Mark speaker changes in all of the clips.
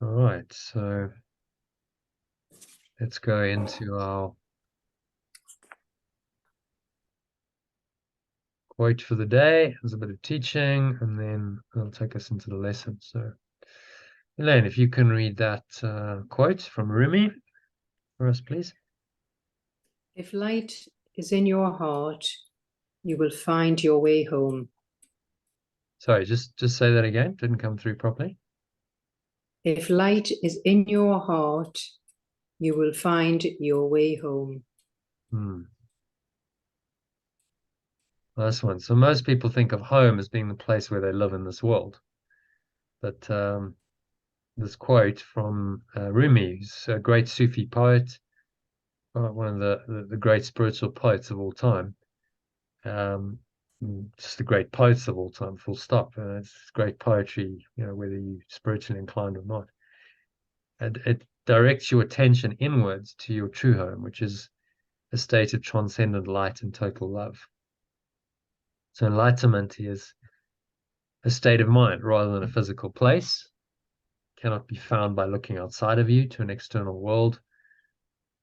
Speaker 1: All right, so let's go into our quote for the day. There's a bit of teaching, and then it'll take us into the lesson. So, Elaine, if you can read that quote from Rumi for us, please.
Speaker 2: If light is in your heart, you will find your way home.
Speaker 1: Sorry, just say that again. Didn't come through properly.
Speaker 2: If light is in your heart, you will find your way home.
Speaker 1: Nice one. So most people think of home as being the place where they live in this world. But this quote from Rumi, who's a great Sufi poet, one of the great spiritual poets of all time. Just the great poets of all time, full stop. It's great poetry, whether you're spiritually inclined or not. And it directs your attention inwards to your true home, which is a state of transcendent light and total love. So enlightenment is a state of mind rather than a physical place. It cannot be found by looking outside of you to an external world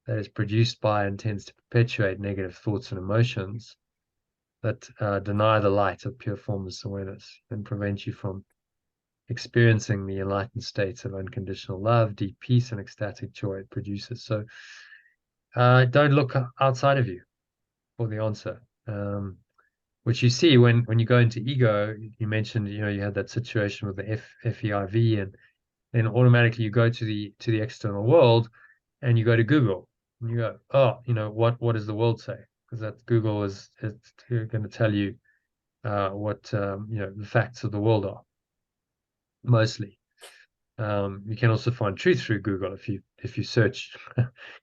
Speaker 1: that is produced by and tends to perpetuate negative thoughts and emotions that deny the light of pure formless awareness and prevent you from experiencing the enlightened states of unconditional love, deep peace, and ecstatic joy it produces. So don't look outside of you for the answer. Which you see when you go into ego. You mentioned, you had that situation with the FEIV, and then automatically you go to the external world, and you go to Google, and you go, oh, what does the world say? Because that Google is going to tell you what the facts of the world are mostly. You can also find truth through Google if you search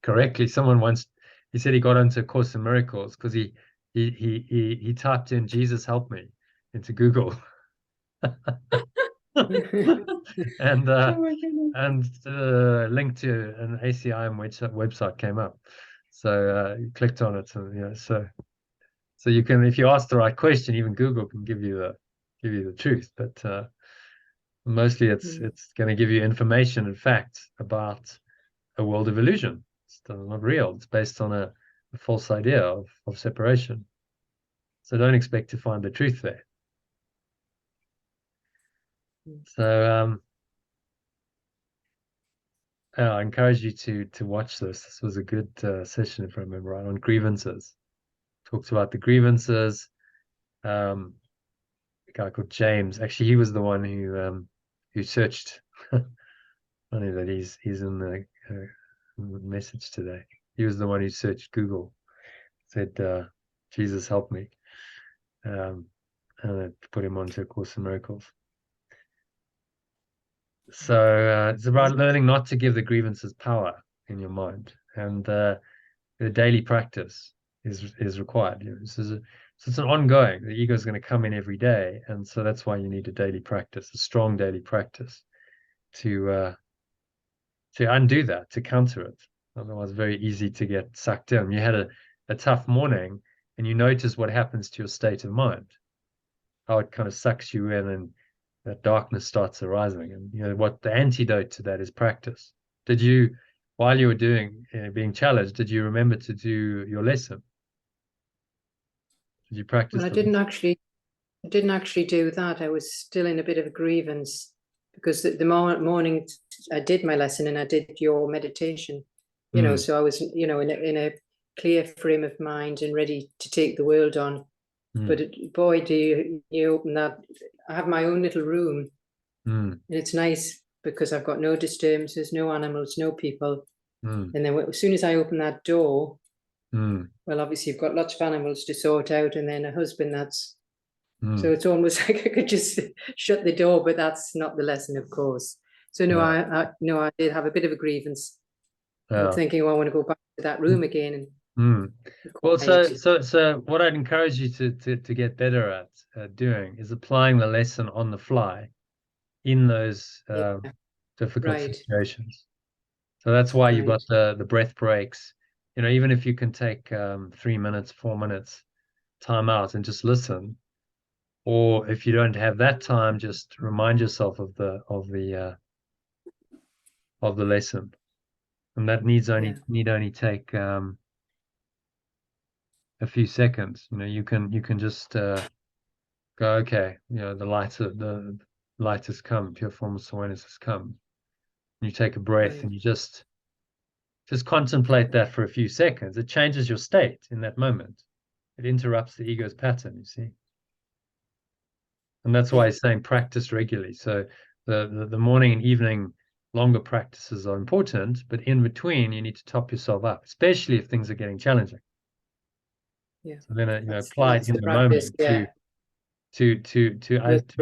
Speaker 1: correctly. Someone once, he said he got into A Course in Miracles because he typed in "Jesus help me" into Google. and link to an ACIM website came up. So you clicked on it, and so you can, if you ask the right question, even Google can give you the truth. But mostly it's going to give you information and facts about a world of illusion. It's not real. It's based on a false idea of separation. So don't expect to find the truth there. So I encourage you to watch this. This was a good session, if I remember right, on grievances. Talks about the grievances. A guy called James. Actually, he was the one who searched. Funny that he's in the message today. He was the one who searched Google. Said, "Jesus help me," and I put him onto A Course in Miracles. So it's about learning not to give the grievances power in your mind, and the daily practice is required. So it's an ongoing. The ego is going to come in every day, and so that's why you need a daily practice, a strong daily practice, to undo that, to counter it. Otherwise, very easy to get sucked in. You had a tough morning, and you notice what happens to your state of mind, how it kind of sucks you in, and that darkness starts arising. And what the antidote to that is practice. Did you, while you were being challenged, did you remember to do your lesson? Did you practice?
Speaker 2: Well, I didn't actually do that. I was still in a bit of a grievance because the morning I did my lesson and I did your meditation. So I was, in a clear frame of mind and ready to take the world on. But boy, do you open that. I have my own little room, and it's nice because I've got no disturbances, no animals, no people. And then as soon as I open that door, well, obviously you've got lots of animals to sort out, and then a husband that's. So it's almost like I could just shut the door, but that's not the lesson, of course. So no, I did have a bit of a grievance. I'm thinking, I want to go back to that room again.
Speaker 1: Well, so what I'd encourage you to get better at doing is applying the lesson on the fly in those difficult situations. So that's why you've got the breath breaks. Even if you can take 3 minutes, 4 minutes time out and just listen, or if you don't have that time, just remind yourself of the of the lesson. And that need only take a few seconds. You can just go, okay, the light has come, pure formless awareness has come. And you take a breath and you just contemplate that for a few seconds. It changes your state in that moment. It interrupts the ego's pattern, you see. And that's why he's saying practice regularly. So the morning and evening longer practices are important, but in between you need to top yourself up, especially if things are getting challenging.
Speaker 2: Yeah.
Speaker 1: So then apply it in the
Speaker 2: practice,
Speaker 1: moment to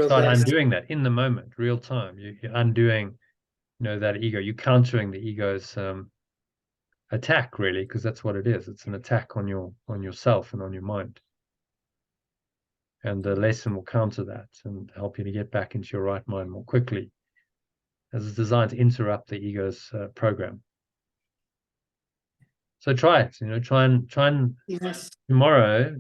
Speaker 1: start undoing that in the moment, real time. You're undoing that ego. You're countering the ego's attack, really, because that's what it is. It's an attack on yourself and on your mind. And the lesson will counter that and help you to get back into your right mind more quickly, as it's designed to interrupt the ego's program. So try it. Try and
Speaker 2: yes.
Speaker 1: Tomorrow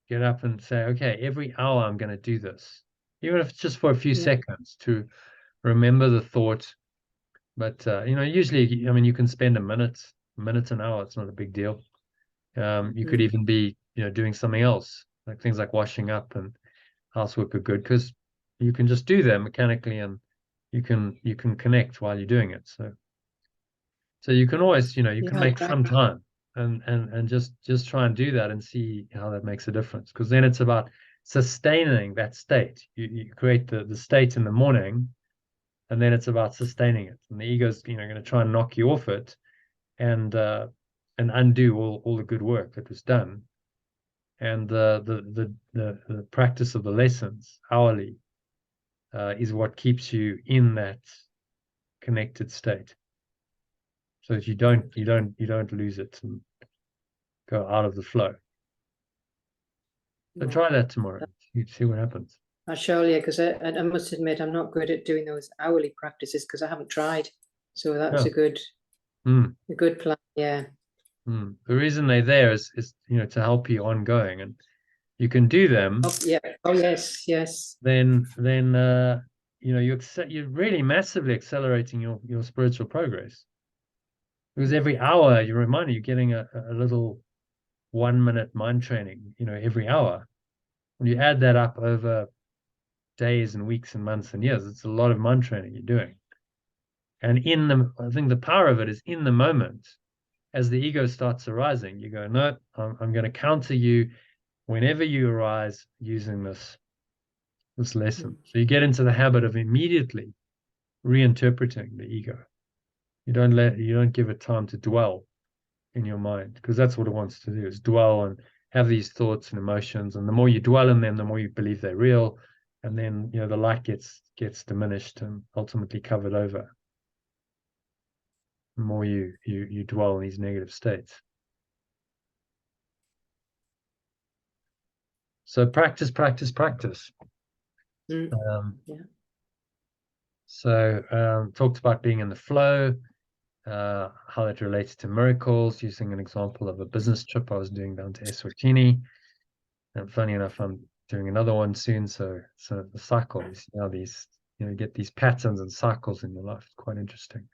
Speaker 1: get up and say, okay, every hour I'm going to do this, even if it's just for a few seconds, to remember the thought. But usually, I mean, you can spend a minute, an hour. It's not a big deal. You could even be, doing something else, like things like washing up and housework are good, because you can just do them mechanically, and you can connect while you're doing it. So you can always, you can make some time and just try and do that and see how that makes a difference. Because then it's about sustaining that state. You create the state in the morning, and then it's about sustaining it. And the ego's, going to try and knock you off it, and undo all the good work that was done. And the practice of the lessons hourly is what keeps you in that connected state, so that you don't lose it and go out of the flow. So try that tomorrow. You see what happens.
Speaker 2: I surely, because I must admit I'm not good at doing those hourly practices because I haven't tried. So that was a good plan. Yeah.
Speaker 1: The reason they're there is to help you ongoing, and you can do them.
Speaker 2: Oh, yeah. Oh yes.
Speaker 1: Then you're really massively accelerating your spiritual progress, because every hour you're getting a little 1 minute mind training. Every hour. When you add that up over days and weeks and months and years, it's a lot of mind training you're doing. And I think the power of it is in the moment. As the ego starts arising, you go, no, I'm going to counter you whenever you arise using this lesson. So you get into the habit of immediately reinterpreting the ego. You don't give it time to dwell in your mind, because that's what it wants to do, is dwell and have these thoughts and emotions. And the more you dwell in them, the more you believe they're real. And then, the light gets diminished and ultimately covered over. The more you dwell in these negative states. So practice. So talked about being in the flow, how that relates to miracles, using an example of a business trip I was doing down to Eswatini. And funny enough, I'm doing another one soon. So the cycle, you see how these, you get these patterns and cycles in your life. It's quite interesting.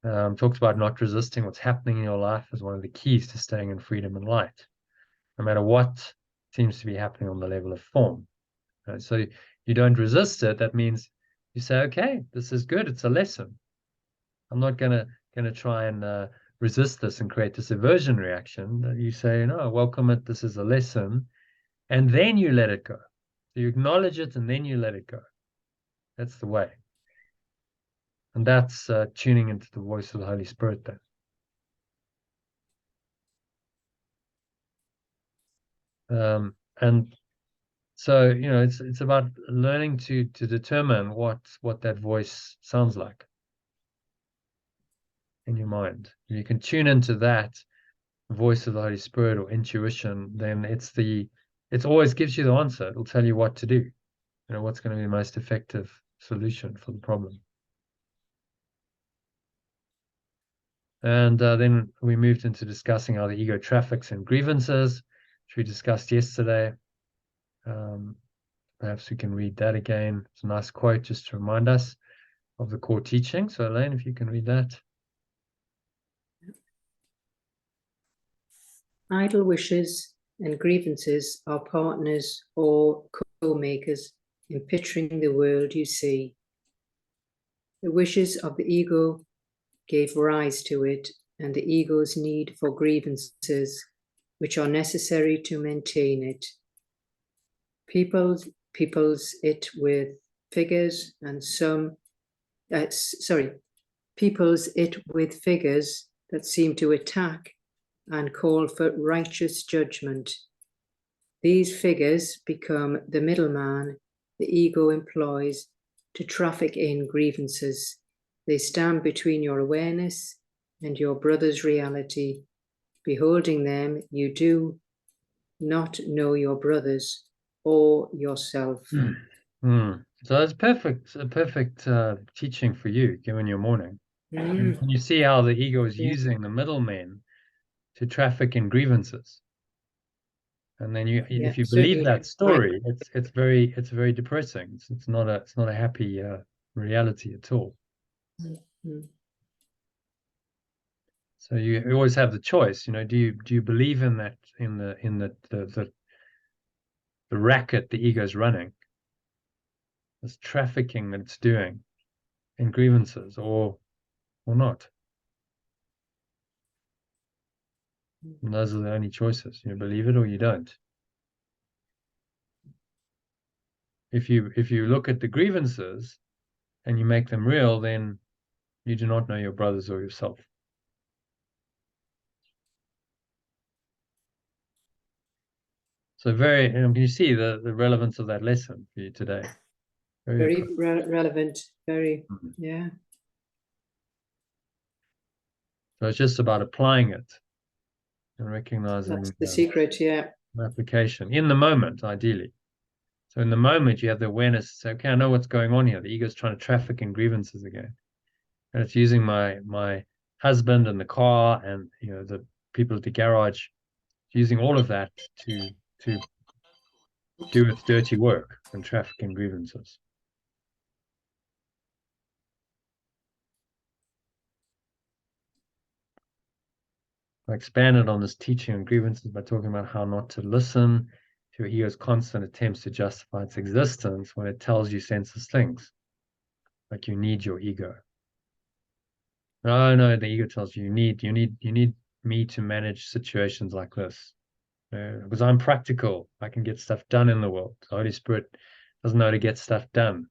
Speaker 1: Talks about not resisting what's happening in your life as one of the keys to staying in freedom and light, no matter what seems to be happening on the level of form. So you don't resist it. That means you say, okay, this is good. It's a lesson. I'm not gonna try and resist this and create this aversion reaction. You say, no, welcome it. This is a lesson, and then you let it go. So you acknowledge it, and then you let it go. That's the way. And that's tuning into the voice of the Holy Spirit then. And so, it's about learning to determine what that voice sounds like in your mind. If you can tune into that voice of the Holy Spirit or intuition, then it always gives you the answer. It'll tell you what to do, what's going to be the most effective solution for the problem. And then we moved into discussing how the ego traffics in grievances, which we discussed yesterday. Perhaps we can read that again. It's a nice quote just to remind us. of the core teaching. So Elaine, if you can read that.
Speaker 2: Idle wishes and grievances are partners or co-makers in picturing the world you see. The wishes of the ego gave rise to it, and the ego's need for grievances, which are necessary to maintain it. Peoples it with figures and peoples it with figures that seem to attack and call for righteous judgment. These figures become the middleman the ego employs to traffic in grievances. They stand between your awareness and your brother's reality. Beholding them, you do not know your brothers or yourself.
Speaker 1: So that's perfect, a perfect teaching for you, given your morning. And you see how the ego is using the middlemen to traffic in grievances. And then if you believe that story, it's very depressing. It's not a happy reality at all. So you always have the choice, do you believe in that, in the racket the ego's running, this trafficking that it's doing in grievances, or not? And those are the only choices. You believe it or you don't. If you look at the grievances and you make them real, then you do not know your brothers or yourself. So can you see the relevance of that lesson for you today?
Speaker 2: Very relevant, very, yeah.
Speaker 1: So it's just about applying it and recognizing
Speaker 2: that's the secret, yeah.
Speaker 1: Application in the moment, ideally. So in the moment, you have the awareness to say, okay, I know what's going on here. The ego is trying to traffic in grievances again. And it's using my husband and the car and the people at the garage, using all of that to do its dirty work and traffic in grievances. I expanded on this teaching on grievances by talking about how not to listen to your ego's constant attempts to justify its existence when it tells you senseless things, like you need your ego. No, the ego tells you you need me to manage situations like this. Because I'm practical. I can get stuff done in the world. The Holy Spirit doesn't know how to get stuff done.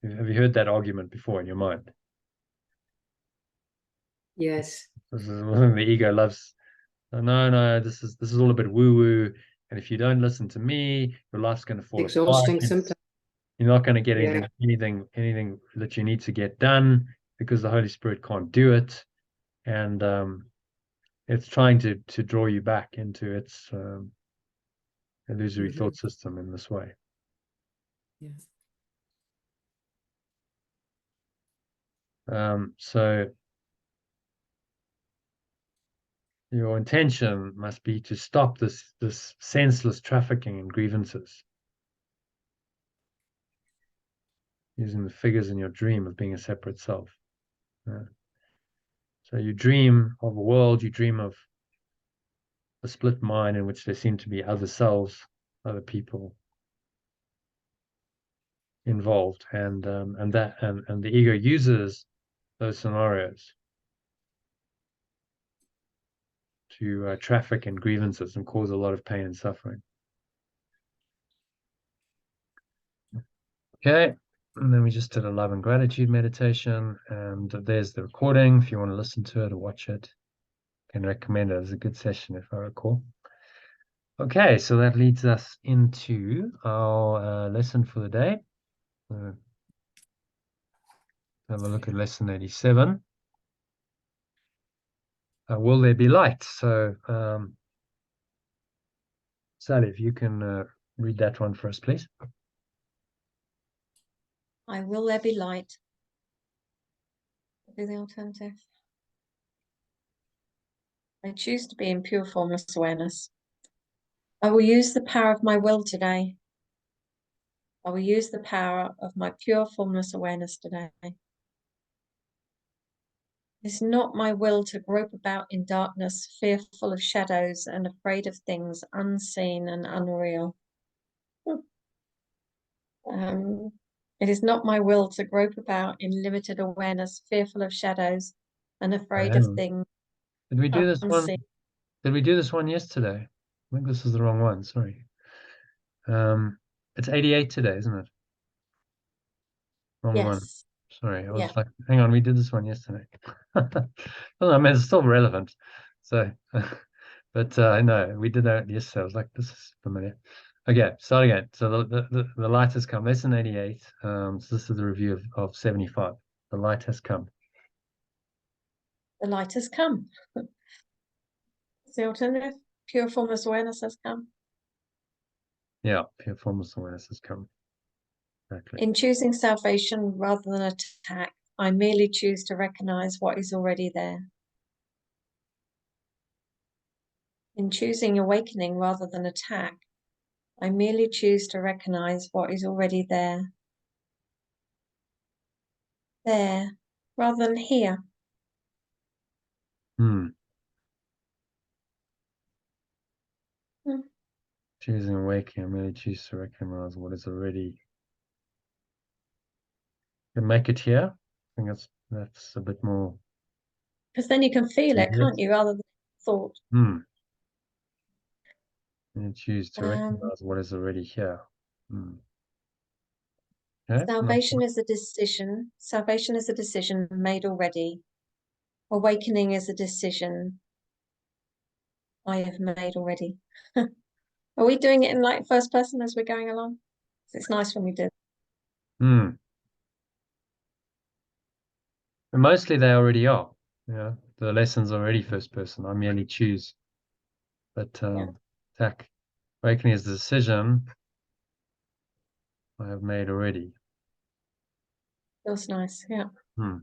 Speaker 1: Have you heard that argument before in your mind?
Speaker 2: Yes.
Speaker 1: This is the ego loves. No, this is all a bit woo-woo. And if you don't listen to me, your life's going to fall
Speaker 2: exhausting
Speaker 1: apart.
Speaker 2: sometimes.
Speaker 1: You're not going to get anything that you need to get done because the Holy Spirit can't do it. And it's trying to draw you back into its illusory thought system in this way.
Speaker 2: Yes.
Speaker 1: So your intention must be to stop this senseless trafficking in grievances, using the figures in your dream of being a separate self. So you dream of a world, you dream of a split mind in which there seem to be other selves, other people involved, and the ego uses those scenarios to traffic in grievances and cause a lot of pain and suffering. Okay, and then we just did a love and gratitude meditation, and there's the recording if you want to listen to it or watch it. I can recommend it. It was a good session if I recall. Okay, so that leads us into our lesson for the day. Have a look at lesson 87. Will there be light? So, Sally, if you can read that one for us, please.
Speaker 3: Will there be light? Do the alternative. I choose to be in pure formless awareness. I will use the power of my will today. I will use the power of my pure formless awareness today. It's not my will to grope about in darkness, fearful of shadows and afraid of things unseen and unreal. It is not my will to grope about in limited awareness, fearful of shadows and afraid of things
Speaker 1: Did we do this one?
Speaker 3: unseen.
Speaker 1: Did we do this one yesterday? I think this is the wrong one. Sorry. It's 88 today, isn't it? Wrong one.
Speaker 3: Yes.
Speaker 1: Sorry, I was
Speaker 3: Yeah.
Speaker 1: like, hang on, we did this one yesterday. Well, I mean, it's still relevant. So, but no, we did that yesterday. I was like, this is familiar. Okay, start again. So the light has come. Lesson 88. So this is the review of 75. The light has come.
Speaker 3: The light has come. The alternative, pure formless awareness has come.
Speaker 1: Yeah, pure formless awareness has come. Exactly.
Speaker 3: In choosing salvation rather than attack, I merely choose to recognize what is already there. In choosing awakening rather than attack, I merely choose to recognize what is already there. There, rather than here.
Speaker 1: Hmm.
Speaker 3: Hmm.
Speaker 1: Choosing awakening, I merely choose to recognize what is already. You make it here. I think that's a bit more.
Speaker 3: Because then you can feel it, can't you, rather than thought.
Speaker 1: Hmm. You choose to
Speaker 3: Um,
Speaker 1: recognize what is already here. Hmm. Okay.
Speaker 3: Salvation is a decision. Salvation is a decision made already. Awakening is a decision I have made already. Are we doing it in like first person as we're going along? It's nice when we do.
Speaker 1: Hmm. And mostly they already are. Yeah. The lesson's already first person. I merely choose. But attack. Awakening is the decision I have made already.
Speaker 3: Feels nice, yeah.
Speaker 1: Hmm.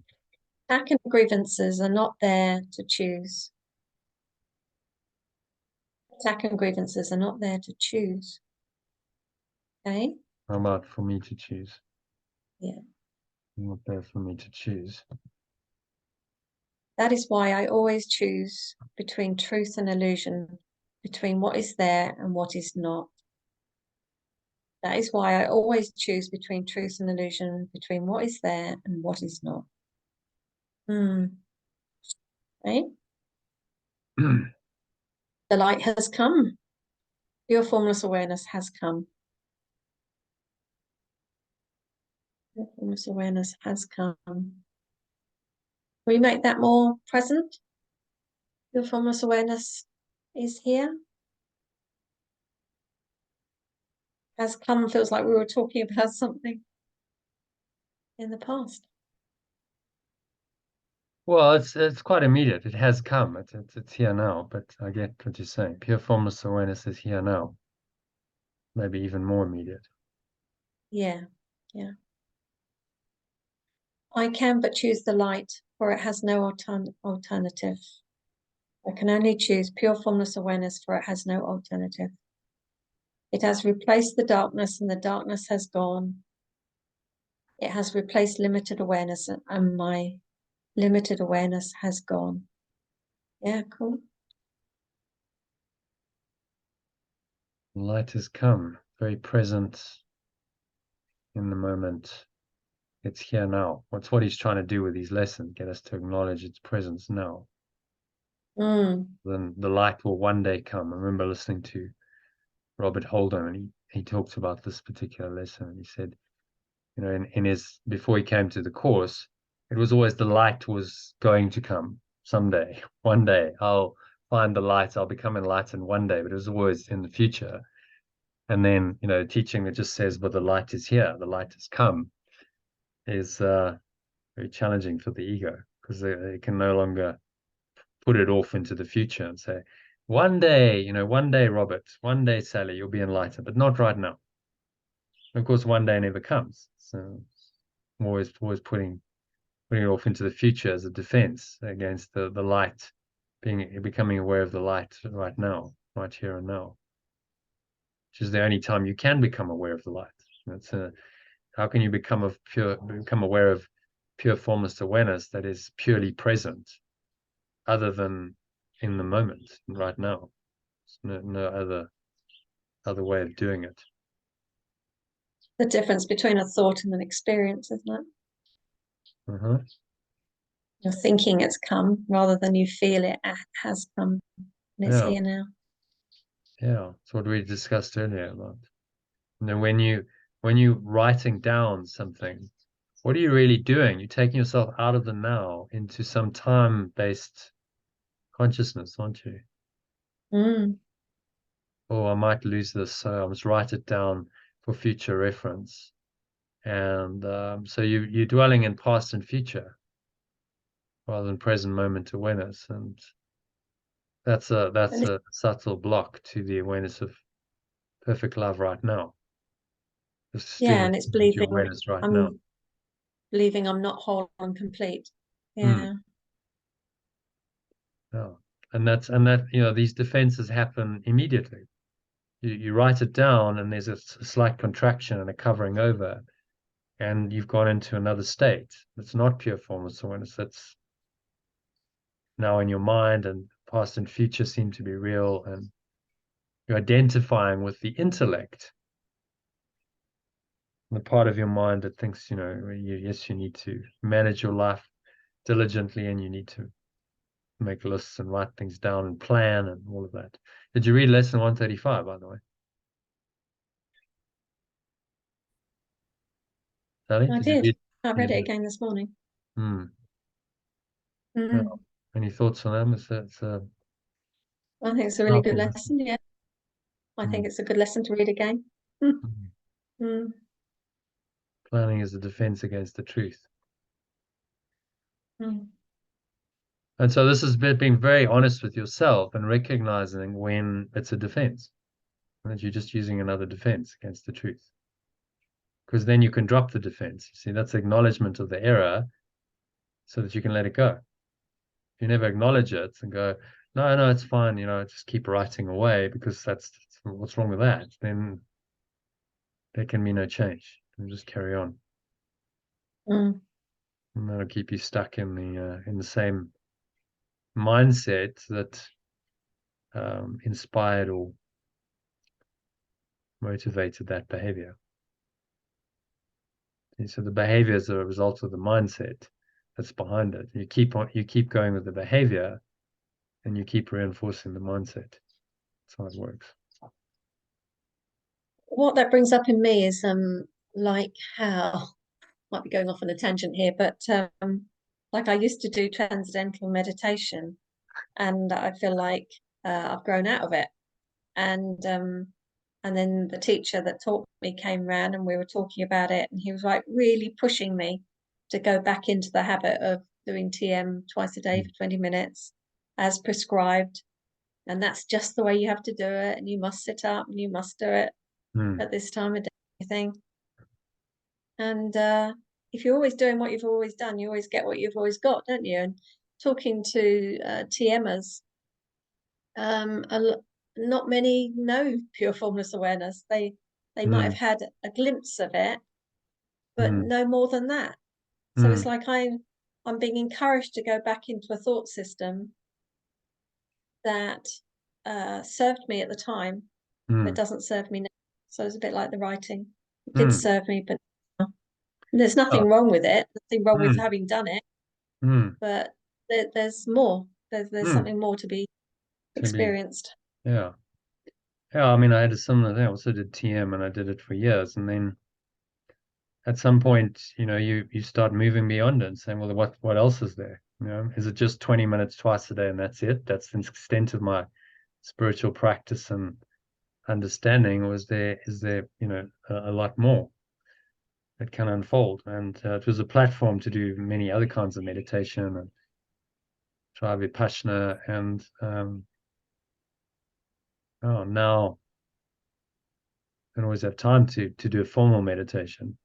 Speaker 3: Attack and grievances are not there to choose. Attack and grievances are not there to choose. Okay?
Speaker 1: How about for me to choose?
Speaker 3: Yeah.
Speaker 1: Not there for me to choose.
Speaker 3: That is why I always choose between truth and illusion, between what is there and what is not. That is why I always choose between truth and illusion, between what is there and what is not. Right? The light has come. Your formless awareness has come. Your formless awareness has come. Can we make that more present? Your formless awareness is here. Has come feels like we were talking about something in the past.
Speaker 1: Well, it's quite immediate. It has come. It's here now. But I get what you're saying. Pure formless awareness is here now. Maybe even more immediate.
Speaker 3: Yeah, yeah. I can but choose the light, for it has no alternative. I can only choose pure formless awareness, for it has no alternative. It has replaced the darkness, and the darkness has gone. It has replaced limited awareness, and my limited awareness has gone. Yeah, cool.
Speaker 1: Light has come, very present in the moment. It's here now. That's what he's trying to do with these lessons, get us to acknowledge its presence now. Then the light will one day come. I remember listening to Robert Holden, and he talks about this particular lesson. And he said, you know, in his, before he came to the course, it was always the light was going to come someday. One day I'll find the light, I'll become enlightened one day, but it was always in the future. And then, you know, teaching that just says, but the light is here, the light has come, is very challenging for the ego, because they can no longer put it off into the future and say, one day, you know, one day, Robert, one day, Sally, you'll be enlightened, but not right now. Of course, one day never comes. So I'm always putting it off into the future as a defense against the light, becoming aware of the light right now, right here and now, which is the only time you can become aware of the light. How can you become aware of pure formless awareness that is purely present, other than in the moment, right now? There's no other way of doing it.
Speaker 3: The difference between a thought and an experience, isn't it? You're thinking it's come rather than you feel it has come and it's here now.
Speaker 1: Yeah, it's what we discussed earlier about. When you're writing down something, what are you really doing? You're taking yourself out of the now into some time-based consciousness, aren't you? Oh, I might lose this, so I must write it down for future reference. And so you're dwelling in past and future rather than present moment awareness, and that's a subtle block to the awareness of perfect love right now.
Speaker 3: And it's believing
Speaker 1: awareness right now.
Speaker 3: Believing I'm not whole and complete.
Speaker 1: Yeah. And that these defenses happen immediately. You write it down, and there's a slight contraction and a covering over, and you've gone into another state. It's not pure formless awareness. That's now in your mind, and past and future seem to be real, and you're identifying with the intellect, the part of your mind that thinks, yes, you need to manage your life diligently, and you need to make lists and write things down and plan and all of that. Did you read lesson 135, by the way? Sally,
Speaker 3: I did. I read it again this morning.
Speaker 1: Yeah. Any thoughts on them?
Speaker 3: I think it's a really good lesson. Yeah, I think it's a good lesson to read again.
Speaker 1: Planning is a defense against the truth. And so this is being very honest with yourself and recognizing when it's a defense, and that you're just using another defense against the truth. Because then you can drop the defense. You see, that's acknowledgement of the error so that you can let it go. If you never acknowledge it and go, no, it's fine, just keep writing away because that's what's wrong with that, then there can be no change. And just carry on. And that'll keep you stuck in the same mindset that inspired or motivated that behavior. And so the behavior is a result of the mindset that's behind it. You keep going with the behavior, and you keep reinforcing the mindset. That's how it works.
Speaker 3: What that brings up in me is like how, might be going off on a tangent here, but like I used to do transcendental meditation, and I feel like I've grown out of it. And then the teacher that taught me came round, and we were talking about it, and he was like really pushing me to go back into the habit of doing TM twice a day for 20 minutes as prescribed. And that's just the way you have to do it, and you must sit up and you must do it at this time of day thing. And if you're always doing what you've always done, you always get what you've always got, don't you? And talking to TMers, not many know pure formless awareness. They might have had a glimpse of it, but no more than that. So it's like I'm being encouraged to go back into a thought system that served me at the time, but doesn't serve me now. So it's a bit like the writing. It did serve me, but there's nothing wrong with it. Nothing wrong with having done it. But there's more. There's something more to be experienced.
Speaker 1: Yeah. I mean, I had a similar thing. I also did TM, and I did it for years, and then at some point, you start moving beyond it and saying, well, what else is there? Is it just 20 minutes twice a day and that's it? That's the extent of my spiritual practice and understanding, or is there a lot more that can unfold? And it was a platform to do many other kinds of meditation and try vipassana, and now I don't always have time to do a formal meditation,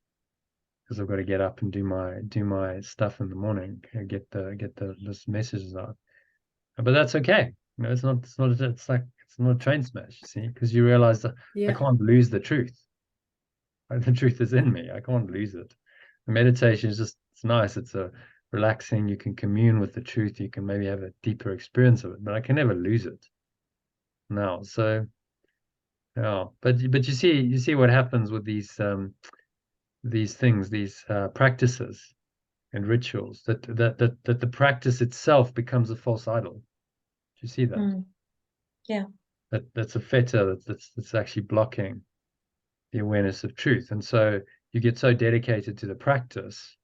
Speaker 1: because I've got to get up and do my stuff in the morning and get the messages out. But that's okay. It's not a train smash, see, because you realize that I can't lose the truth. The truth is in me. I can't lose it. The meditation is just, it's nice. It's a relaxing. You can commune with the truth. You can maybe have a deeper experience of it, but I can never lose it now. So yeah, but you see what happens with these things, these practices and rituals, that the practice itself becomes a false idol. Do you see that?
Speaker 3: Yeah.
Speaker 1: That's a fetter that's actually blocking the awareness of truth. And so you get so dedicated to the practice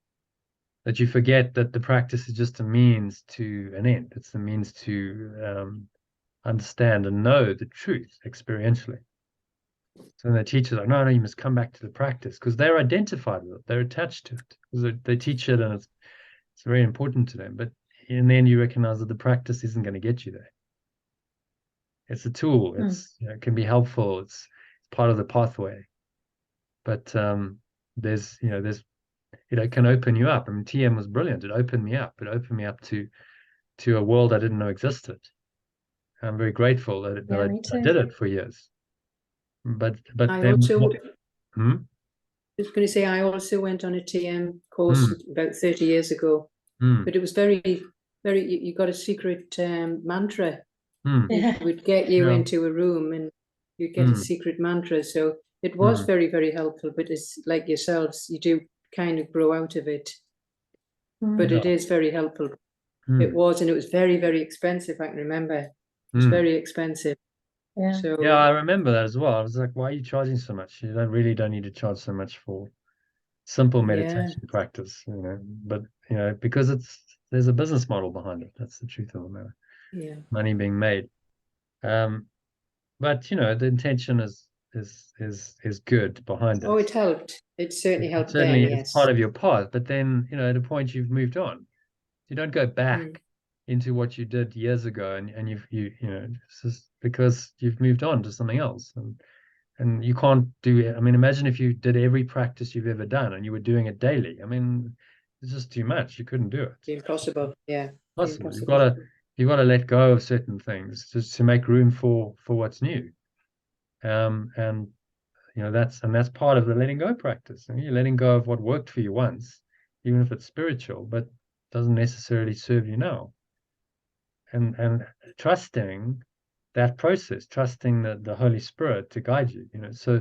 Speaker 1: that you forget that the practice is just a means to an end. It's the means to understand and know the truth experientially. So the teacher's like, no, you must come back to the practice, because they're identified with it. They're attached to it. Because they teach it, and it's very important to them. But in the end, you recognize that the practice isn't going to get you there. It's a tool. It's it can be helpful. It's part of the pathway. But there's it can open you up. I mean, TM was brilliant. It opened me up. It opened me up to a world I didn't know existed. I'm very grateful that I did it for years. But
Speaker 2: I
Speaker 1: then
Speaker 2: also,
Speaker 1: hmm?
Speaker 2: I was going to say, I also went on a TM course about 30 years ago, but it was very, very, you got a secret mantra. It would get you into a room and you get a secret mantra. So it was very, very helpful, but it's like yourselves, you do kind of grow out of it. But it is very helpful. It was, and it was very, very expensive. I can remember. It was very expensive.
Speaker 3: Yeah.
Speaker 2: So
Speaker 1: Yeah, I remember that as well. I was like, why are you charging so much? You don't need to charge so much for simple meditation practice, But because there's a business model behind it. That's the truth of the matter.
Speaker 2: Yeah.
Speaker 1: Money being made. But the intention is good behind it.
Speaker 2: Oh, it helped. It certainly helped.
Speaker 1: Certainly,
Speaker 2: then,
Speaker 1: it's part of your path. But then, at a point you've moved on. You don't go back into what you did years ago, and it's just because you've moved on to something else, and you can't do it. I mean, imagine if you did every practice you've ever done and you were doing it daily. I mean, it's just too much. You couldn't do it.
Speaker 2: Impossible. Yeah.
Speaker 1: Possible.
Speaker 2: Impossible.
Speaker 1: You've got to let go of certain things just to make room for what's new. And that's part of the letting go practice. And you're letting go of what worked for you once, even if it's spiritual, but doesn't necessarily serve you now. And trusting that process, trusting the Holy Spirit to guide you. So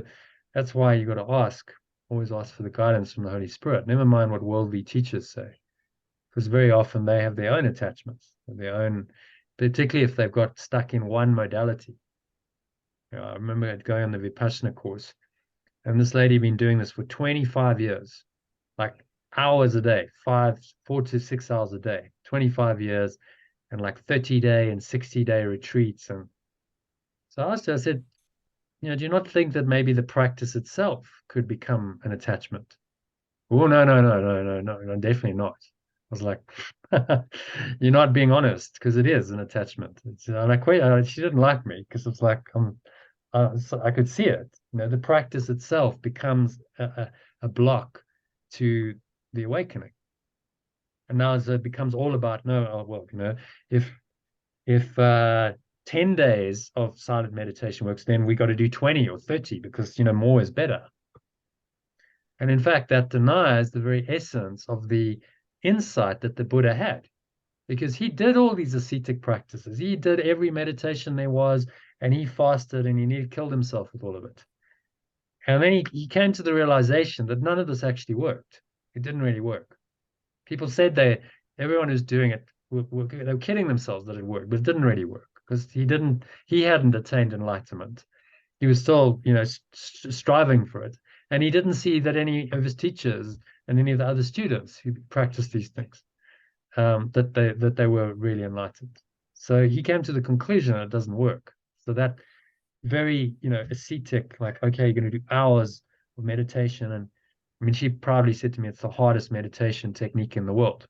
Speaker 1: that's why you got to always ask for the guidance from the Holy Spirit. Never mind what worldly teachers say, because very often they have their own attachments, their own, particularly if they've got stuck in one modality. I remember going on the Vipassana course, and this lady had been doing this for 25 years, like hours a day, 4 to 6 hours a day, 25 years, and like 30-day and 60-day retreats. And so I asked her, I said, do you not think that maybe the practice itself could become an attachment? Oh, no, definitely not. I was like, you're not being honest, because it is an attachment. She didn't like me because it's like, so I could see it. The practice itself becomes a block to the awakening. And now it becomes all about, if 10 days of silent meditation works, then we got to do 20 or 30, because more is better. And in fact, that denies the very essence of the insight that the Buddha had, because he did all these ascetic practices. He did every meditation there was, and he fasted, and he nearly killed himself with all of it. And then he came to the realization that none of this actually worked. It didn't really work. People said everyone who's doing it, they were kidding themselves that it worked, but it didn't really work, because he hadn't attained enlightenment. He was still, striving for it. And he didn't see that any of his teachers and any of the other students who practiced these things, that they were really enlightened. So he came to the conclusion that it doesn't work. So that very, ascetic, like, okay, you're going to do hours of meditation. And I mean, she proudly said to me, it's the hardest meditation technique in the world,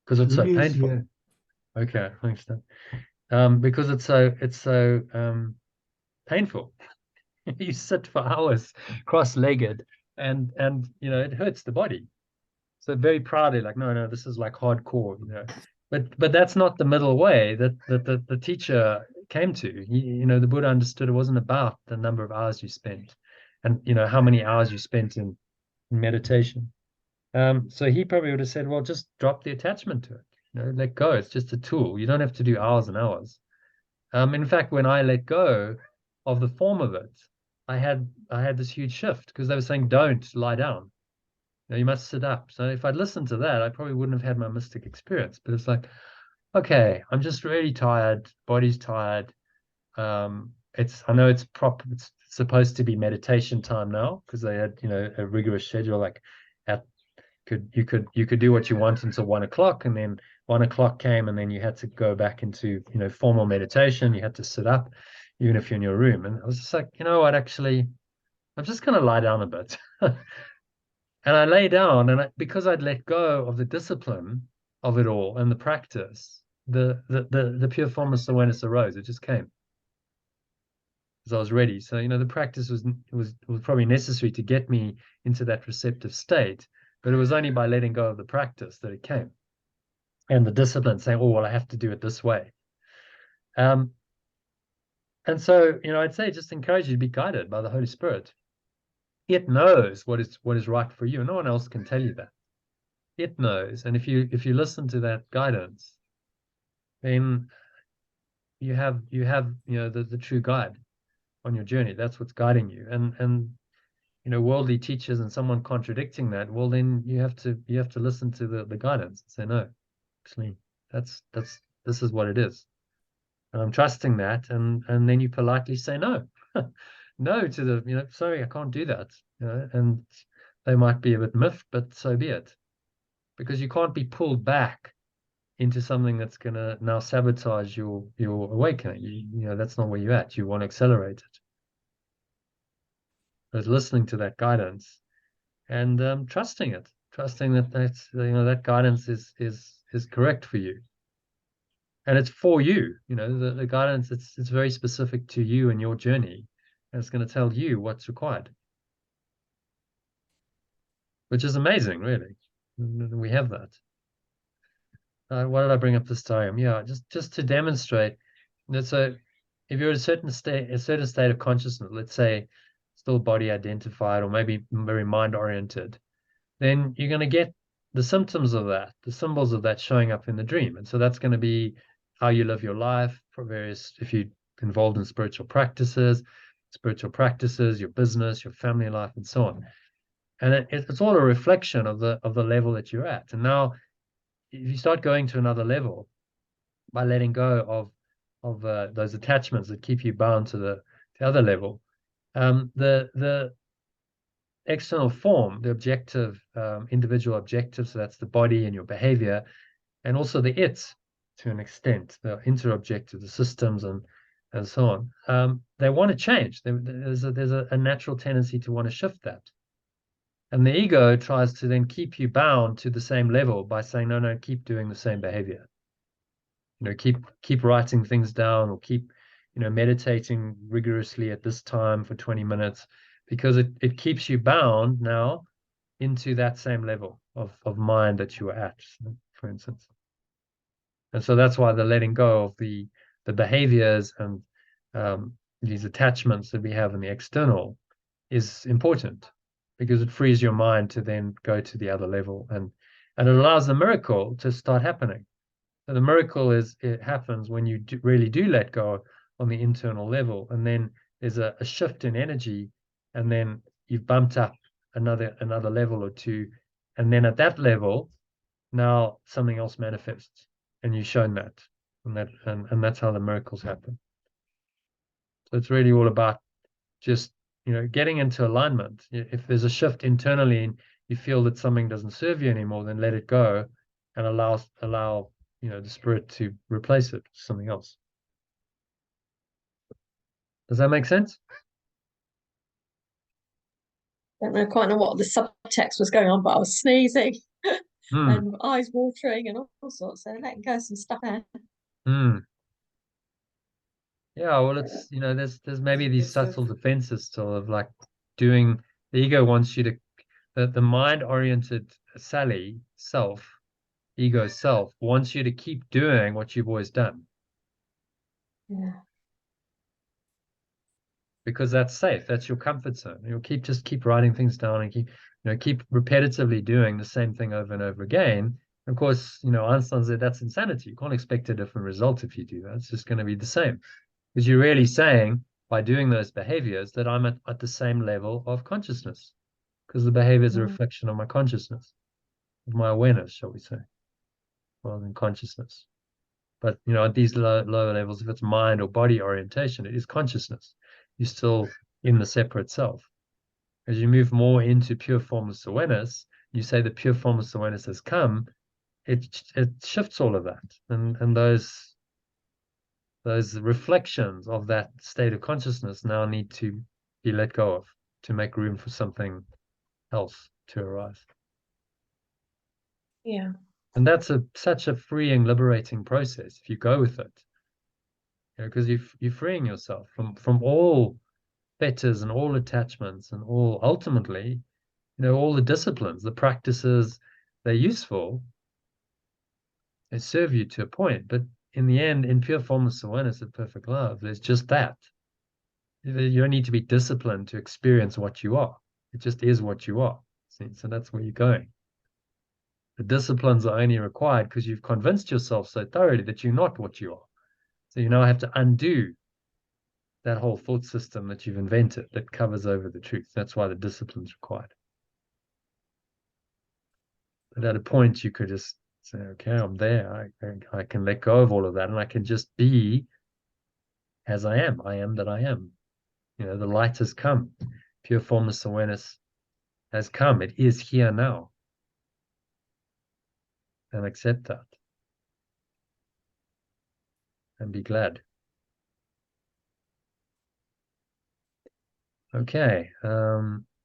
Speaker 1: because it's so painful. Yeah. Okay, thanks. Because it's so painful. You sit for hours cross-legged, and it hurts the body. So very proudly, like, no, this is like hardcore, But that's not the middle way that the teacher came to. The Buddha understood it wasn't about the number of hours you spent. and you know how many hours you spent in meditation. So he probably would have said, well, just drop the attachment to it. You know, let go. It's just a tool. You don't have to do hours and hours. In fact, when I let go of the form of it, I had this huge shift because they were saying, don't lie down. You know, you must sit up. So if I'd listened to that, I probably wouldn't have had my mystic experience. But it's like, okay, I'm just really tired. Body's tired. I know it's supposed to be meditation time now because they had, you know, a rigorous schedule. Like at you could do what you want until 1 o'clock, and then 1 o'clock came, and then you had to go back into, you know, formal meditation. You had to sit up, even if you're in your room. And I was just like, you know what, actually, I'm just gonna lie down a bit. And I lay down, and because I'd let go of the discipline of it all and the practice, the pure formless awareness arose. It just came because I was ready. So, you know, the practice was probably necessary to get me into that receptive state, but it was only by letting go of the practice that it came. And the discipline saying, oh, well, I have to do it this way. And so, you know, I'd say just encourage you to be guided by the Holy Spirit. It knows what is right for you. No one else can tell you that. It knows. And if you listen to that guidance, then you have you know the true guide on your journey. That's what's guiding you. And you know, worldly teachers and someone contradicting that, well, then you have to listen to the guidance and say, no, actually, this is what it is. And I'm trusting that, and then you politely say no. No to the, you know, sorry, I can't do that. You know, and they might be a bit miffed, but so be it. Because you can't be pulled back into something that's gonna now sabotage your awakening. You know, that's not where you're at. You want to accelerate it. But listening to that guidance and trusting it, trusting that that's, you know, that guidance is correct for you, and it's for you. You know, the guidance, it's very specific to you and your journey, and it's going to tell you what's required, which is amazing, really. We have that. Why did I bring up this time? Yeah, just to demonstrate that. So if you're at a certain state of consciousness, let's say still body identified or maybe very mind oriented, then you're going to get the symptoms of that, the symbols of that showing up in the dream. And so that's going to be how you live your life for various, if you're involved in spiritual practices, your business, your family life, and so on. And it's all a reflection of the level that you're at. And now, if you start going to another level by letting go of those attachments that keep you bound to the other level, the external form, the objective, individual objective, so that's the body and your behavior, and also the its to an extent, the interobjective, the systems and so on. They want to change. There's a natural tendency to want to shift that. And the ego tries to then keep you bound to the same level by saying, no, keep doing the same behavior. You know, keep writing things down, or keep, you know, meditating rigorously at this time for 20 minutes, because it keeps you bound now into that same level of mind that you were at, for instance. And so that's why the letting go of the behaviors and these attachments that we have in the external is important, because it frees your mind to then go to the other level, and it allows the miracle to start happening. So the miracle it happens when you really do let go on the internal level, and then there's a shift in energy, and then you've bumped up another level or two, and then at that level, now something else manifests, and you've shown that, and that's how the miracles happen. So it's really all about just, you know, getting into alignment. If there's a shift internally and you feel that something doesn't serve you anymore, then let it go and allow you know, the spirit to replace it with something else. Does that make sense?
Speaker 3: I don't know quite know what the subtext was going on, but I was sneezing and eyes watering and all sorts. So letting go some stuff there.
Speaker 1: Yeah, well, it's, you know, there's maybe these subtle defenses still of like doing. The ego wants you to, the mind-oriented ego self wants you to keep doing what you've always done.
Speaker 3: Yeah.
Speaker 1: because that's safe. That's your comfort zone. You'll just keep writing things down and keep repetitively doing the same thing over and over again. Of course, Einstein said that's insanity. You can't expect a different result if you do that. It's just going to be the same. Because you're really saying by doing those behaviors that I'm at the same level of consciousness. Because the behavior is a reflection of my consciousness, of my awareness, shall we say, rather than consciousness. But at these lower levels, if it's mind or body orientation, it is consciousness. You're still in the separate self. As you move more into pure formless awareness, you say the pure formless awareness has come. It shifts all of that, and those reflections of that state of consciousness now need to be let go of to make room for something else to arise.
Speaker 3: Yeah.
Speaker 1: And that's such a freeing, liberating process if you go with it. Because you're freeing yourself from all fetters and all attachments and ultimately, all the disciplines, the practices, they're useful. They serve you to a point, but in the end, in pure formless awareness of perfect love, there's just that. You don't need to be disciplined to experience what you are. It just is what you are. See? So that's where you're going. The disciplines are only required because you've convinced yourself so thoroughly that you're not what you are. So you now have to undo that whole thought system that you've invented that covers over the truth. That's why the discipline's required. But at a point, you could just say, okay, I'm there. I can let go of all of that and I can just be as I am. I am that I am. The light has come. Pure formless awareness has come. It is here now. And accept that. And be glad. Okay.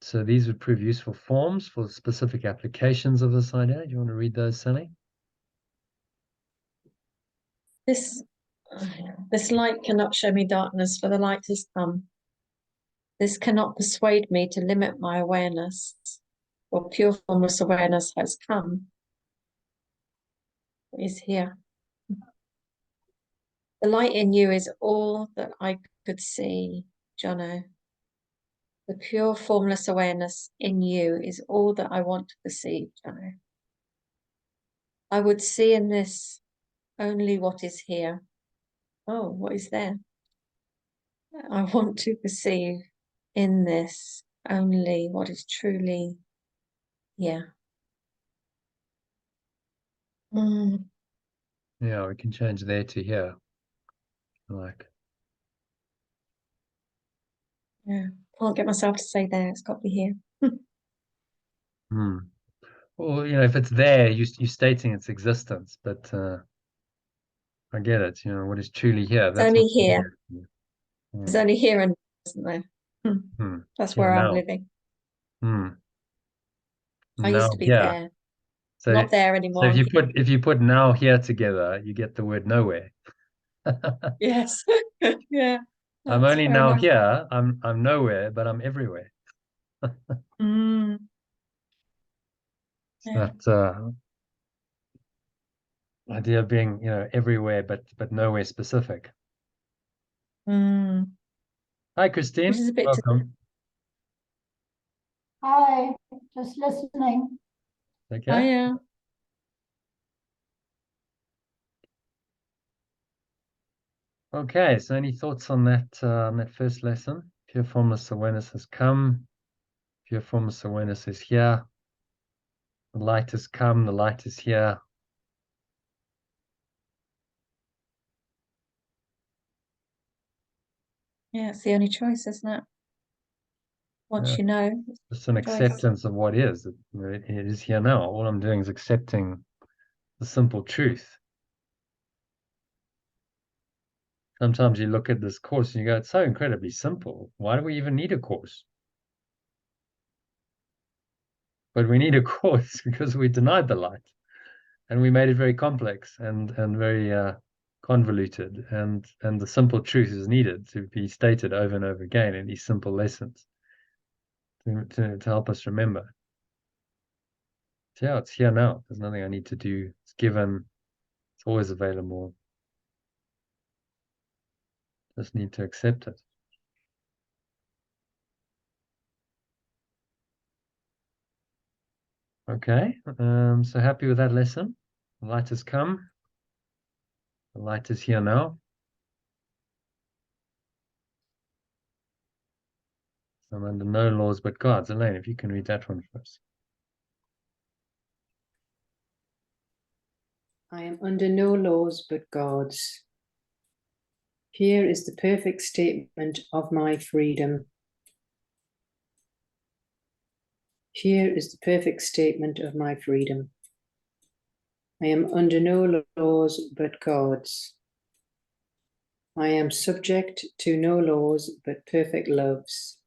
Speaker 1: So these would prove useful forms for specific applications of this idea. Do you want to read those, Sally?
Speaker 3: This light cannot show me darkness, for the light has come. This cannot persuade me to limit my awareness, for pure formless awareness has come. It is here. The light in you is all that I could see, Jono. The pure formless awareness in you is all that I want to perceive, Jono. I would see in this only what is here. Oh, what is there? I want to perceive in this only what is truly here.
Speaker 1: Yeah, we can change there to here.
Speaker 3: Yeah, can't get myself to say there. It's got to be here.
Speaker 1: Well, if it's there, you're stating its existence, but I get it. What is truly here?
Speaker 3: It's only here.
Speaker 1: It's
Speaker 3: only here and isn't there? That's where I'm living. I used to be there.
Speaker 1: So,
Speaker 3: not there anymore.
Speaker 1: So if you put now here together, you get the word nowhere.
Speaker 3: Yes. Yeah.
Speaker 1: I'm only now here. I'm nowhere, but I'm everywhere.
Speaker 3: Yeah.
Speaker 1: That idea of being, everywhere, but nowhere specific. Hi, Christine.
Speaker 3: Which is a bit
Speaker 1: welcome.
Speaker 4: Hi, just listening.
Speaker 1: Okay.
Speaker 3: Oh, yeah.
Speaker 1: Okay, so any thoughts on that first lesson? Pure formless awareness has come. Pure formless awareness is here. The light has come. The light is here.
Speaker 3: Yeah, it's the only choice, isn't it? Once you know.
Speaker 1: It's an acceptance of what is. It is here now. All I'm doing is accepting the simple truth. Sometimes you look at this course and you go, it's so incredibly simple. Why do we even need a course? But we need a course because we denied the light and we made it very complex and very convoluted. And the simple truth is needed to be stated over and over again in these simple lessons to help us remember. So yeah, it's here now. There's nothing I need to do. It's given. It's always available. Just need to accept it. Okay, so happy with that lesson. The light has come. The light is here now. I'm under no laws but God's. Elaine, if you can read that one first.
Speaker 2: I am under no laws but God's. Here is the perfect statement of my freedom. Here is the perfect statement of my freedom. I am under no laws but God's. I am subject to no laws but perfect love's.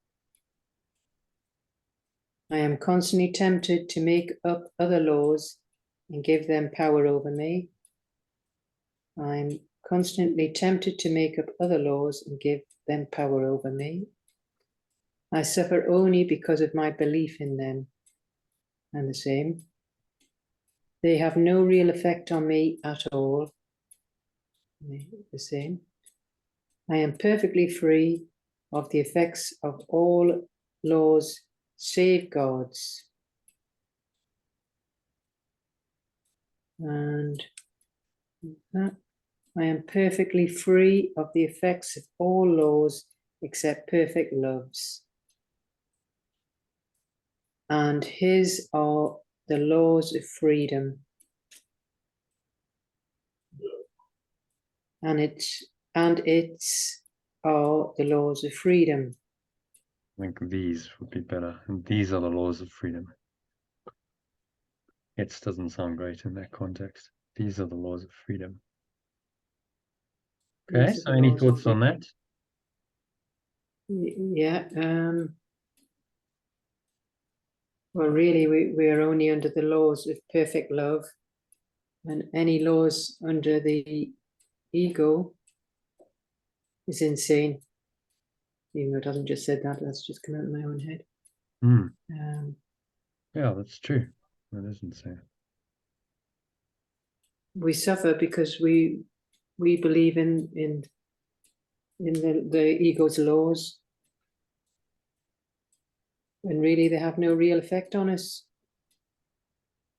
Speaker 2: I am constantly tempted to make up other laws and give them power over me. I'm constantly tempted to make up other laws and give them power over me. I suffer only because of my belief in them. And the same. They have no real effect on me at all. The same. I am perfectly free of the effects of all laws save God's. And that. I am perfectly free of the effects of all laws except perfect love's. And his are the laws of freedom. And its are the laws of freedom.
Speaker 1: I think these would be better. And these are the laws of freedom. It doesn't sound great in that context. These are the laws of freedom. Okay, so any thoughts on that?
Speaker 2: Yeah. Well, really, we are only under the laws of perfect love, and any laws under the ego is insane. Even though it doesn't just said that, that's just come out of my own head.
Speaker 1: Yeah, that's true. That is insane.
Speaker 2: We suffer because we believe in the ego's laws, and really they have no real effect on us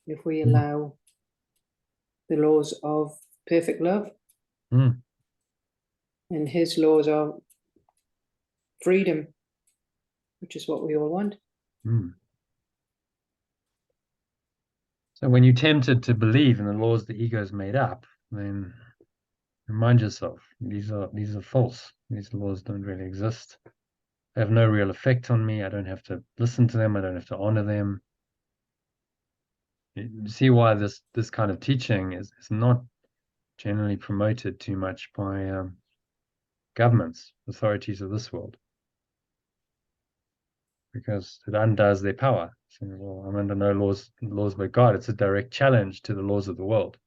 Speaker 2: if we allow the laws of perfect love. And his laws are freedom, which is what we all want.
Speaker 1: So when you're tempted to believe in the laws the ego's made up, then remind yourself, these are false. These laws don't really exist. They have no real effect on me. I don't have to listen to them. I don't have to honor them. You see why this kind of teaching is not generally promoted too much by governments, authorities of this world, because it undoes their power. So, well, I'm under no laws but God. It's a direct challenge to the laws of the world.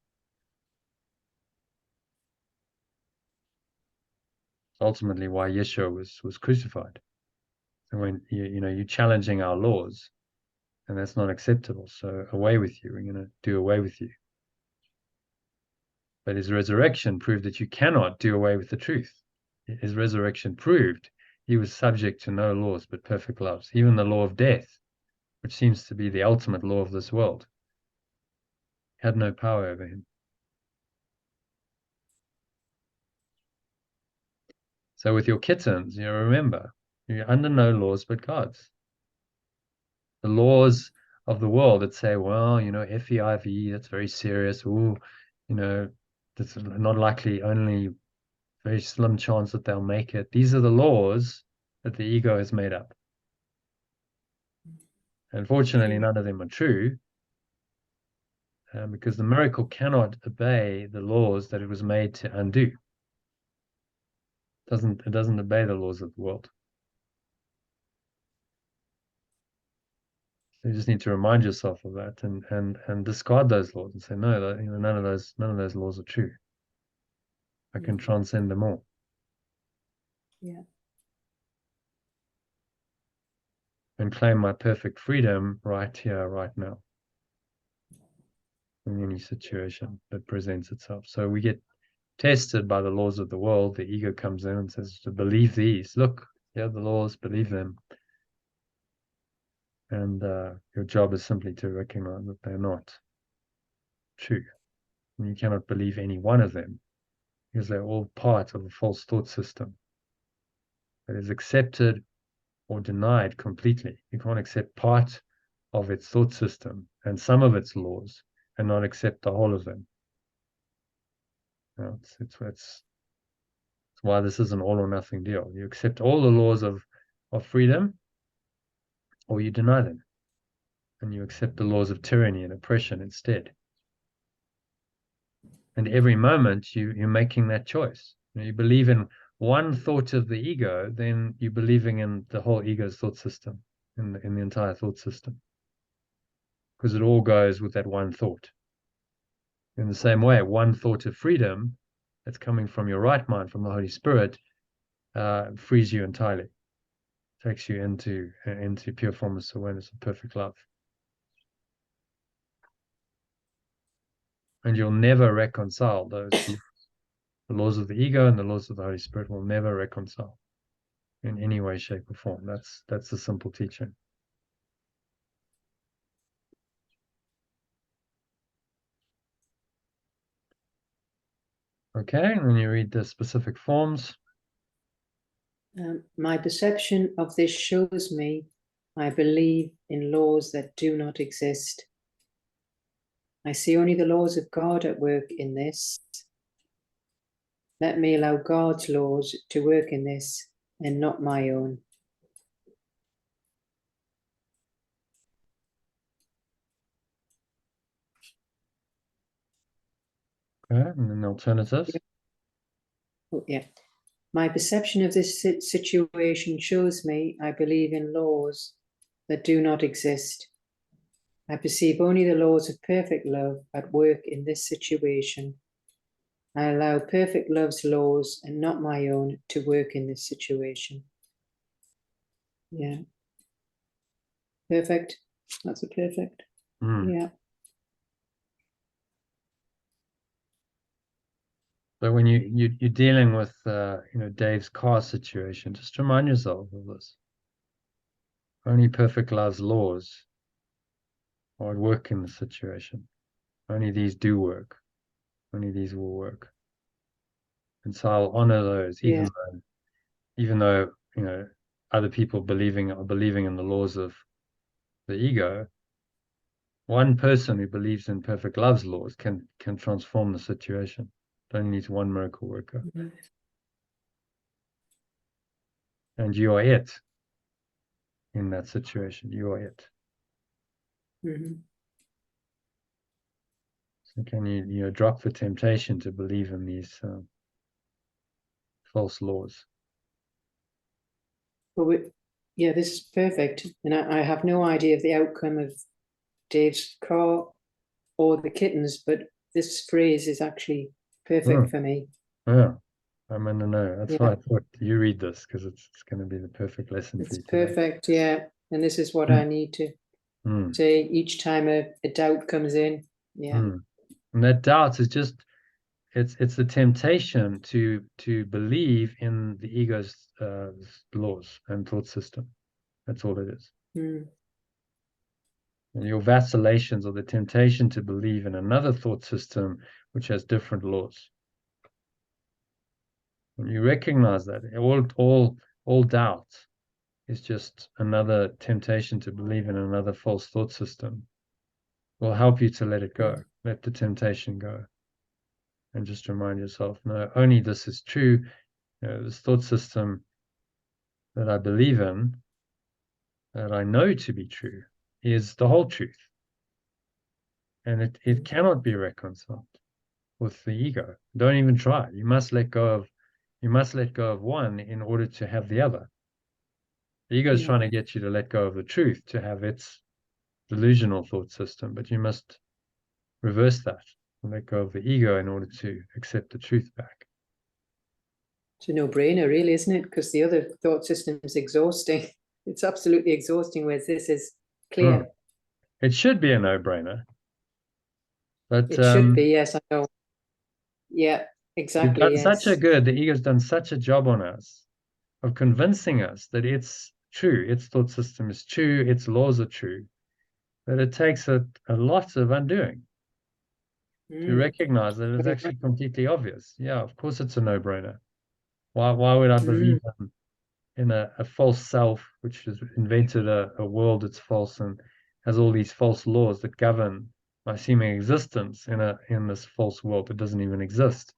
Speaker 1: It's ultimately why Yeshua was crucified. So when you're challenging our laws, and that's not acceptable. So away with you. We're going to do away with you. But his resurrection proved that you cannot do away with the truth. His resurrection proved he was subject to no laws but perfect loves, even the law of death, which seems to be the ultimate law of this world, had no power over him. So with your kittens, remember, you're under no laws but God's. The laws of the world that say, well, FEIV, that's very serious. Ooh, that's not likely, only very slim chance that they'll make it. These are the laws that the ego has made up. Unfortunately, none of them are true, because the miracle cannot obey the laws that it was made to undo. It doesn't obey the laws of the world. So you just need to remind yourself of that and discard those laws and say, no, none of those laws are true. I can transcend them all.
Speaker 2: Yeah.
Speaker 1: And claim my perfect freedom right here, right now, in any situation that presents itself. So we get tested by the laws of the world. The ego comes in and says, to believe these. Look, here are the laws, believe them. And your job is simply to recognize that they're not true. And you cannot believe any one of them, because they're all part of a false thought system that is accepted or denied completely. You can't accept part of its thought system and some of its laws and not accept the whole of them. You know, it's why this is an all or nothing deal. You accept all the laws of freedom, or you deny them, and you accept the laws of tyranny and oppression instead. And every moment you're making that choice. You believe in one thought of the ego, then you're believing in the whole ego's thought system, in the entire thought system, because it all goes with that one thought. In the same way, one thought of freedom that's coming from your right mind, from the Holy Spirit, frees you entirely, takes you into pure formless awareness of perfect love. And you'll never reconcile those. The laws of the ego and the laws of the Holy Spirit will never reconcile in any way, shape, or form. That's the simple teaching. Okay, and then you read the specific forms.
Speaker 2: My perception of this shows me I believe in laws that do not exist. I see only the laws of God at work in this. Let me allow God's laws to work in this and not my own.
Speaker 1: Okay, and then alternatives.
Speaker 2: Oh, yeah. My perception of this situation shows me I believe in laws that do not exist. I perceive only the laws of perfect love at work in this situation. I allow perfect love's laws and not my own to work in this situation. Yeah. Perfect. That's a perfect. Yeah.
Speaker 1: So when you're dealing with Dave's car situation, just remind yourself of this. Only perfect love's laws are at work in the situation. Only these do work. Only these will work. And so I'll honor those, even though other people are believing in the laws of the ego. One person who believes in perfect love's laws can transform the situation. It only needs one miracle worker. And you are it in that situation. You are it. So can you drop the temptation to believe in these false laws?
Speaker 2: Well, this is perfect. And I have no idea of the outcome of Dave's car or the kittens, but this phrase is actually perfect for me.
Speaker 1: Yeah, I'm going to know. That's why I thought you read this, because it's going to be the perfect lesson for you.
Speaker 2: It's perfect, yeah. And this is what I need to say each time a doubt comes in. Yeah.
Speaker 1: And that doubt is just, it's the temptation to believe in the ego's laws and thought system. That's all it is. And your vacillations are the temptation to believe in another thought system which has different laws. When you recognize that, all doubt is just another temptation to believe in another false thought system, will help you to let it go, let the temptation go. And just remind yourself, no, only this is true. This thought system that I believe in, that I know to be true, is the whole truth. And it cannot be reconciled with the ego. Don't even try. You must let go of one in order to have the other. The ego is trying to get you to let go of the truth, to have its delusional thought system, but you must reverse that and let go of the ego in order to accept the truth back.
Speaker 2: It's a no-brainer, really, isn't it? Because the other thought system is exhausting. It's absolutely exhausting, whereas this is clear.
Speaker 1: It should be a no-brainer. But
Speaker 2: it should be, yes, I know. Yeah, exactly.
Speaker 1: The ego's done such a job on us of convincing us that its true. Its thought system is true. Its laws are true. But it takes a lot of undoing to recognize that it's actually completely obvious. Yeah, of course it's a no-brainer. Why would I believe in a false self, which has invented a world that's false and has all these false laws that govern my seeming existence in this false world that doesn't even exist?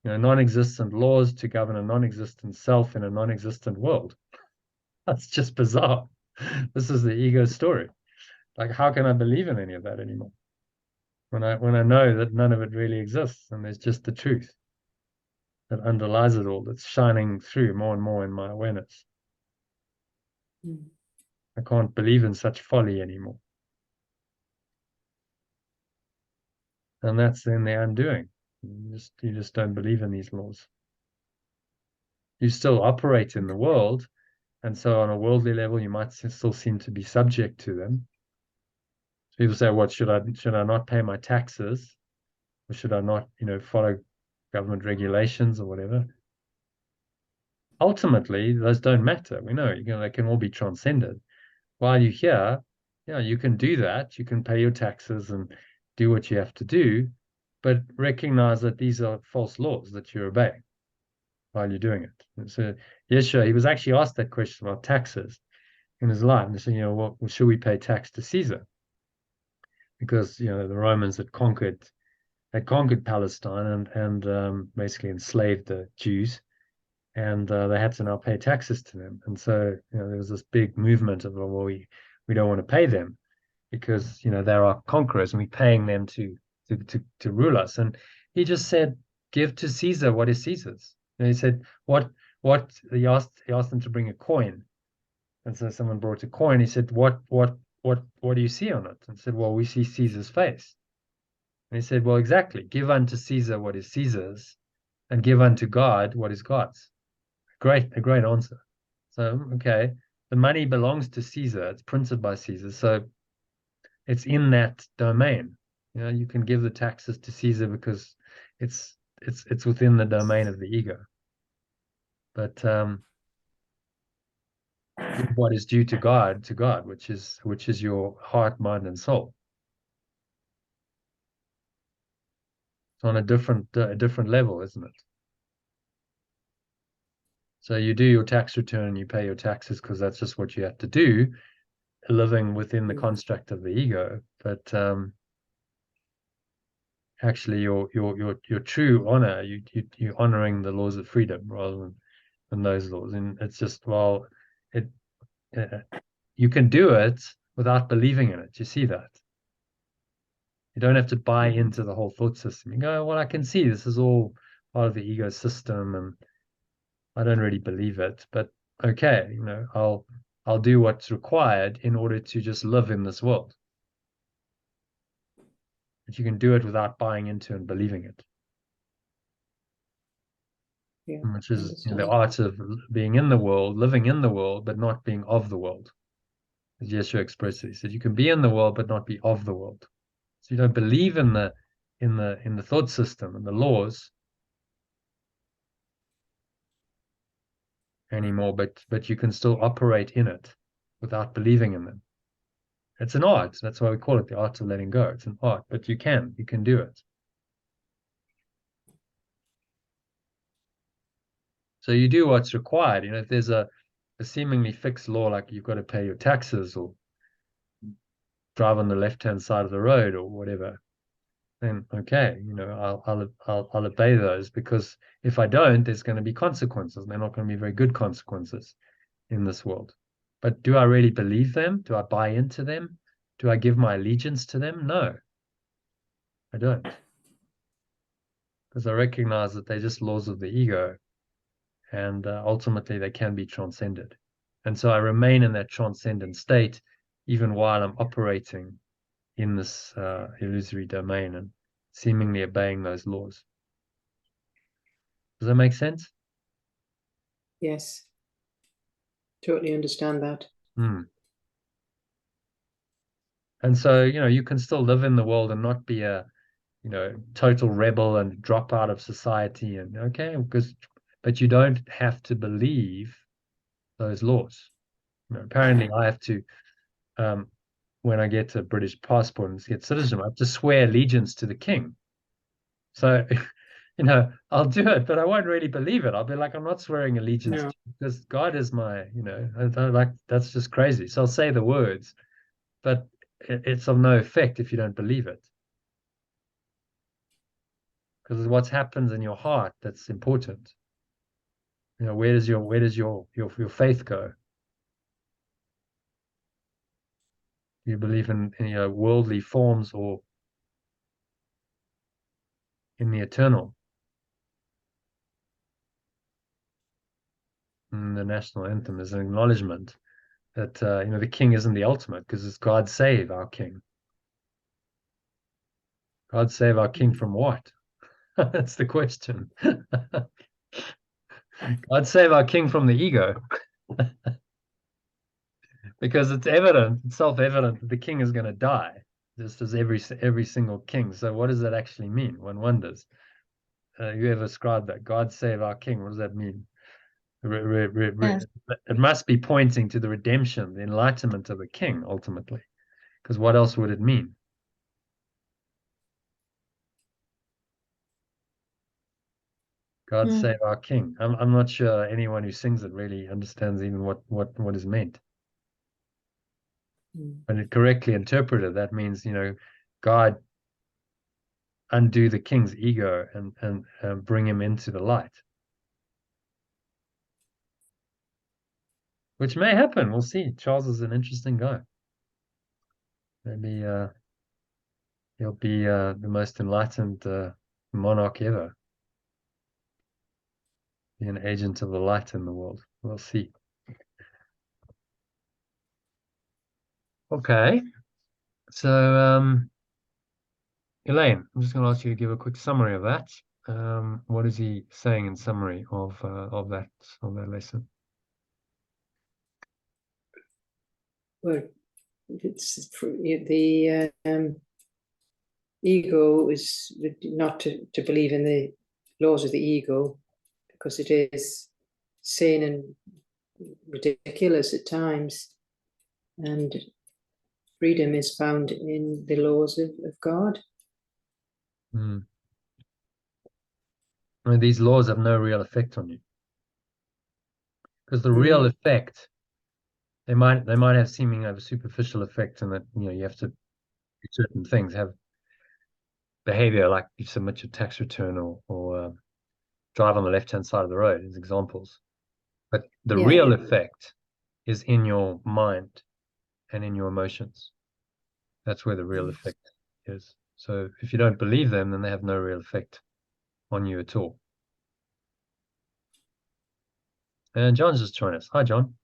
Speaker 1: Non-existent laws to govern a non-existent self in a non-existent world. That's just bizarre. This is the ego story. Like, how can I believe in any of that anymore? When I know that none of it really exists and there's just the truth that underlies it all, that's shining through more and more in my awareness. I can't believe in such folly anymore. And that's then the undoing. You just don't believe in these laws. You still operate in the world, and so on a worldly level, you might still seem to be subject to them. People say, "What should I not pay my taxes, or should I not, follow government regulations or whatever?" Ultimately, those don't matter. We know, they can all be transcended. While you're here, yeah, you can do that. You can pay your taxes and do what you have to do, but recognize that these are false laws that you're obeying while you're doing it. And so Yeshua, he was actually asked that question about taxes in his life. And he said, well, should we pay tax to Caesar? Because, the Romans had conquered Palestine and basically enslaved the Jews, and they had to now pay taxes to them. And so, there was this big movement of, well, we don't want to pay them because, they're our conquerors and we're paying them to rule us. And he just said, give to Caesar what is Caesar's. And he said, what he asked them to bring a coin. And so someone brought a coin. He said, what do you see on it? And said, well, we see Caesar's face. And he said, well, exactly. Give unto Caesar what is Caesar's, and give unto God what is God's. A great answer. So, okay, the money belongs to Caesar. It's printed by Caesar. So it's in that domain. You can give the taxes to Caesar because it's within the domain of the ego. But what is due to God, which is your heart, mind, and soul. It's on a different level, isn't it? So you do your tax return, you pay your taxes because that's just what you have to do, living within the construct of the ego. But actually, your true honor, you're honoring the laws of freedom rather than those laws. And it's just, well, you can do it without believing in it. You see that? You don't have to buy into the whole thought system. You go, well, I can see this is all part of the ego system, and I don't really believe it. But okay, I'll do what's required in order to just live in this world. But you can do it without buying into and believing it.
Speaker 2: Yeah,
Speaker 1: which is the art of being in the world, living in the world, but not being of the world. As Yeshua expressed it, he said, you can be in the world, but not be of the world. So you don't believe in the thought system and the laws anymore, but you can still operate in it without believing in them. It's an art. That's why we call it the art of letting go. It's an art, but you can do it. So you do what's required. If there's a seemingly fixed law, like you've got to pay your taxes or drive on the left-hand side of the road or whatever, then okay, I'll obey those, because if I don't, there's going to be consequences. They're not going to be very good consequences in this world. But do I really believe them? Do I buy into them? Do I give my allegiance to them? No, I don't. Because I recognize that they're just laws of the ego, and ultimately they can be transcended. And so I remain in that transcendent state even while I'm operating in this illusory domain and seemingly obeying those laws. Does that make sense?
Speaker 2: Yes. Totally understand that.
Speaker 1: And so, you can still live in the world and not be a, total rebel and drop out of society, but you don't have to believe those laws. Apparently, I have to, when I get a British passport and get citizenship, I have to swear allegiance to the king. So, I'll do it, but I won't really believe it. I'll be like, I'm not swearing allegiance to you because God is my, I don't like, that's just crazy. So I'll say the words, but it's of no effect if you don't believe it. Because what happens in your heart that's important. Where does your faith go? You believe in worldly forms or in the eternal? And the national anthem is an acknowledgement that the king isn't the ultimate, because it's God save our king. God save our king from what? That's the question. God save our king from the ego. Because it's self-evident that the king is going to die, just as every single king. So what does that actually mean? One wonders. You ever ascribed that? God save our king. What does that mean?
Speaker 3: Yes.
Speaker 1: It must be pointing to the redemption, the enlightenment of the king, ultimately. Because what else would it mean? God save our king. I'm not sure anyone who sings it really understands even what is meant. When it correctly interpreted, that means, God undo the king's ego and bring him into the light. Which may happen. We'll see. Charles is an interesting guy. Maybe he'll be the most enlightened monarch ever. Be an agent of the light in the world. We'll see. Okay. So, Elaine, I'm just going to ask you to give a quick summary of that. What is he saying in summary of that lesson?
Speaker 2: Well, it's the ego is not to believe in the laws of the ego, because it is sane and ridiculous at times, and freedom is found in the laws of God.
Speaker 1: I mean, these laws have no real effect on you, because the real effect, they might have seeming of a superficial effect, and that you have to do certain things, have behavior like you submit your tax return or drive on the left-hand side of the road as examples. But the real effect is in your mind and in your emotions. That's where the real effect is. So if you don't believe them, then they have no real effect on you at all. And John's just joined us. Hi, John.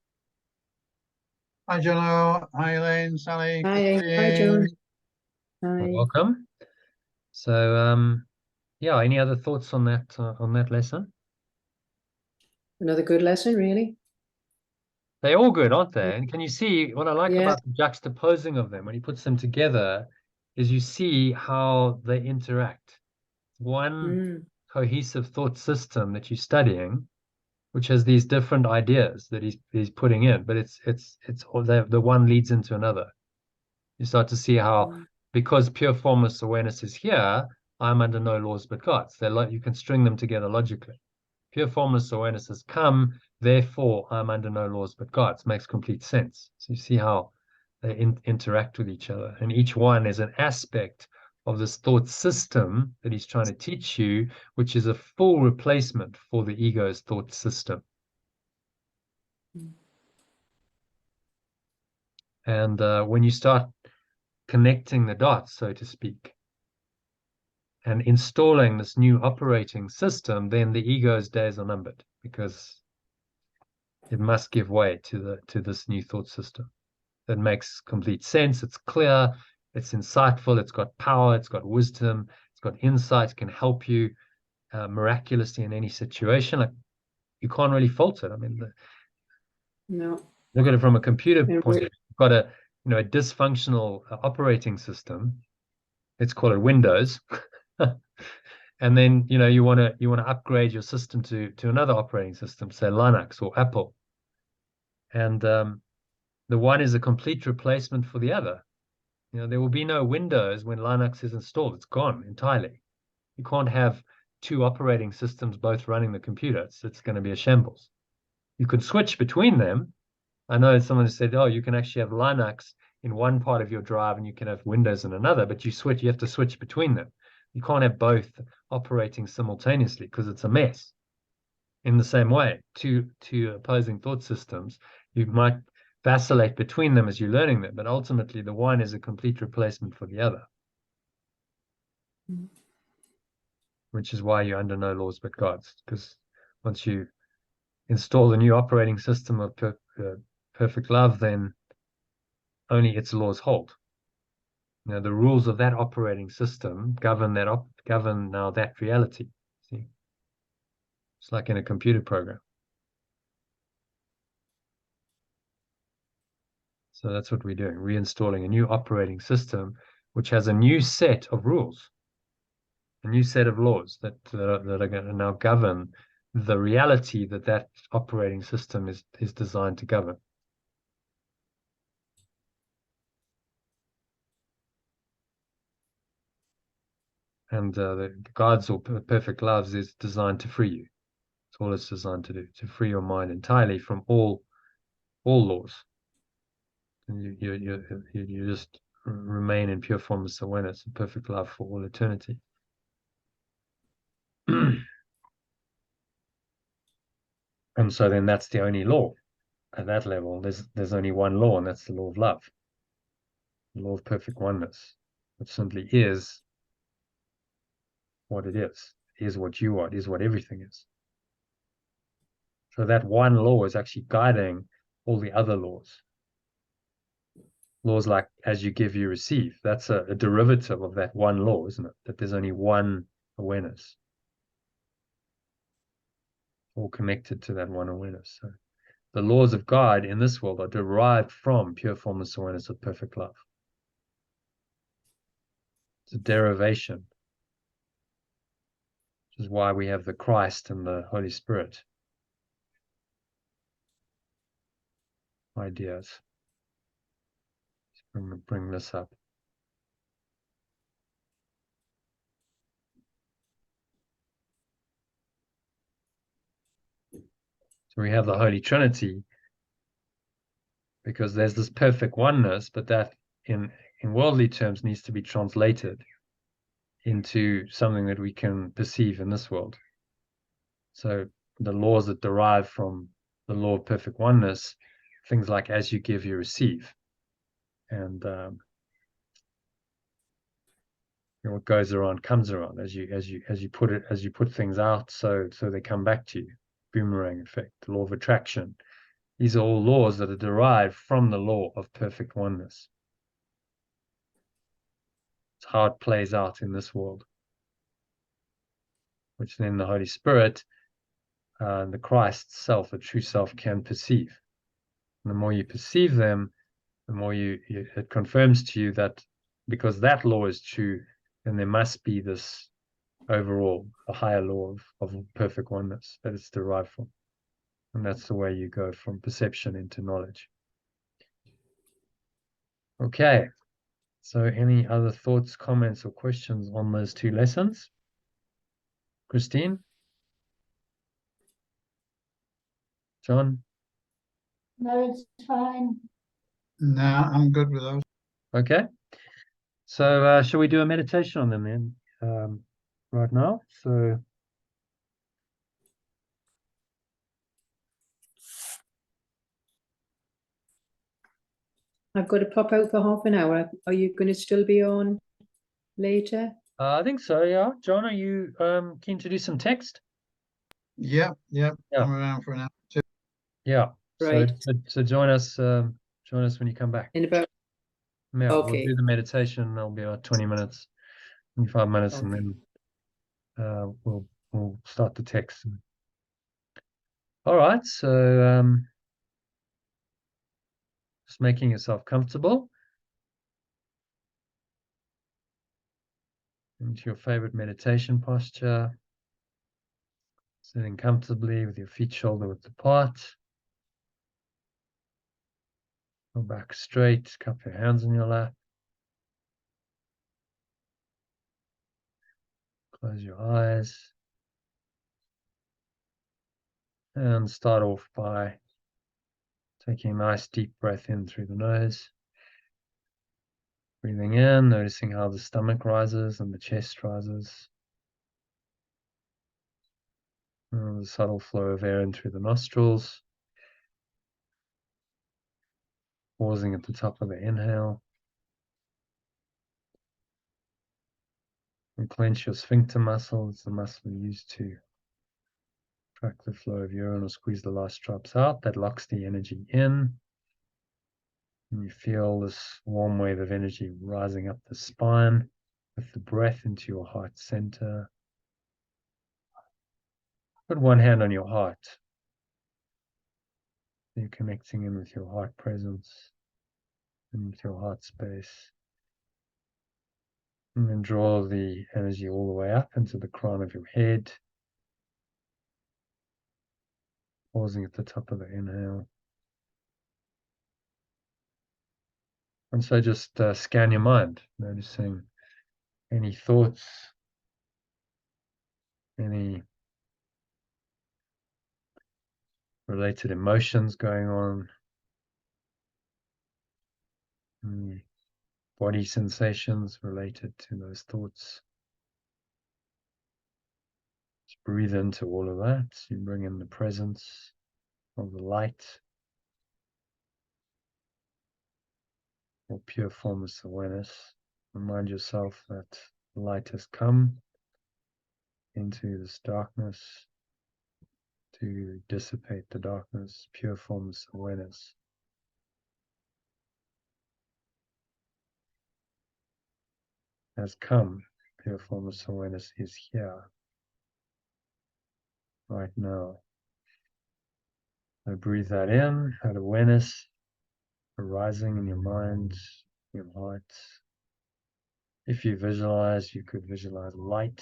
Speaker 5: Hi, Jono. Hi, Elaine, Sally.
Speaker 2: Hi, John. Hi.
Speaker 1: Welcome. So, yeah, any other thoughts on that lesson?
Speaker 2: Another good lesson, really.
Speaker 1: They're all good, aren't they? And can you see what I like
Speaker 2: Yeah.
Speaker 1: about the juxtaposing of them when he puts them together is you see how they interact. One cohesive thought system that you're studying, which has these different ideas that he's putting in, but it's all the one leads into another. You start to see how, because pure formless awareness is here, I'm under no laws but God's. You can string them together logically. Pure formless awareness has come, therefore I'm under no laws but God's. Makes complete sense. So you see how they interact with each other, and each one is an aspect of this thought system that he's trying to teach you, which is a full replacement for the ego's thought system. And when you start connecting the dots, so to speak, and installing this new operating system, then the ego's days are numbered, because it must give way to this new thought system that makes complete sense. It's clear, it's insightful, it's got power, it's got wisdom, it's got insight, it can help you miraculously in any situation. Like, you can't really fault it. I mean,
Speaker 2: No.
Speaker 1: look at it from a computer point of view. You've got a dysfunctional operating system. Let's call it Windows. And then you want to upgrade your system to another operating system, say Linux or Apple. And the one is a complete replacement for the other. There will be no Windows when Linux is installed. It's gone entirely. You can't have two operating systems both running the computer. It's going to be a shambles. You can switch between them. I know someone has said, oh, you can actually have Linux in one part of your drive and you can have Windows in another, but you have to switch between them. You can't have both operating simultaneously because it's a mess. In the same way, two opposing thought systems, you might vacillate between them as you're learning them, but ultimately the one is a complete replacement for the other. Which is why you're under no laws but God's, because once you install the new operating system of perfect love, then only its laws hold. The rules of that operating system govern now that reality. See, it's like in a computer program. So that's what we're doing, reinstalling a new operating system which has a new set of rules, a new set of laws that are going to now govern the reality that operating system is designed to govern. And the God's or perfect loves is designed to free you. That's all it's designed to do, to free your mind entirely from all laws. And you just remain in pure formless awareness and perfect love for all eternity. And so then that's the only law. At that level, there's only one law, and that's the law of love. The law of perfect oneness, which simply is what it is what you are, it is what everything is. So that one law is actually guiding all the other laws. Laws like as you give, you receive. That's a derivative of that one law, isn't it? That there's only one awareness. All connected to that one awareness. So the laws of God in this world are derived from pure formless awareness of perfect love. It's a derivation. Which is why we have the Christ and the Holy Spirit ideas. Let's bring this up. So we have the Holy Trinity because there's this perfect oneness, but that in worldly terms needs to be translated into something that we can perceive in this world. So the laws that derive from the law of perfect oneness, things like as you give, you receive. And what goes around comes around. As you put things out, so they come back to you. Boomerang effect, the law of attraction. These are all laws that are derived from the law of perfect oneness. It's how it plays out in this world, which then the Holy Spirit, the Christ self, the true self, can perceive. And the more you perceive them, the more it confirms to you that because that law is true, then there must be this overall, a higher law of perfect oneness that it's derived from. And that's the way you go from perception into knowledge. Okay. So any other thoughts, comments, or questions on those two lessons? Christine? John?
Speaker 4: No, it's fine.
Speaker 5: No, I'm good with those.
Speaker 1: Okay. So shall we do a meditation on them then right now? So
Speaker 2: I've got to pop out for half an hour. Are you going to still be on later?
Speaker 1: I think so, yeah. John, are you keen to do some text?
Speaker 5: Yeah.
Speaker 1: Yeah.
Speaker 5: I'm around for an hour too.
Speaker 1: Yeah.
Speaker 2: Right.
Speaker 1: So join us when you come back.
Speaker 2: In about,
Speaker 1: Yeah, we'll
Speaker 2: okay.
Speaker 1: do the meditation. There'll be about 20 minutes, 25 minutes,
Speaker 2: Okay.
Speaker 1: and then we'll start the text. All right, so just making yourself comfortable into your favorite meditation posture, sitting comfortably with your feet shoulder width apart. Go back straight, cup your hands in your lap. Close your eyes. And start off by taking a nice deep breath in through the nose. Breathing in, noticing how the stomach rises and the chest rises. And the subtle flow of air in through the nostrils. Pausing at the top of the inhale. And clench your sphincter muscle. It's the muscle used to track the flow of urine or squeeze the last drops out. That locks the energy in. And you feel this warm wave of energy rising up the spine with the breath into your heart center. Put one hand on your heart. You're connecting in with your heart presence and with your heart space. And then draw the energy all the way up into the crown of your head. Pausing at the top of the inhale. And so just scan your mind, noticing any thoughts, any related emotions going on, any body sensations related to those thoughts. Just breathe into all of that. You bring in the presence of the light, or pure formless awareness. Remind yourself that light has come into this darkness to dissipate the darkness. Pure formless awareness has come. Pure formless awareness is here right now. So breathe that in, that awareness arising in your mind, your heart. If you visualize, you could visualize light,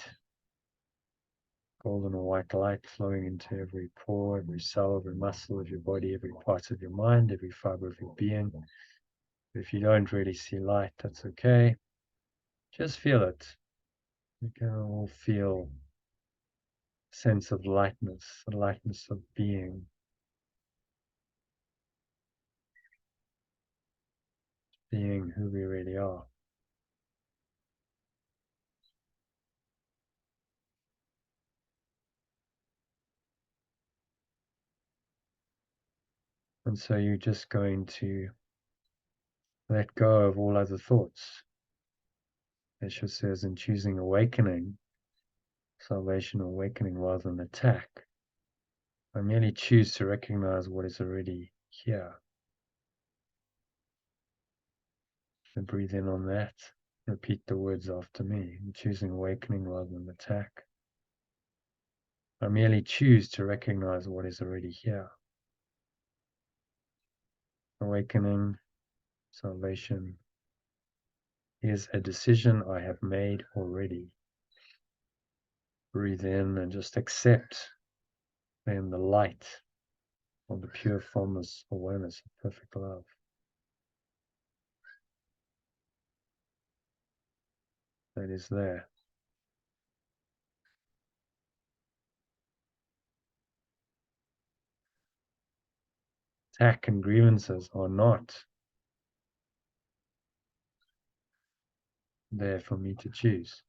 Speaker 1: golden or white light flowing into every pore, every cell, every muscle of your body, every part of your mind, every fiber of your being. If you don't really see light, that's okay. Just feel it. You can all feel a sense of lightness, the lightness of being. Being who we really are. And so you're just going to let go of all other thoughts. Yeshua says, in choosing awakening, salvation or awakening rather than attack, I merely choose to recognize what is already here. And breathe in on that. Repeat the words after me. In choosing awakening rather than attack, I merely choose to recognize what is already here. Awakening, salvation, is a decision I have made already. Breathe in and just accept then the light of the pure formless awareness of perfect love. That is there. Attack and grievances are not there for me to choose.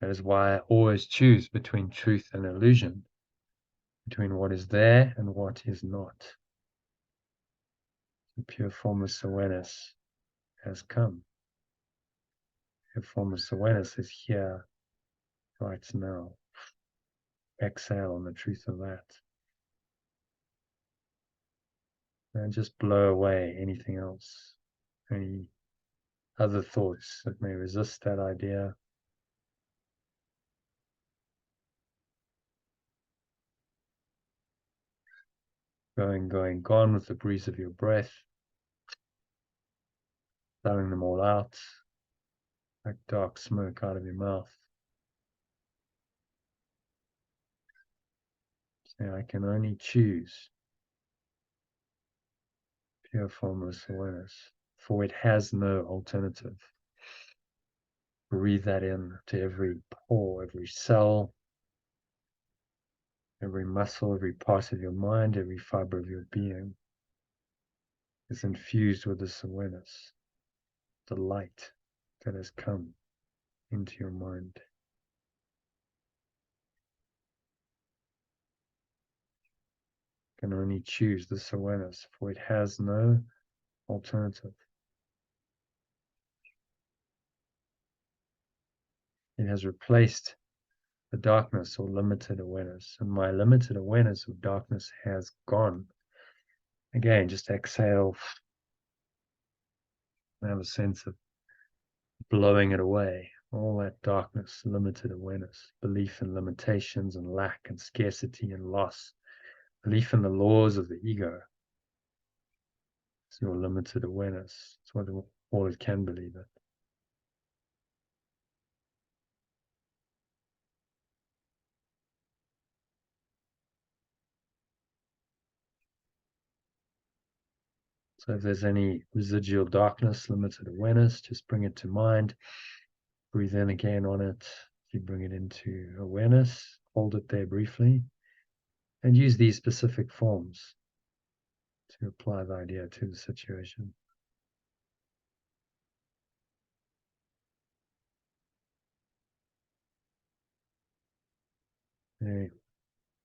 Speaker 1: That is why I always choose between truth and illusion, between what is there and what is not. The pure formless awareness has come. Pure formless awareness is here right now. Exhale on the truth of that. And just blow away anything else, any other thoughts that may resist that idea. Going, gone with the breeze of your breath, blowing them all out, like dark smoke out of your mouth. Say, I can only choose pure formless awareness, for it has no alternative. Breathe that in to every pore, every cell, every muscle, every part of your mind, every fiber of your being is infused with this awareness, the light that has come into your mind. You can only choose this awareness, for it has no alternative. It has replaced the darkness or limited awareness, and my limited awareness of darkness has gone. Again, just exhale and have a sense of blowing it away. All that darkness, limited awareness, belief in limitations and lack and scarcity and loss, belief in the laws of the ego. It's your limited awareness. It's what all it can believe in. So if there's any residual darkness, limited awareness, just bring it to mind. Breathe in again on it. You bring it into awareness, hold it there briefly, and use these specific forms to apply the idea to the situation. Hey,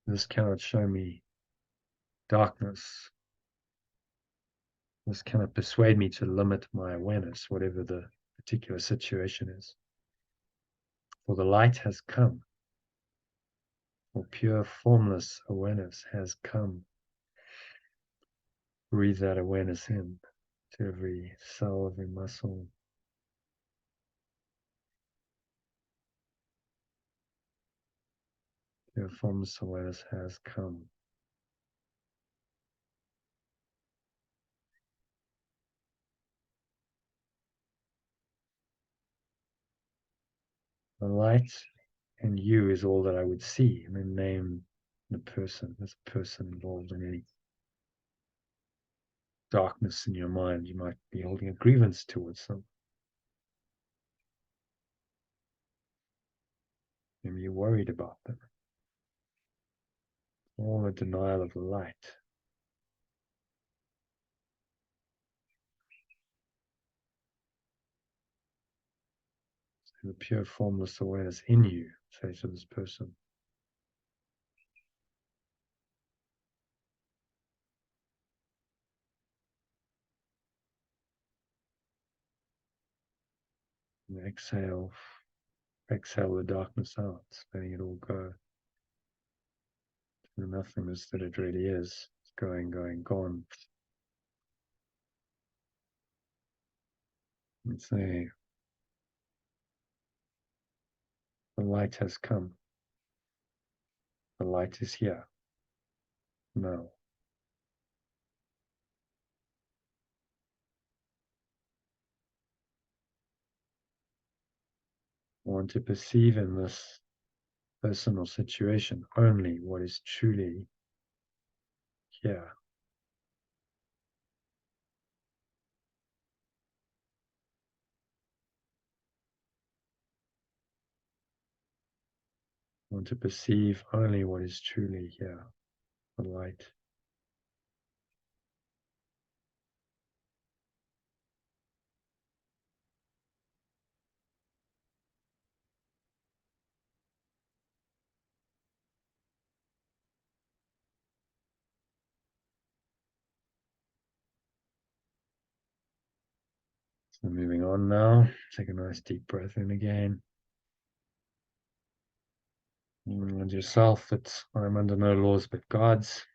Speaker 1: this cannot show me darkness. This cannot persuade me to limit my awareness, whatever the particular situation is. For the light has come, or pure formless awareness has come. Breathe that awareness in to every cell, every muscle. Pure formless awareness has come. The light in you is all that I would see, and then name the person, this person involved in any darkness in your mind. You might be holding a grievance towards them. Maybe you're worried about them. All a denial of the light. So the pure formless awareness in you, say to this person, and exhale the darkness out, letting it all go to the nothingness that it really is. It's going, gone. And say, the light has come. The light is here. Now. I want to perceive in this person or situation only what is truly here. I want to perceive only what is truly here, the light. So moving on now, take a nice deep breath in again. Remind yourself that I'm under no laws but God's.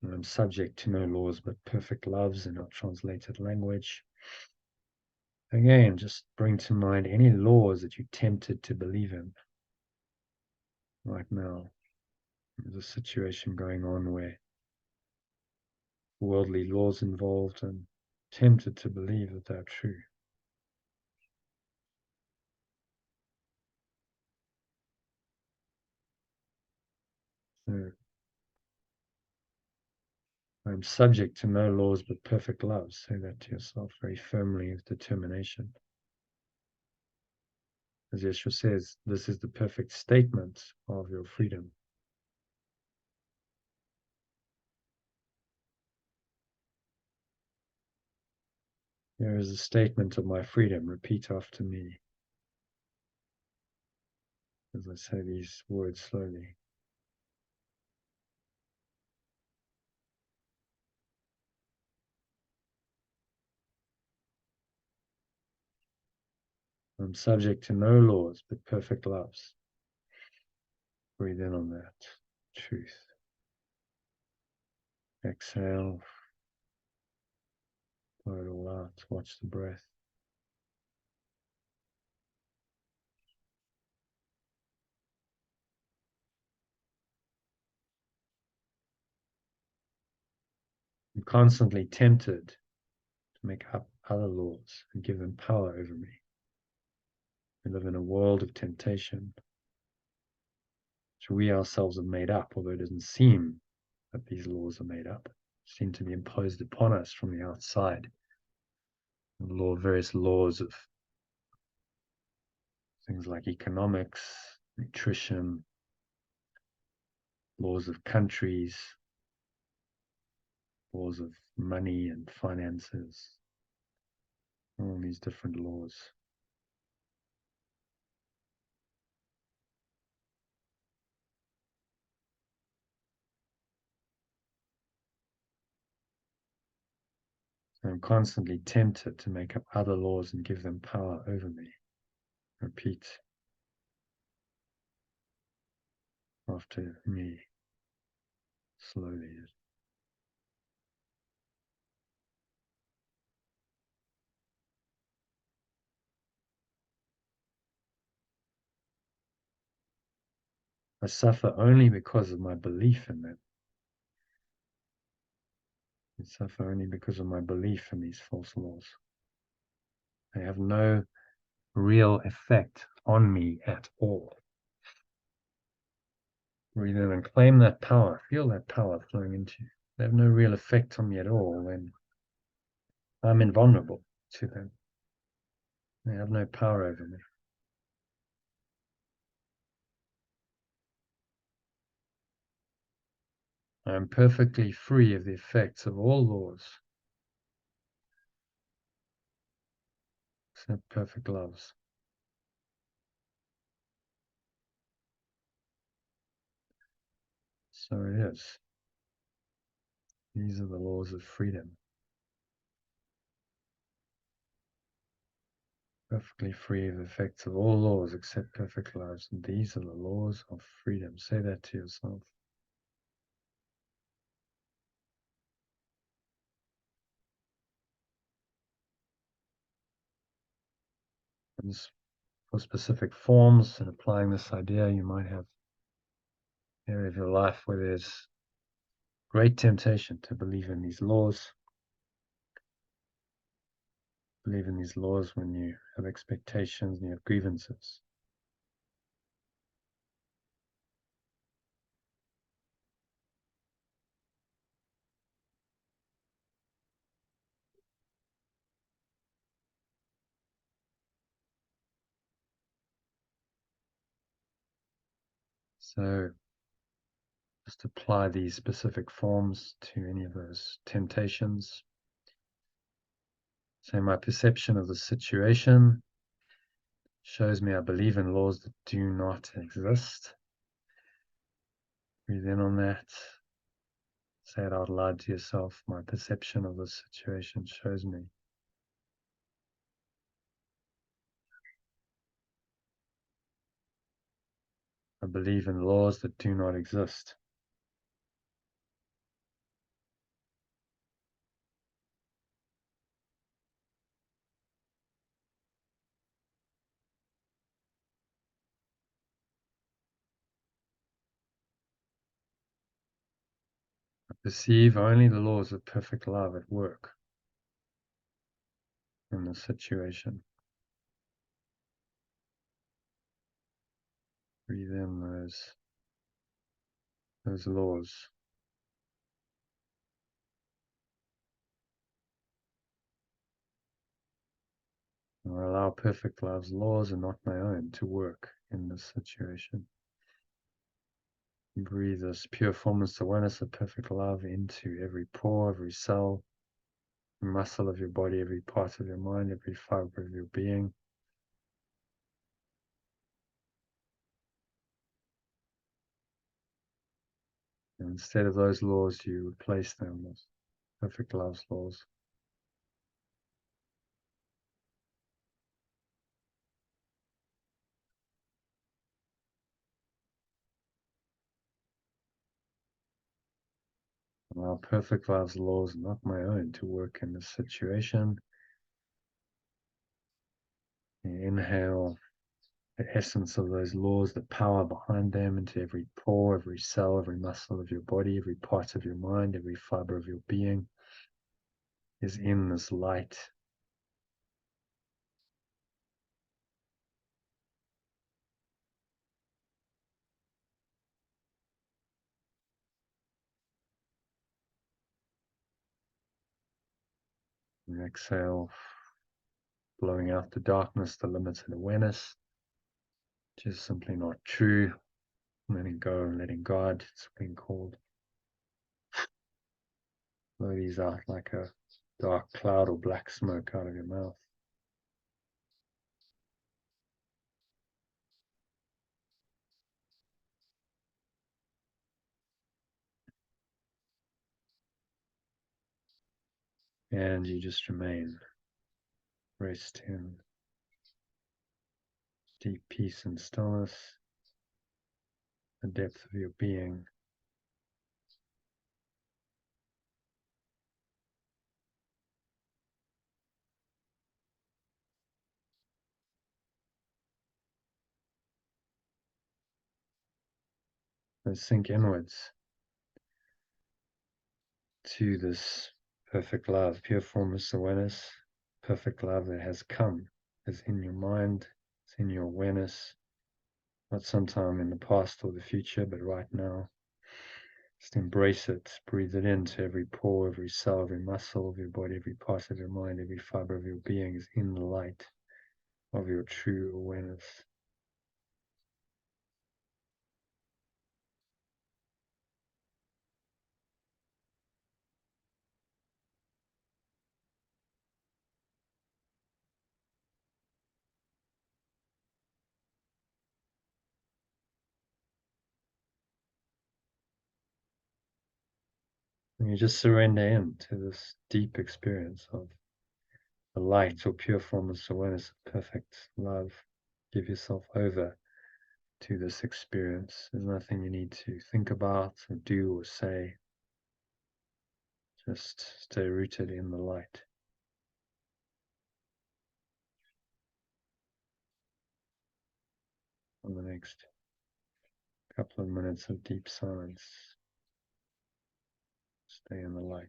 Speaker 1: And I'm subject to no laws but perfect loves in our translated language. Again, just bring to mind any laws that you're tempted to believe in right now. There's a situation going on where worldly laws involved and tempted to believe that they're true. So I'm subject to no laws but perfect love. Say that to yourself very firmly with determination. As Yeshua says, this is the perfect statement of your freedom. Here is a statement of my freedom. Repeat after me as I say these words slowly. I'm subject to no laws but perfect loves. Breathe in on that truth. Exhale. Blow it all out. Watch the breath. I'm constantly tempted to make up other laws and give them power over me. We live in a world of temptation, which we ourselves have made up, although it doesn't seem that these laws are made up. They seem to be imposed upon us from the outside. Various laws of things like economics, nutrition, laws of countries, laws of money and finances, all these different laws. So I'm constantly tempted to make up other laws and give them power over me. Repeat after me slowly. I suffer only because of my belief in them. I suffer only because of my belief in these false laws. They have no real effect on me at all. Breathe in and claim that power. Feel that power flowing into you. They have no real effect on me at all when I'm invulnerable to them. They have no power over me. I am perfectly free of the effects of all laws except perfect loves. So it is. These are the laws of freedom. Perfectly free of the effects of all laws except perfect loves. And these are the laws of freedom. Say that to yourself. And for specific forms and applying this idea, you might have an area of your life where there's great temptation to believe in these laws. Believe in these laws when you have expectations and you have grievances. So just apply these specific forms to any of those temptations. So my perception of the situation shows me I believe in laws that do not exist. Breathe in on that. Say it out loud to yourself. My perception of the situation shows me. I believe in laws that do not exist. I perceive only the laws of perfect love at work in the situation. Breathe in those laws. I allow perfect love's laws and not my own to work in this situation. Breathe this pure formless awareness of perfect love into every pore, every cell, muscle of your body, every part of your mind, every fiber of your being. And instead of those laws, you replace them with perfect love's laws. Allow perfect love's laws, not my own, to work in this situation. Inhale the essence of those laws, the power behind them, into every pore, every cell, every muscle of your body, every part of your mind, every fiber of your being is in this light. And exhale, blowing out the darkness, the limited awareness, which is simply not true. Letting go and letting God, it's been called. Blow these out like a dark cloud or black smoke out of your mouth. And you just remain, rest in deep peace and stillness, the depth of your being. And sink inwards to this perfect love, pure formless awareness, perfect love that has come, is in your mind, it's in your awareness, not sometime in the past or the future, but right now. Just embrace it, breathe it into every pore, every cell, every muscle of your body, every part of your mind, every fiber of your being is in the light of your true awareness. And you just surrender in to this deep experience of the light or pure formless awareness of perfect love. Give yourself over to this experience. There's nothing you need to think about or do or say. Just stay rooted in the light. For the next couple of minutes of deep silence, stay in the light.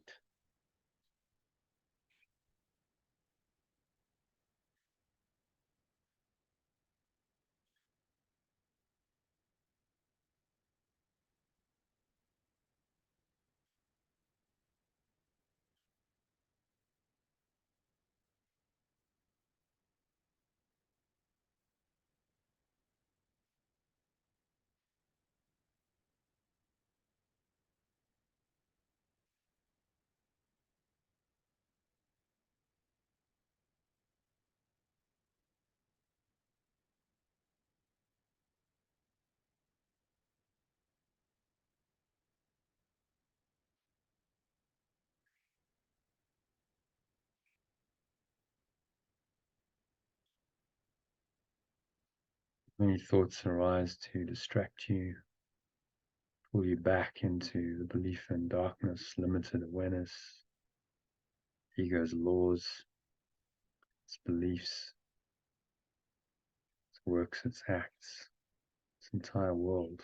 Speaker 1: Many thoughts arise to distract you, pull you back into the belief in darkness, limited awareness, ego's laws, its beliefs, its works, its acts, its entire world.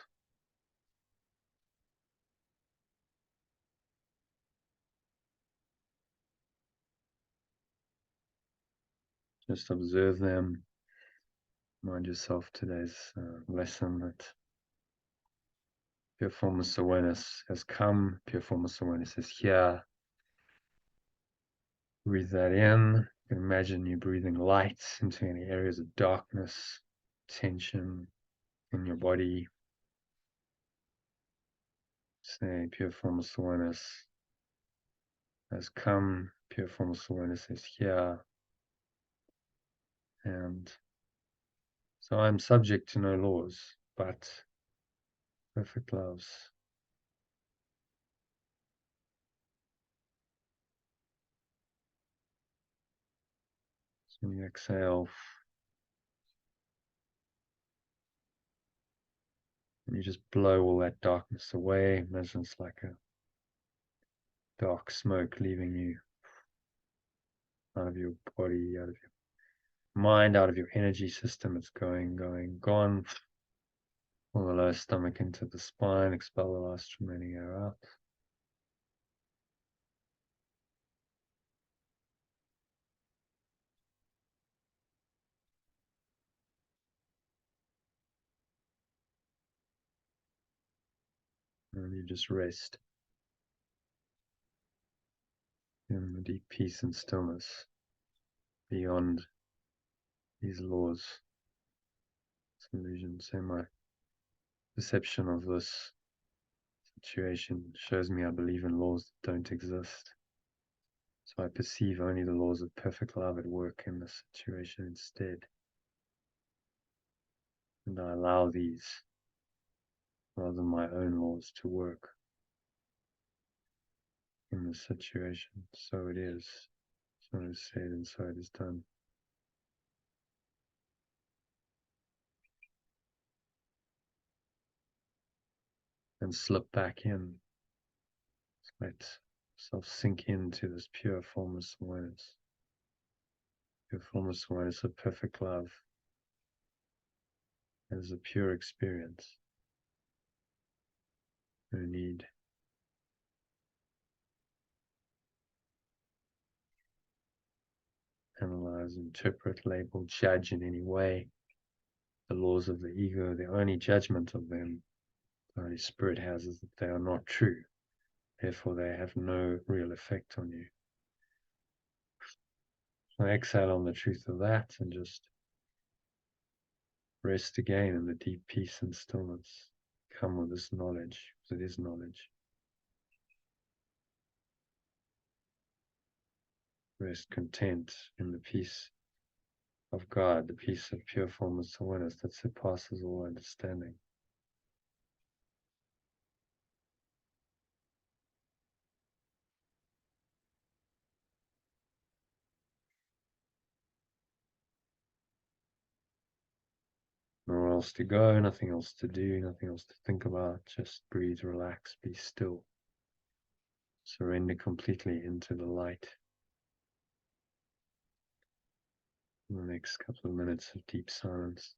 Speaker 1: Just observe them. Remind yourself today's lesson that pure formless awareness has come, pure formless awareness is here. Breathe that in, You can imagine you breathing light into any areas of darkness, tension in your body. Say, pure formless awareness has come, pure formless awareness is here. And so I'm subject to no laws, but perfect loves. So when you exhale, and you just blow all that darkness away. Imagine it's like a dark smoke leaving you out of your body, out of your mind, out of your energy system. It's going, gone. Pull the lower stomach into the spine, expel the last remaining air out. And you just rest in the deep peace and stillness beyond these laws. It's an illusion. So my perception of this situation shows me I believe in laws that don't exist. So I perceive only the laws of perfect love at work in this situation instead. And I allow these rather than my own laws to work in this situation. So it is. So it is said and so it is done. And slip back in. Let yourself sink into this pure formless awareness. Pure formless awareness of perfect love as a pure experience. No need analyze, interpret, label, judge in any way. The laws of the ego, the only judgment of them the Holy Spirit has is that they are not true. Therefore, they have no real effect on you. So exhale on the truth of that and just rest again in the deep peace and stillness. Come with this knowledge, because it is knowledge. Rest content in the peace of God, the peace of pure formless awareness that surpasses all understanding. Nowhere else to go, nothing else to do, nothing else to think about. Just breathe, relax, be still. Surrender completely into the light. In the next couple of minutes of deep silence.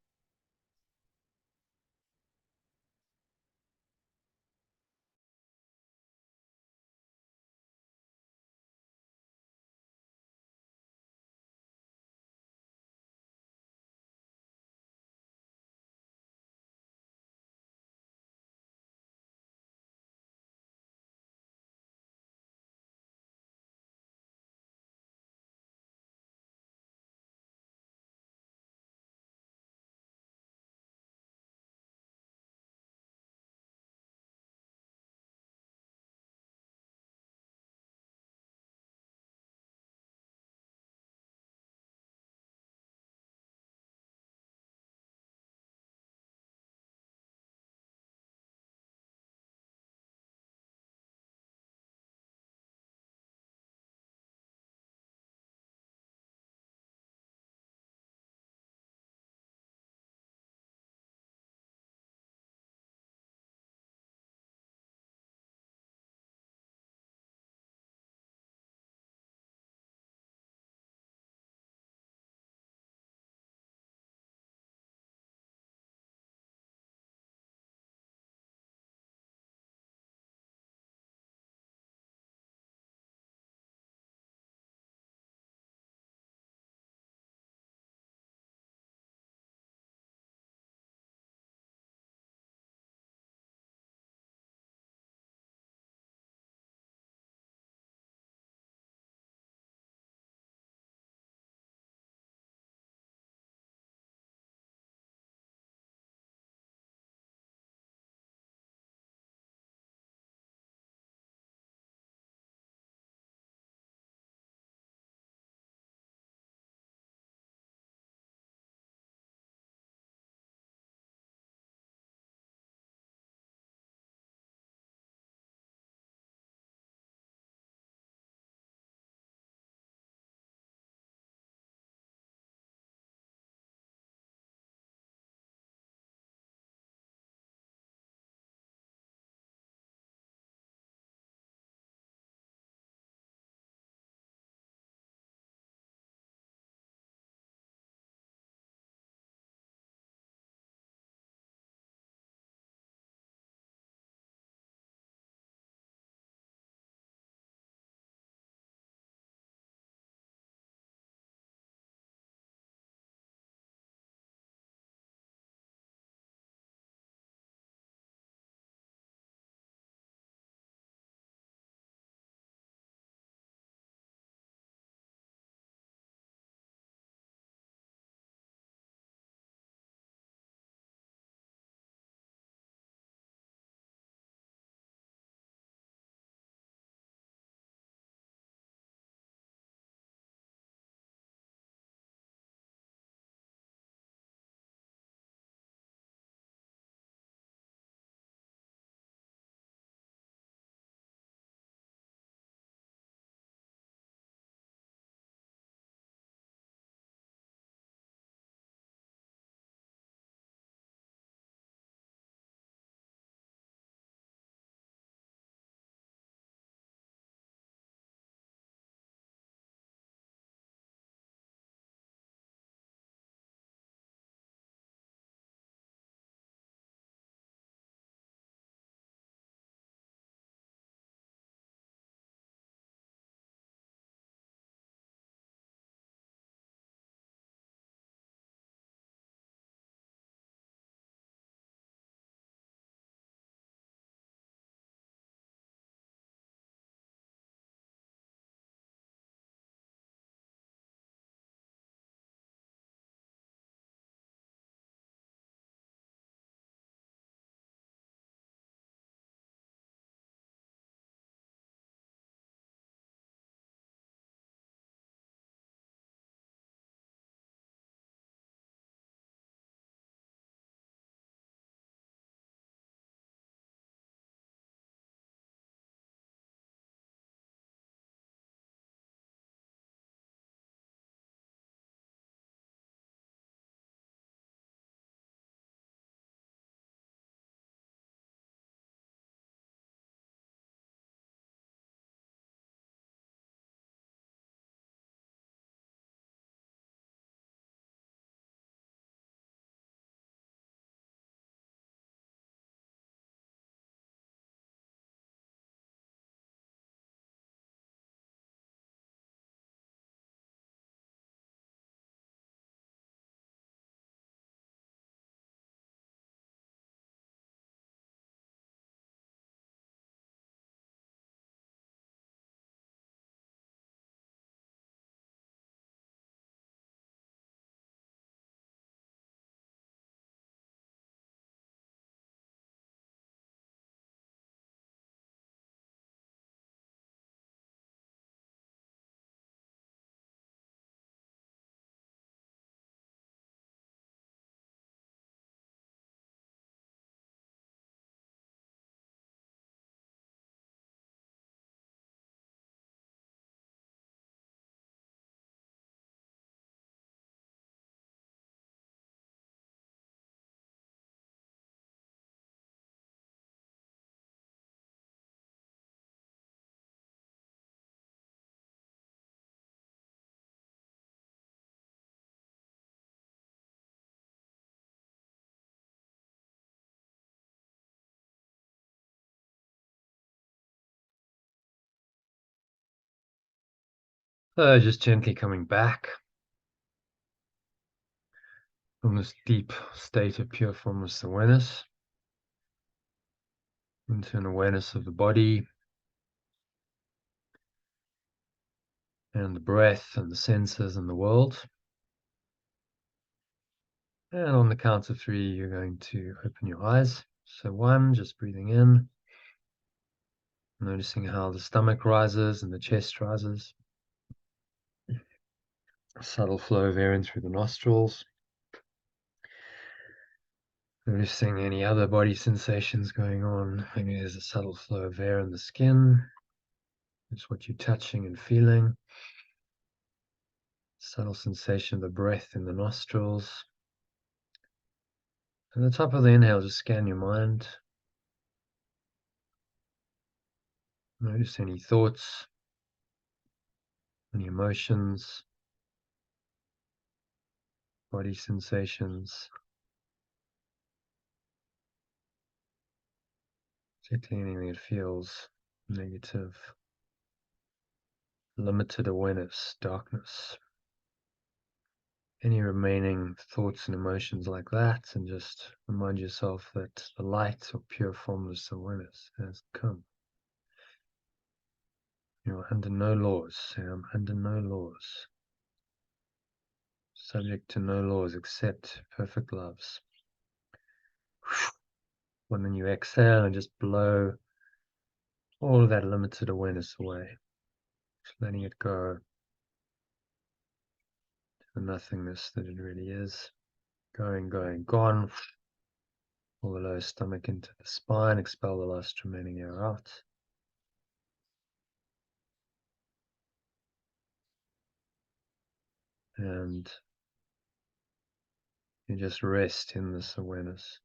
Speaker 1: So just gently coming back from this deep state of pure formless awareness into an awareness of the body and the breath and the senses and the world. And on the count of 3, you're going to open your eyes. So 1, just breathing in, noticing how the stomach rises and the chest rises. A subtle flow of air in through the nostrils. Noticing any other body sensations going on. Maybe there's a subtle flow of air in the skin. It's what you're touching and feeling. Subtle sensation of the breath in the nostrils. At the top of the inhale, just scan your mind. Notice any thoughts, any emotions, body sensations, particularly anything that feels negative, limited awareness, darkness. Any remaining thoughts and emotions like that, and just remind yourself that the light of pure formless awareness has come. You're under no laws. Say, I'm under no laws. Subject to no laws except perfect loves. And then you exhale and just blow all of that limited awareness away. Just letting it go to the nothingness that it really is. Going, gone. Pull the lower stomach into the spine. Expel the last remaining air out. And you just rest in this awareness.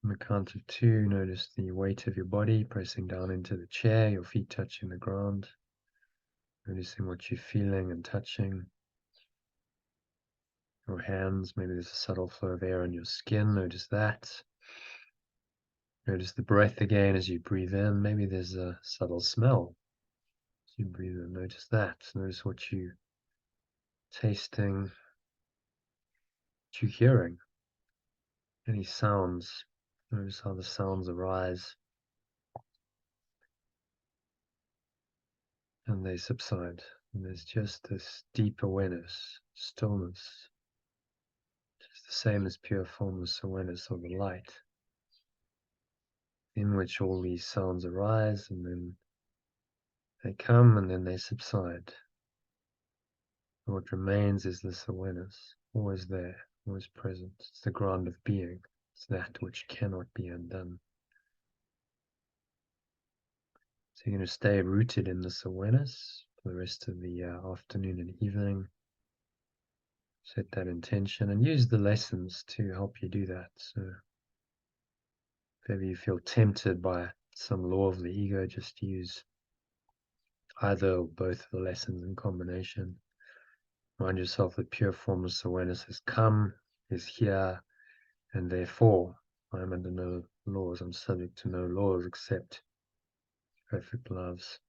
Speaker 1: On the count of 2, notice the weight of your body pressing down into the chair, your feet touching the ground. Noticing what you're feeling and touching. Your hands, maybe there's a subtle flow of air on your skin, notice that. Notice the breath again as you breathe in. Maybe there's a subtle smell as you breathe in. Notice that. Notice what you're tasting, what you're hearing. Any sounds. Notice how the sounds arise and they subside. And there's just this deep awareness, stillness. Just the same as pure formless awareness or the light, in which all these sounds arise and then they come and then they subside. What remains is this awareness, always there, always present. It's the ground of being. It's that which cannot be undone. So you're going to stay rooted in this awareness for the rest of the afternoon and evening. Set that intention and use the lessons to help you do that. So if ever you feel tempted by some law of the ego, just use either or both of the lessons in combination. Remind yourself that pure formless awareness has come, is here, and therefore I am under no laws. I'm subject to no laws except perfect loves.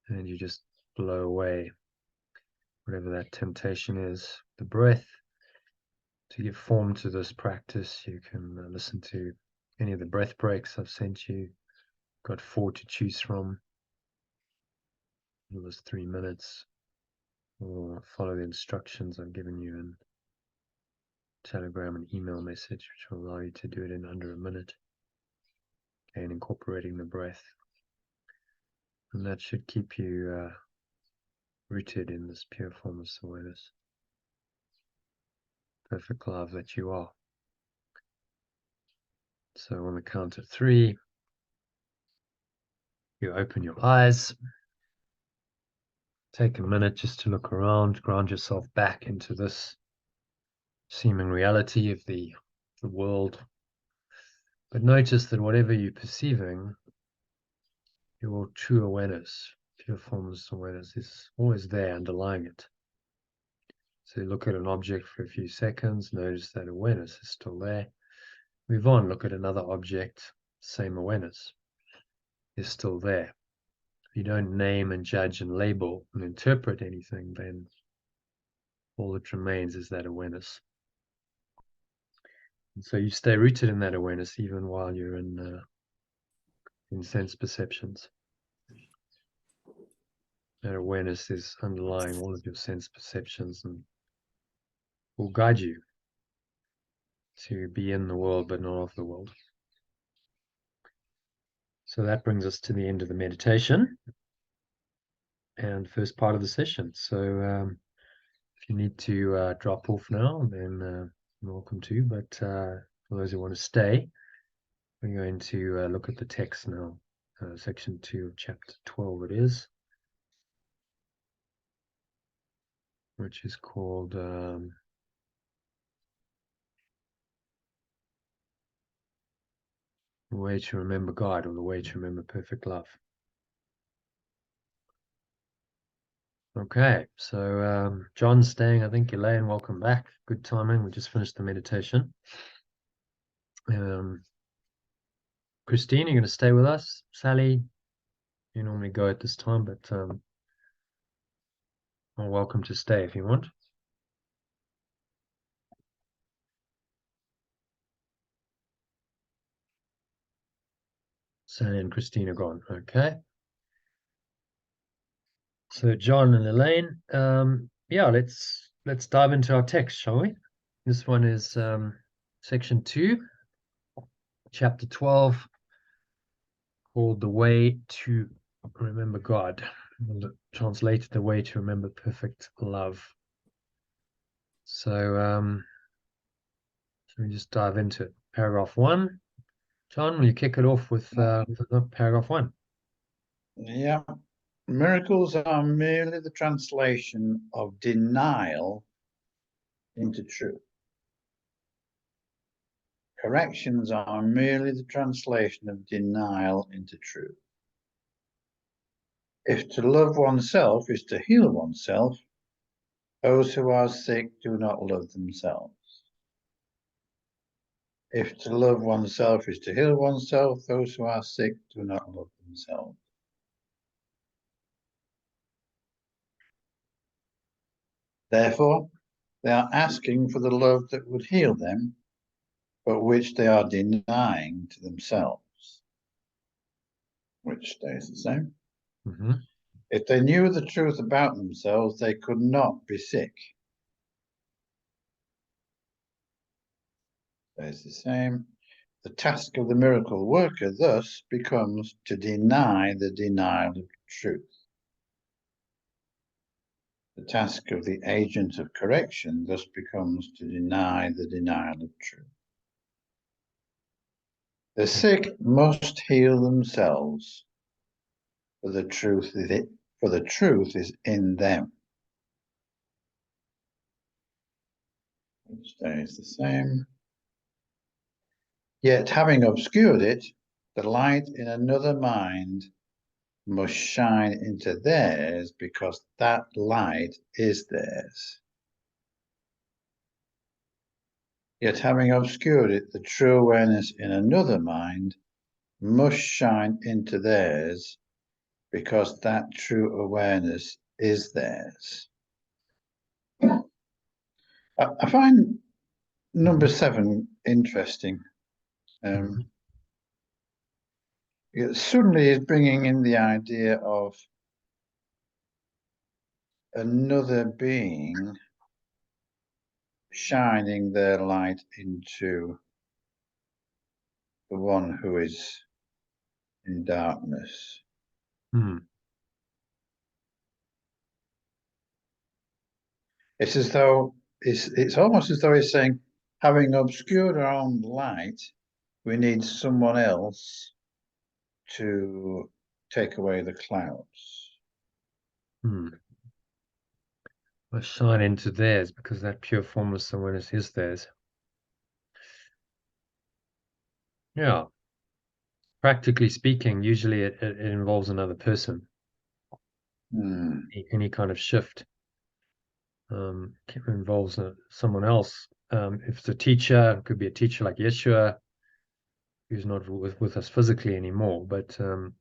Speaker 1: And you just blow away whatever that temptation is. The breath. To give form to this practice, you can listen to any of the breath breaks I've sent you. Got 4 to choose from. It was 3 minutes. Or follow the instructions I've given you in Telegram and email message, which will allow you to do it in under a minute. And incorporating the breath. And that should keep you rooted in this pure formless awareness. Perfect love that you are. So on the count of 3, you open your eyes. Take a minute just to look around, ground yourself back into this seeming reality of the world. But notice that whatever you're perceiving, your true awareness, Pure formless awareness is always there underlying it. So you look at an object for a few seconds, notice that awareness is still there. Move on, look at another object, same awareness is still there. If you don't name and judge and label and interpret anything, then all that remains is that awareness. And so you stay rooted in that awareness even while you're in sense perceptions. That awareness is underlying all of your sense perceptions and will guide you to be in the world but not of the world. So that brings us to the end of the meditation and first part of the session. So if you need to drop off now, then you're welcome to. But for those who want to stay, we're going to look at the text now. Section 2 of chapter 12 it is, which is called The Way to Remember God, or The Way to Remember Perfect Love. Okay, so John's staying, I think. Elaine, welcome back. Good timing. We just finished the meditation. Christine, you're going to stay with us. Sally, you normally go at this time, but you're welcome to stay if you want. Sally and Christine are gone. Okay. So John and Elaine, yeah, let's dive into our text, shall we? This one is section 2, chapter 12, called The Way to Remember God. Translated The Way to Remember Perfect Love. So we just dive into it. Paragraph 1. John, will you kick it off with paragraph 1?
Speaker 5: Yeah. Miracles are merely the translation of denial into truth. Corrections are merely the translation of denial into truth. If to love oneself is to heal oneself, those who are sick do not love themselves. If to love oneself is to heal oneself, those who are sick do not love themselves. Therefore, they are asking for the love that would heal them, but which they are denying to themselves, which stays the same.
Speaker 1: Mm-hmm.
Speaker 5: If they knew the truth about themselves, they could not be sick. Stays the same. The task of the miracle worker thus becomes to deny the denial of truth. The task of the agent of correction thus becomes to deny the denial of truth. The sick must heal themselves, for the truth is in them. It stays the same. Yet, having obscured it, the light in another mind must shine into theirs, because that light is theirs. Yet, having obscured it, the true awareness in another mind must shine into theirs, because that true awareness is theirs. I find number 7 interesting. It suddenly is bringing in the idea of another being shining their light into the one who is in darkness. It's as though it's almost as though he's saying, having obscured our own light, we need someone else to take away the clouds.
Speaker 1: Must shine into theirs, because that pure formless awareness is theirs. Yeah. Practically speaking, usually it involves another person. Any kind of shift involves someone else. If it's a teacher, it could be a teacher like Yeshua, who's not with us physically anymore, but the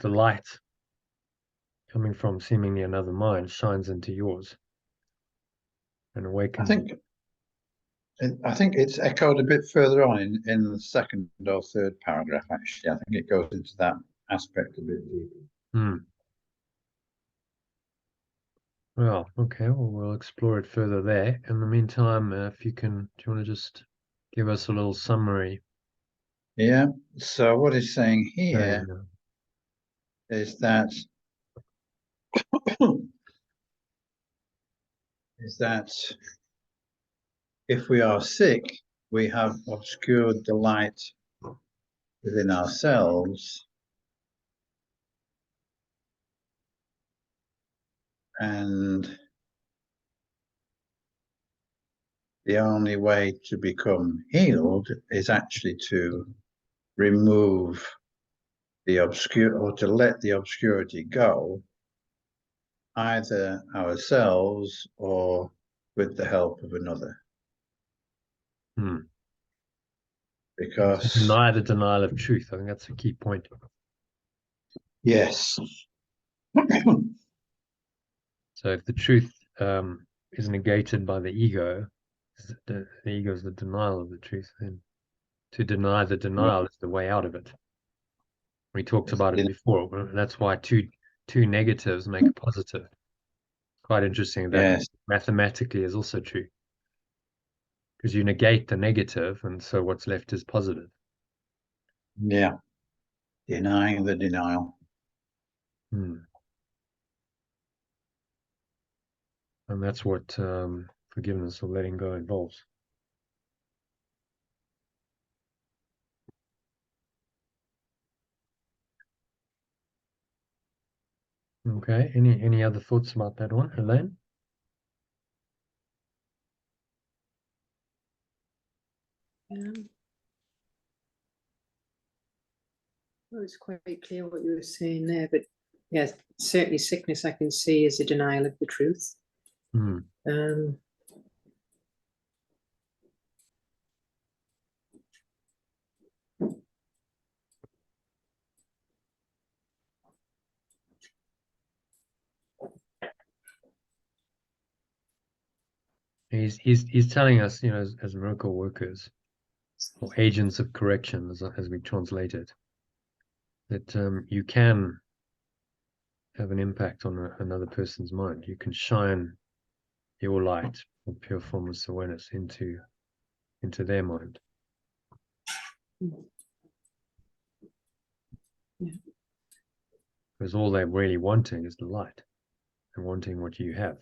Speaker 1: light coming from seemingly another mind shines into yours and awakens.
Speaker 5: I think it's echoed a bit further on in the second or third paragraph. Actually, I think it goes into that aspect a bit deeper.
Speaker 1: Well, okay, well, we'll explore it further there. In the meantime, if you can, do you want to just give us a little summary?
Speaker 5: Yeah. So what he's saying here is that if we are sick, we have obscured the light within ourselves, and the only way to become healed is actually to remove the or to let the obscurity go, either ourselves or with the help of another. Because
Speaker 1: deny the denial of truth. I think that's a key point.
Speaker 5: Yes.
Speaker 1: So if the truth is negated by the ego is the denial of the truth, then to deny the denial is the way out of it. We talked about it before. That's why two negatives make a positive. Quite interesting that mathematically is also true. Because you negate the negative, and so what's left is positive.
Speaker 5: Yeah. Denying the denial.
Speaker 1: And that's what forgiveness or letting go involves. Okay. Any other thoughts about that one, Elaine?
Speaker 2: Well, it's quite clear what you were saying there, but yes, certainly sickness I can see as a denial of the truth.
Speaker 1: He's telling us, you know, as miracle workers or agents of correction, as we translate it, that you can have an impact on another person's mind. You can shine your light or pure formless awareness into their mind. Because all they're really wanting is the light and wanting what you have.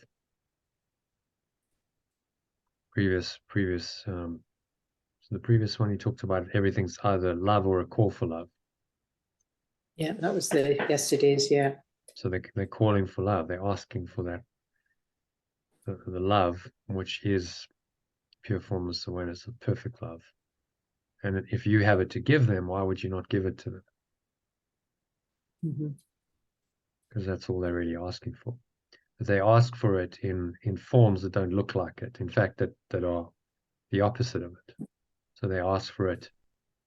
Speaker 1: So the previous one, he talked about everything's either love or a call for love.
Speaker 2: Yeah, that was the yesterday's, yeah.
Speaker 1: So they're calling for love. They're asking for that, the love, which is pure formless awareness of perfect love. And if you have it to give them, why would you not give it to them? Because that's all they're really asking for. But they ask for it in forms that don't look like it. In fact, that are the opposite of it. So they ask for it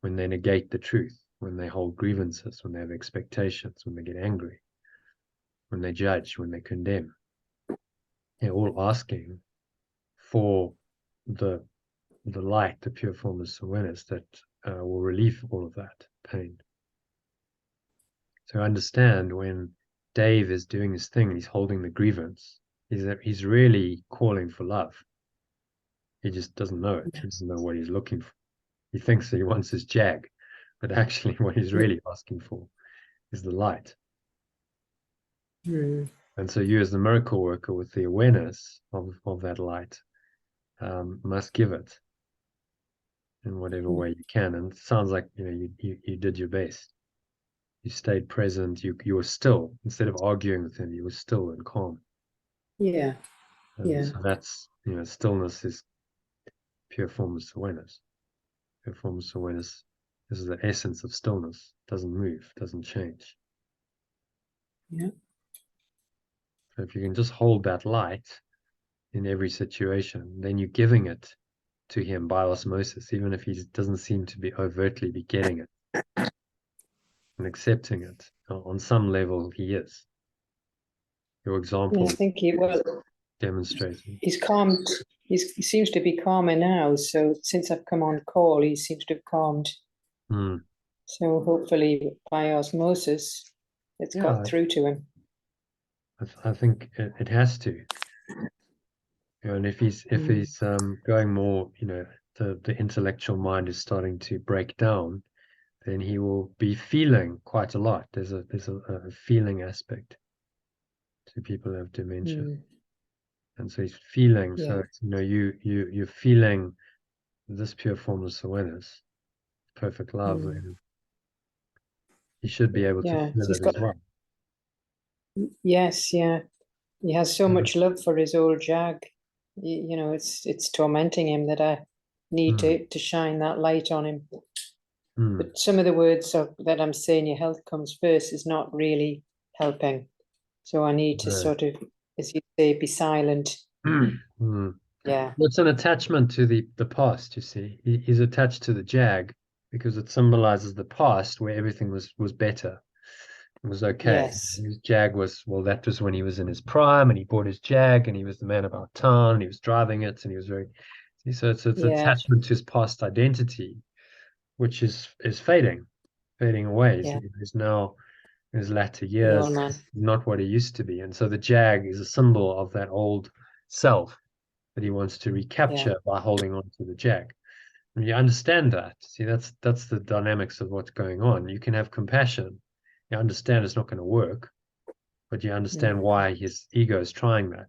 Speaker 1: when they negate the truth, when they hold grievances, when they have expectations, when they get angry, when they judge, when they condemn. They're all asking for the light, the pure formless awareness that will relieve all of that pain. So understand when Dave is doing his thing, he's holding the grievance, he's really calling for love. He just doesn't know it. He doesn't know what he's looking for. He thinks that he wants his jag, but actually what he's really asking for is the light. And so you, as the miracle worker with the awareness of that light, must give it in whatever way you can. And it sounds like, you know, you did your best. You stayed present. You were still, instead of arguing with him, you were still and calm.
Speaker 2: Yeah.
Speaker 1: So that's, you know, stillness is pure formless awareness. Pure formless awareness is the essence of stillness. Doesn't move, doesn't change.
Speaker 2: Yeah.
Speaker 1: So if you can just hold that light in every situation, then you're giving it to him by osmosis, even if he doesn't seem to be overtly be getting it and accepting it. On some level, he is. Your
Speaker 2: Yeah,
Speaker 1: example
Speaker 2: I think
Speaker 1: demonstrating.
Speaker 2: he's calmed. He seems to be calmer now. So since I've come on call, he seems to have calmed.
Speaker 1: Mm.
Speaker 2: So hopefully by osmosis, it's got through to him.
Speaker 1: I think it has to. And if he's going more, the intellectual mind is starting to break down, then he will be feeling quite a lot. There's a feeling aspect to people who have dementia. And so he's feeling.
Speaker 2: Yeah.
Speaker 1: So you're feeling this pure formless awareness, perfect love, and he should be able to feel
Speaker 2: He's
Speaker 1: it as
Speaker 2: got.
Speaker 1: well.
Speaker 2: Yes, yeah. He has so much love for his old Jag. It's tormenting him that I need to shine that light on him. But some of the words that I'm saying, your health comes first, is not really helping. So I need to sort of, as you say, be silent. Yeah.
Speaker 1: It's an attachment to the past, you see. He's attached to the Jag because it symbolizes the past where everything was better. It was okay.
Speaker 2: Yes.
Speaker 1: His Jag was, well, that was when he was in his prime and he bought his Jag and he was the man about town and he was driving it and he was very, so it's attachment to his past identity, which is fading away. He's now in his latter years, not what he used to be. And so the Jag is a symbol of that old self that he wants to recapture by holding on to the Jag. And you understand that. See, that's the dynamics of what's going on. You can have compassion. You understand it's not going to work, but you understand why his ego is trying that.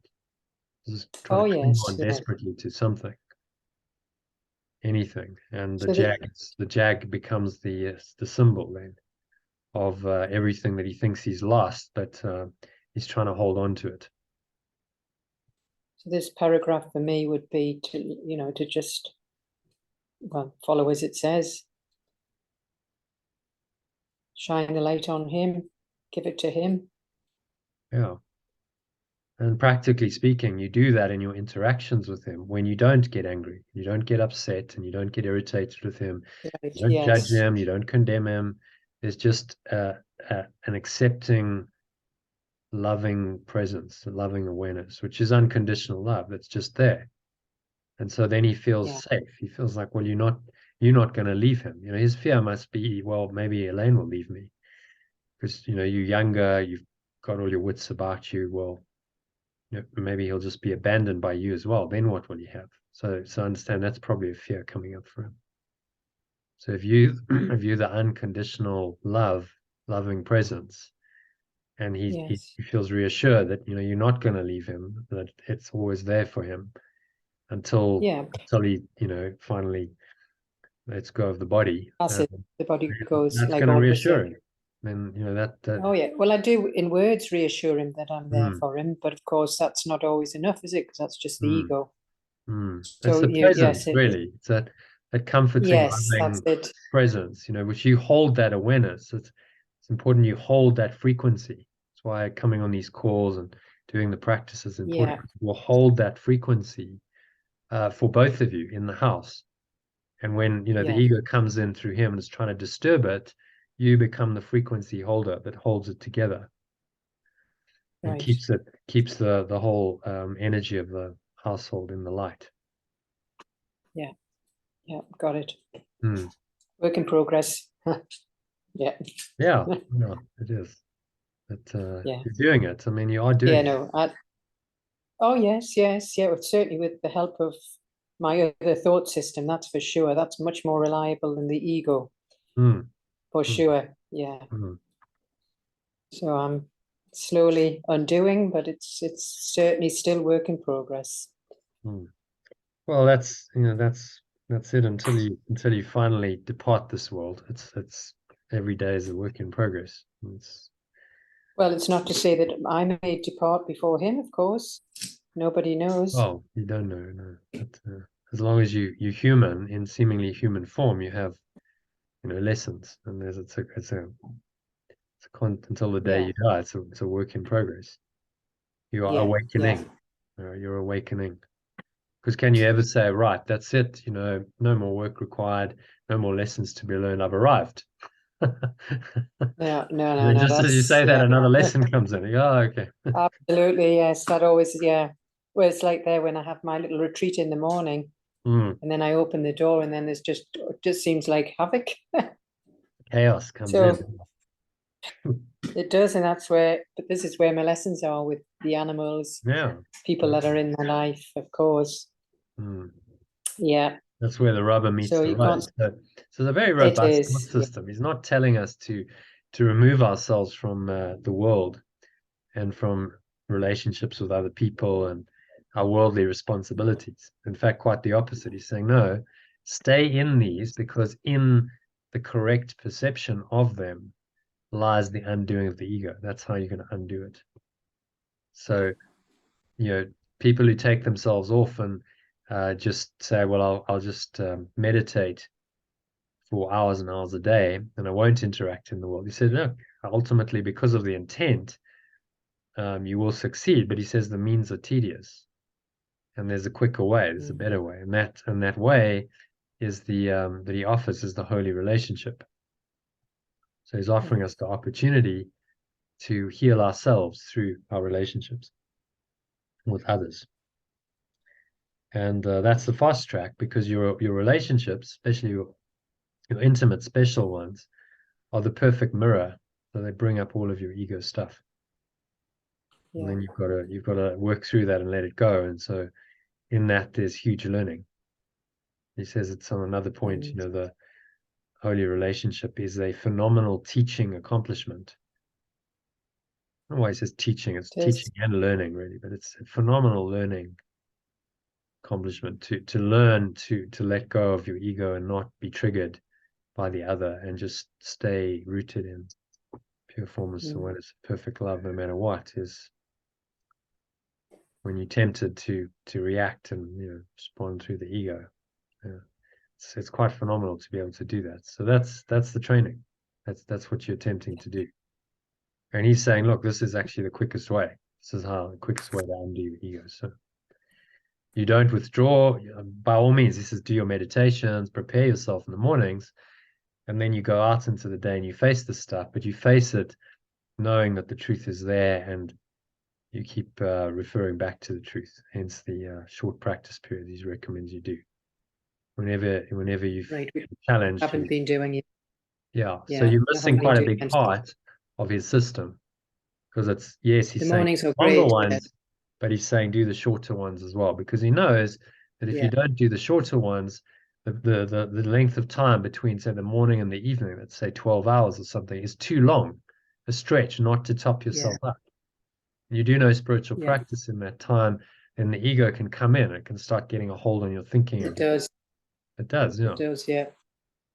Speaker 1: He's trying to cling on desperately to something, anything. And the Jag becomes the symbol then of everything that he thinks he's lost, but he's trying to hold on to it.
Speaker 2: So this paragraph for me would be to just follow as it says. Shine the light on him, give it to him.
Speaker 1: Yeah. And practically speaking, you do that in your interactions with him when you don't get angry, you don't get upset, and you don't get irritated with him.
Speaker 2: Right.
Speaker 1: You don't judge him, you don't condemn him. There's just an accepting, loving presence, a loving awareness, which is unconditional love. That's just there. And so then he feels safe. He feels like, well, you're not going to leave him. His fear must be, well, maybe Elaine will leave me because, you're younger, you've got all your wits about you. Well, maybe he'll just be abandoned by you as well. Then what will you have? So understand that's probably a fear coming up for him. So if you the unconditional loving presence, and he feels reassured that you're not going to leave him, that it's always there for him until he finally lets go of the body.
Speaker 2: That's it. The body goes.
Speaker 1: That's
Speaker 2: like
Speaker 1: going to
Speaker 2: all
Speaker 1: reassure him. Then that.
Speaker 2: Oh yeah. Well, I do in words reassure him that I'm there for him, but of course that's not always enough, is it? Because that's just the ego.
Speaker 1: That's the presence, really. It's that comforting, loving presence, which you hold that awareness. It's important you hold that frequency. That's why coming on these calls and doing the practice is important. We'll hold that frequency for both of you in the house. And when the ego comes in through him and is trying to disturb it, you become the frequency holder that holds it together and keeps the whole energy of the household in the light.
Speaker 2: Yeah, got it. Work in progress.
Speaker 1: Yeah, it is. But you're doing it. I mean, you are doing it.
Speaker 2: Oh yes, certainly with the help of my other thought system, that's for sure. That's much more reliable than the ego. For sure, yeah. So I'm slowly undoing, but it's certainly still work in progress.
Speaker 1: Well, that's it until you finally depart this world. It's every day is a work in progress.
Speaker 2: Well, it's not to say that I may depart before him, of course. Nobody knows.
Speaker 1: Oh, you don't know, no. But, as long as you're human in seemingly human form, you have lessons, and until the day you die, it's a work in progress. You are
Speaker 2: Yeah,
Speaker 1: awakening. You're awakening. Because can you ever say, right, that's it, no more work required, no more lessons to be learned, I've arrived.
Speaker 2: No,
Speaker 1: Then just as you say that, another lesson comes in. Oh, okay.
Speaker 2: Absolutely, yes. That always, yeah. Well, it's like there when I have my little retreat in the morning, and then I open the door, and then there's it just seems like havoc.
Speaker 1: Chaos comes
Speaker 2: So
Speaker 1: in.
Speaker 2: it does, and but this is where my lessons are with the animals, people that are in my life, of course. Yeah.
Speaker 1: That's where the rubber meets
Speaker 2: So
Speaker 1: the
Speaker 2: you
Speaker 1: road.
Speaker 2: can't.
Speaker 1: So it's a very
Speaker 2: It
Speaker 1: robust
Speaker 2: is.
Speaker 1: system. He's not telling us to remove ourselves from the world and from relationships with other people and our worldly responsibilities. In fact, quite the opposite. He's saying, no, stay in these, because in the correct perception of them lies the undoing of the ego. That's how you're going to undo it. So, people who take themselves off and just say, well, I'll just meditate for hours and hours a day and I won't interact in the world. He said, no, ultimately, because of the intent, you will succeed. But he says the means are tedious, and there's a quicker way, there's a better way, and that way is that he offers is the holy relationship. So he's offering us the opportunity to heal ourselves through our relationships with others. And that's the fast track, because your relationships, especially your intimate, special ones, are the perfect mirror. So they bring up all of your ego stuff. And then you've got to work through that and let it go. And so in that, there's huge learning. He says it's on another point, the holy relationship is a phenomenal teaching accomplishment. I don't know why he says teaching. It's teaching and learning, really, but it's a phenomenal learning accomplishment to learn to let go of your ego and not be triggered by the other, and just stay rooted in pure formless awareness, perfect love, no matter what. Is when you're tempted to react and respond through the ego. It's quite phenomenal to be able to do that. So that's the training. That's what you're attempting to do. And he's saying, look, this is actually the quickest way. This is how the quickest way to undo your ego. So you don't withdraw. By all means, this is do your meditations, prepare yourself in the mornings, and then you go out into the day and you face this stuff, but you face it knowing that the truth is there, and you keep referring back to the truth. Hence the short practice period he recommends you do. Whenever you've challenged.
Speaker 2: Haven't been doing it.
Speaker 1: Yeah. So you're missing quite a big part of his system, because he's saying longer ones, but he's saying do the shorter ones as well, because he knows that if you don't do the shorter ones, the length of time between, say, the morning and the evening, let's say 12 hours or something, is too long a stretch not to top yourself up. You do no spiritual practice in that time, then the ego can come in. It can start getting a hold on your thinking.
Speaker 2: It does.
Speaker 1: It does,
Speaker 2: It does, yeah.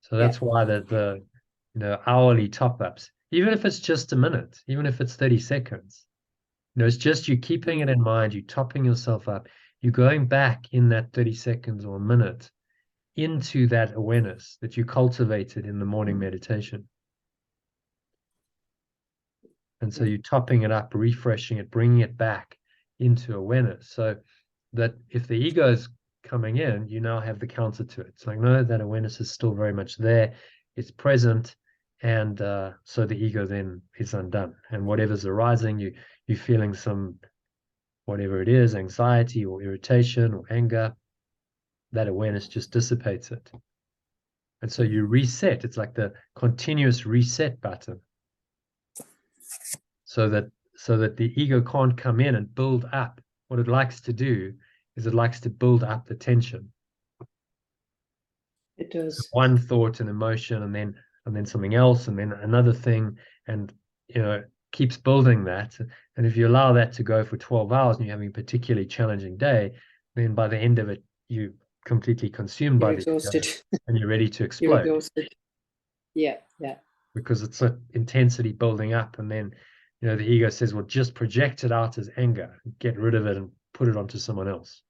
Speaker 1: So that's why the hourly top-ups, even if it's just a minute, even if it's 30 seconds, it's just you keeping it in mind, you topping yourself up, you going back in that 30 seconds or a minute into that awareness that you cultivated in the morning meditation. And so you're topping it up, refreshing it, bringing it back into awareness, so that if the ego is coming in, you now have the counter to it. It's like, no, that awareness is still very much there. It's present. And so the ego then is undone. And whatever's arising, you're feeling some, whatever it is, anxiety or irritation or anger, that awareness just dissipates it. And so you reset. It's like the continuous reset button. So that the ego can't come in and build up. What it likes to do is it likes to build up the tension.
Speaker 2: It does.
Speaker 1: One thought and emotion, and then something else, and then another thing, and keeps building that. And if you allow that to go for 12 hours and you're having a particularly challenging day, then by the end of it, you completely consumed by the
Speaker 2: exhausted,
Speaker 1: and you're ready to explode.
Speaker 2: You're exhausted. Yeah.
Speaker 1: Because it's an intensity building up, and then the ego says, well, just project it out as anger, get rid of it and put it onto someone else.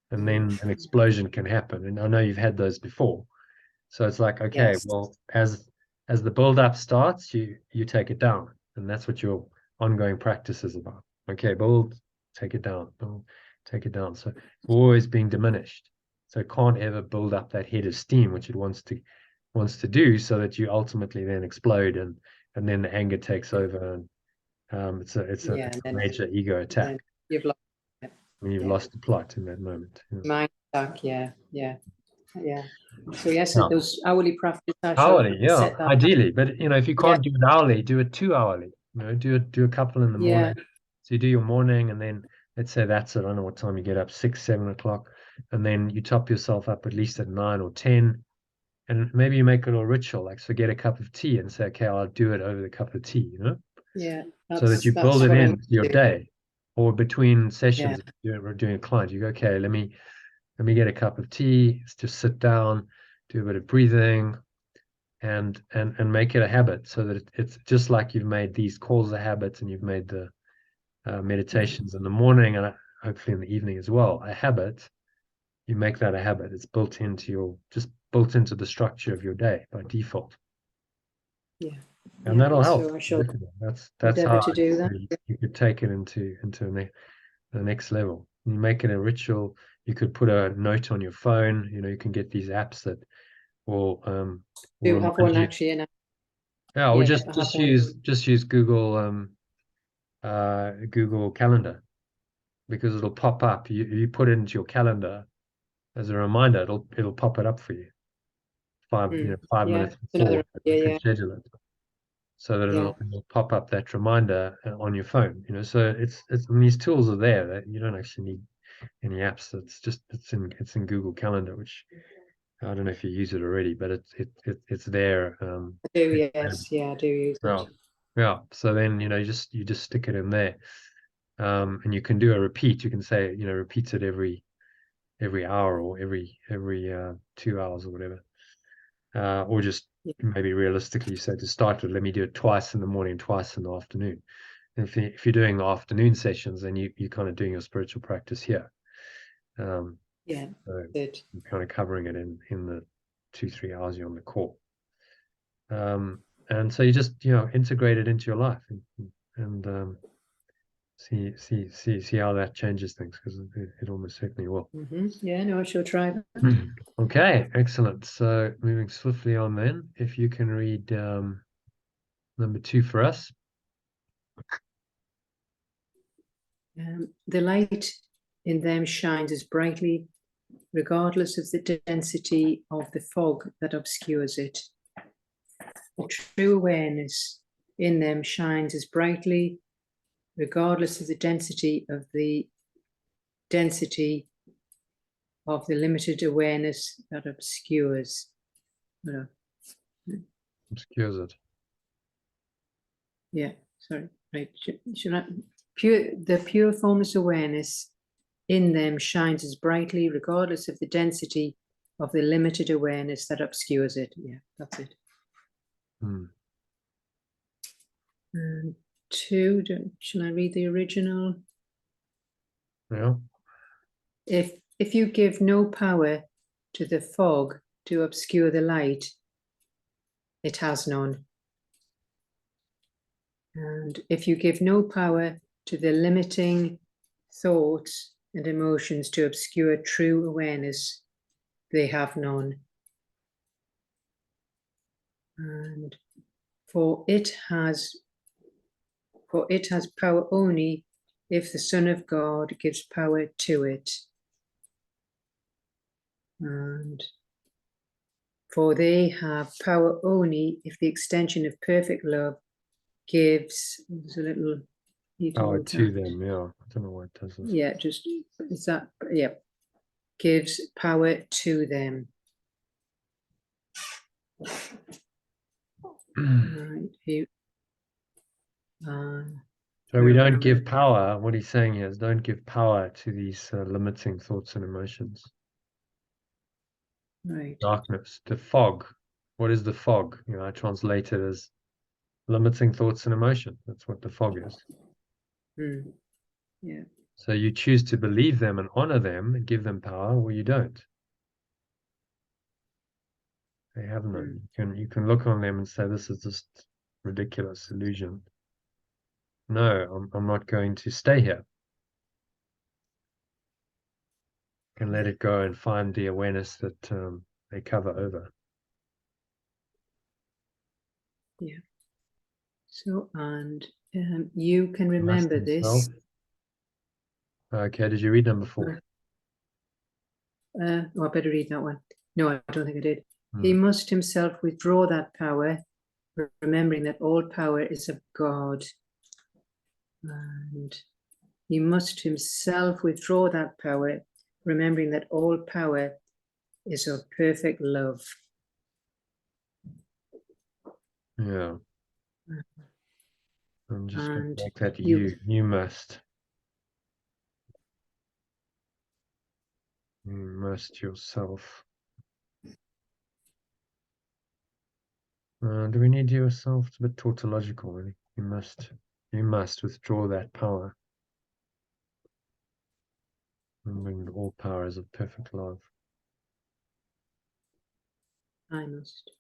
Speaker 1: And then an explosion can happen. And I know you've had those before. So it's like, okay, well, as the build-up starts, you take it down. And that's what your ongoing practice is about. Okay, build, take it down, build, take it down. So always being diminished. So it can't ever build up that head of steam, which it wants to do, so that you ultimately then explode, and then the anger takes over, and it's
Speaker 2: Yeah,
Speaker 1: a
Speaker 2: and then
Speaker 1: major ego attack.
Speaker 2: you've lost it.
Speaker 1: When you've
Speaker 2: Yeah.
Speaker 1: lost the plot in that moment. Yeah.
Speaker 2: Mind back, yeah. So yes,
Speaker 1: Yeah.
Speaker 2: those hourly practice I shall
Speaker 1: Hourly, yeah,
Speaker 2: set that.
Speaker 1: ideally. But you know, if you
Speaker 2: Yeah.
Speaker 1: can't do it hourly, do it 2 hourly. You know, do a couple in the morning.
Speaker 2: Yeah,
Speaker 1: So you do your morning, and then let's say that's it. I don't know what time you get up, 6, 7 o'clock, and then you top yourself up at least at 9 or 10, and maybe you make it a ritual, like so get a cup of tea and say, okay, I'll do it over the cup of tea, you know,
Speaker 2: yeah.
Speaker 1: so that you build
Speaker 2: That's
Speaker 1: it
Speaker 2: what I
Speaker 1: into your
Speaker 2: do.
Speaker 1: day, or between sessions.
Speaker 2: Yeah.
Speaker 1: If you're doing a client, you go, okay, let me get a cup of tea, just sit down, do a bit of breathing, and make it a habit, so that it's just like you've made these calls a habit, and you've made the meditations in the morning, and hopefully in the evening as well, a habit. You make that a habit. It's built into the structure of your day by default.
Speaker 2: Yeah.
Speaker 1: And that'll help.
Speaker 2: So I shall
Speaker 1: That's
Speaker 2: endeavour
Speaker 1: how
Speaker 2: to do that.
Speaker 1: you could take it into the next level. You make it a ritual. You could put a note on your phone. You know, you can get these apps that will
Speaker 2: Do have
Speaker 1: remind
Speaker 2: one
Speaker 1: you.
Speaker 2: actually, and
Speaker 1: Yeah, or
Speaker 2: yeah,
Speaker 1: just
Speaker 2: I have one.
Speaker 1: use Google Google Calendar, because it'll pop up. You put it into your calendar as a reminder. It'll pop it up for you. 5
Speaker 2: Yeah,
Speaker 1: minutes
Speaker 2: it's another
Speaker 1: before you
Speaker 2: idea.
Speaker 1: can schedule it, so that
Speaker 2: Yeah,
Speaker 1: it'll pop up that reminder on your phone. You know, so I mean, these tools are there that you don't actually need any apps. It's in Google Calendar, which I don't know if you use it already, but it's there.
Speaker 2: I do. Yes, yeah, I do use it.
Speaker 1: Yeah, yeah. So then you just stick it in there, and you can do a repeat. You can say repeats it every hour, or every 2 hours or whatever. Or just
Speaker 2: Yeah.
Speaker 1: maybe realistically, say to start with, let me do it twice in the morning, twice in the afternoon. And if you're doing afternoon sessions, then you're kind of doing your spiritual practice here.
Speaker 2: Yeah,
Speaker 1: So
Speaker 2: good.
Speaker 1: you're kind of covering it in the 2-3 hours you're on the call. And so you just integrate it into your life, and see how that changes things, because it almost certainly will.
Speaker 2: Yeah, no, I shall try that.
Speaker 1: Okay, excellent. So moving swiftly on then, if you can read number 2 for us.
Speaker 2: The light in them shines as brightly, regardless of the density of the fog that obscures it. The true awareness in them shines as brightly, regardless of the density of the limited awareness that obscures.
Speaker 1: Obscures it.
Speaker 2: Yeah, sorry. Right. Should I, the pure formless awareness in them shines as brightly, regardless of the density of the limited awareness that obscures it. Yeah, that's it. And 2, shall I read the original?
Speaker 1: Yeah.
Speaker 2: If you give no power to the fog to obscure the light, it has none. And if you give no power to the limiting thoughts and emotions to obscure true awareness, they have none. And for it has power only if the Son of God gives power to it. And for they have power only if the extension of perfect love gives, there's a little
Speaker 1: Power to them, yeah. I don't know why it does this.
Speaker 2: Yeah, just is that, yeah, gives power to them. Right.
Speaker 1: So we don't give power. What he's saying is, don't give power to these limiting thoughts and emotions.
Speaker 2: Right.
Speaker 1: Darkness, the fog. What is the fog? I translate it as limiting thoughts and emotion. That's what the fog is.
Speaker 2: Yeah.
Speaker 1: So you choose to believe them and honor them and give them power, or you don't. They have none. You can look on them and say, this is just ridiculous illusion. no, I'm not going to stay here. And let it go and find the awareness that they cover over.
Speaker 2: Yeah. So, and you can remember this.
Speaker 1: Okay, did you read number 4?
Speaker 2: Oh, I better read that one. No, I don't think I did. He must himself withdraw that power, remembering that all power is of God. And he must himself withdraw that power, remembering that all power is of perfect love.
Speaker 1: Yeah. I'm just going
Speaker 2: And
Speaker 1: to make that you must. You must yourself. Do we need yourself? It's a bit tautological, really. You must withdraw that power. Remembering all power is of perfect love.
Speaker 2: I must.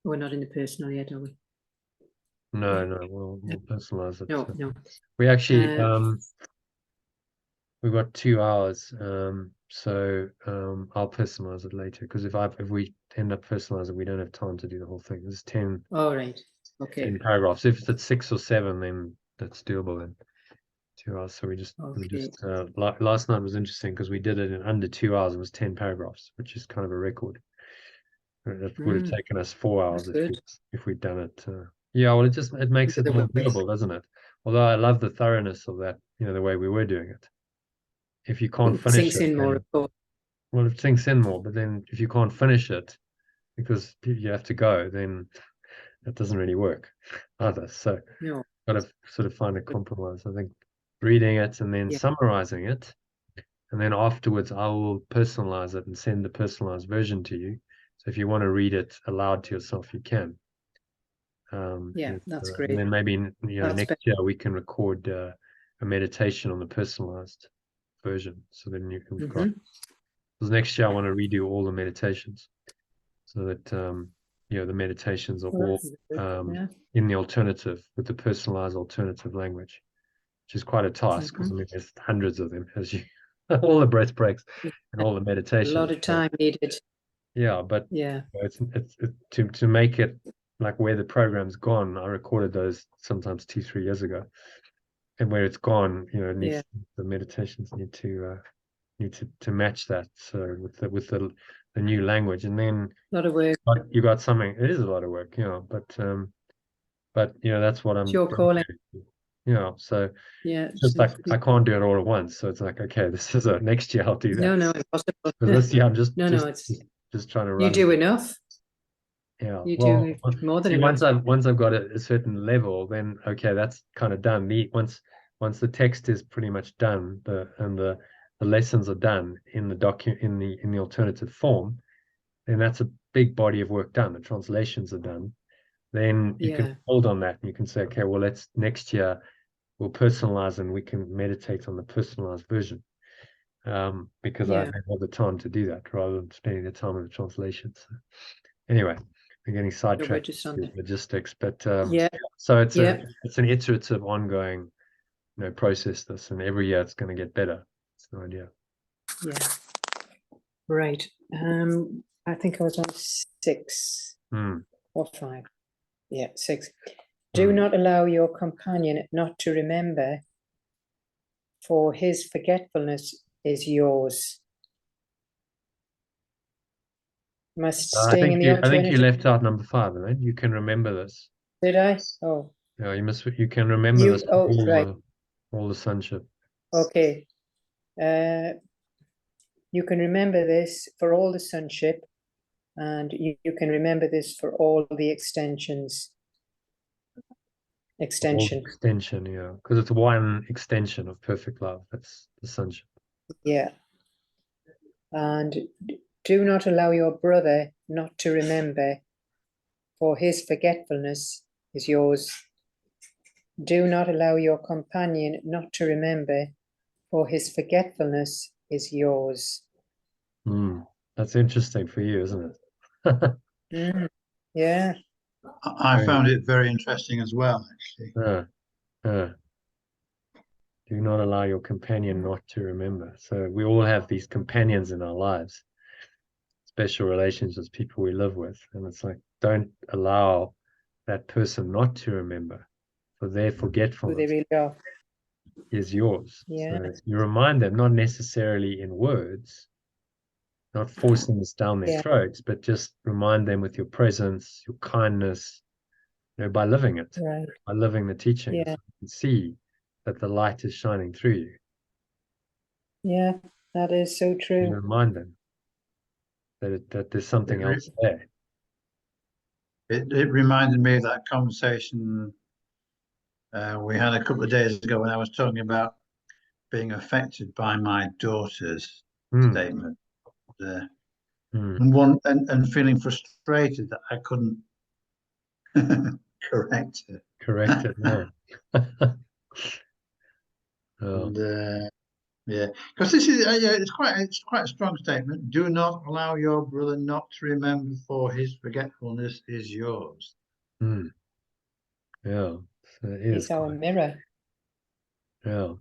Speaker 2: We're not in the personal yet, are we?
Speaker 1: No, we'll personalize it.
Speaker 2: No.
Speaker 1: We actually we've got 2 hours, so I'll personalize it later, because if we end up personalizing, we don't have time to do the whole thing. There's 10
Speaker 2: All right. Okay.
Speaker 1: 10 paragraphs. If it's 6 or 7, then that's doable in 2 hours. So we just last night was interesting because we did it in under 2 hours. It was 10 paragraphs, which is kind of a record. It would have taken us 4 hours if we'd done it. Yeah, well, it makes it more doable, doesn't it? Although I love the thoroughness of that, the way we were doing it. If you can't finish
Speaker 2: sinks
Speaker 1: it,
Speaker 2: in more, of course.
Speaker 1: Well, it sinks in more, but then if you can't finish it because you have to go, then that doesn't really work either. So got to sort of find a compromise. I think reading it and then summarizing it, and then afterwards I will personalize it and send the personalized version to you. So if you want to read it aloud to yourself, you can.
Speaker 2: That's great.
Speaker 1: And then maybe next year we can record a meditation on the personalized version, so then you can because next year I want to redo all the meditations, so that the meditations are all in the alternative, with the personalized alternative language, which is quite a task, because there's hundreds of them, as you all the breath breaks and all the meditations.
Speaker 2: A lot of time needed.
Speaker 1: Yeah, but it's to make it like where the program's gone. I recorded those sometimes 2-3 years ago, and where it's gone, the meditations need to match that. So with the new language, and then
Speaker 2: a lot of work.
Speaker 1: You got something. It is a lot of work, but that's what I'm.
Speaker 2: It's your calling.
Speaker 1: So just like I can't do it all at once. So it's like, okay, this is next year I'll do that.
Speaker 2: No, impossible.
Speaker 1: This year I'm just
Speaker 2: it's
Speaker 1: trying to run.
Speaker 2: You do enough.
Speaker 1: Yeah.
Speaker 2: You do more than enough.
Speaker 1: Once I've got a certain level, then okay, that's kind of done. Once the text is pretty much done, the lessons are done in the alternative form, then that's a big body of work done. The translations are done. Then you can hold on that and you can say, okay, well, next year we'll personalize and we can meditate on the personalized version, because I have all the time to do that rather than spending the time on the translations. So anyway, we're getting sidetracked with logistics, but so it's an iterative, ongoing, process. This, and every year it's going to get better. It's the idea.
Speaker 2: Yeah. Right. I think I was on 6 or 5. Yeah, 6. Do not allow your companion not to remember, for his forgetfulness is yours. I think
Speaker 1: you left out number 5, right? You can remember this.
Speaker 2: Did I? Oh.
Speaker 1: No, you can remember this. All the sonship.
Speaker 2: Okay. You can remember this for all the sonship, and you can remember this for all the extension.
Speaker 1: Extension, yeah, because it's one extension of perfect love. That's the sonship.
Speaker 2: Yeah. And do not allow your brother not to remember, for his forgetfulness is yours. Do not allow your companion not to remember, for his forgetfulness is yours.
Speaker 1: That's interesting for you, isn't it?
Speaker 2: Yeah.
Speaker 5: I found it very interesting as well, actually.
Speaker 1: uh, do not allow your companion not to remember. So we all have these companions in our lives, special relationships, people we live with. And it's like, don't allow that person not to remember, for their
Speaker 2: Who they
Speaker 1: forgetfulness
Speaker 2: really are.
Speaker 1: is yours.
Speaker 2: Yeah.
Speaker 1: So you remind them, not necessarily in words, not forcing this down their
Speaker 2: Yeah.
Speaker 1: throats, but just remind them with your presence, your kindness, by living it,
Speaker 2: Right.
Speaker 1: by living the teachings.
Speaker 2: Yeah.
Speaker 1: You can see that the light is shining through you.
Speaker 2: Yeah. That is so
Speaker 1: You
Speaker 2: true.
Speaker 1: remind them that there's something
Speaker 5: It, re-
Speaker 1: else there.
Speaker 5: it reminded me of that conversation we had a couple of days ago when I was talking about being affected by my daughter's statement. And feeling frustrated that I couldn't correct her.
Speaker 1: Correct it now. Oh.
Speaker 5: And yeah, because this is yeah, it's quite a strong statement. Do not allow your brother not to remember, for his forgetfulness is yours.
Speaker 1: Yeah, so it is
Speaker 2: He's our
Speaker 1: quite,
Speaker 2: mirror.
Speaker 1: yeah.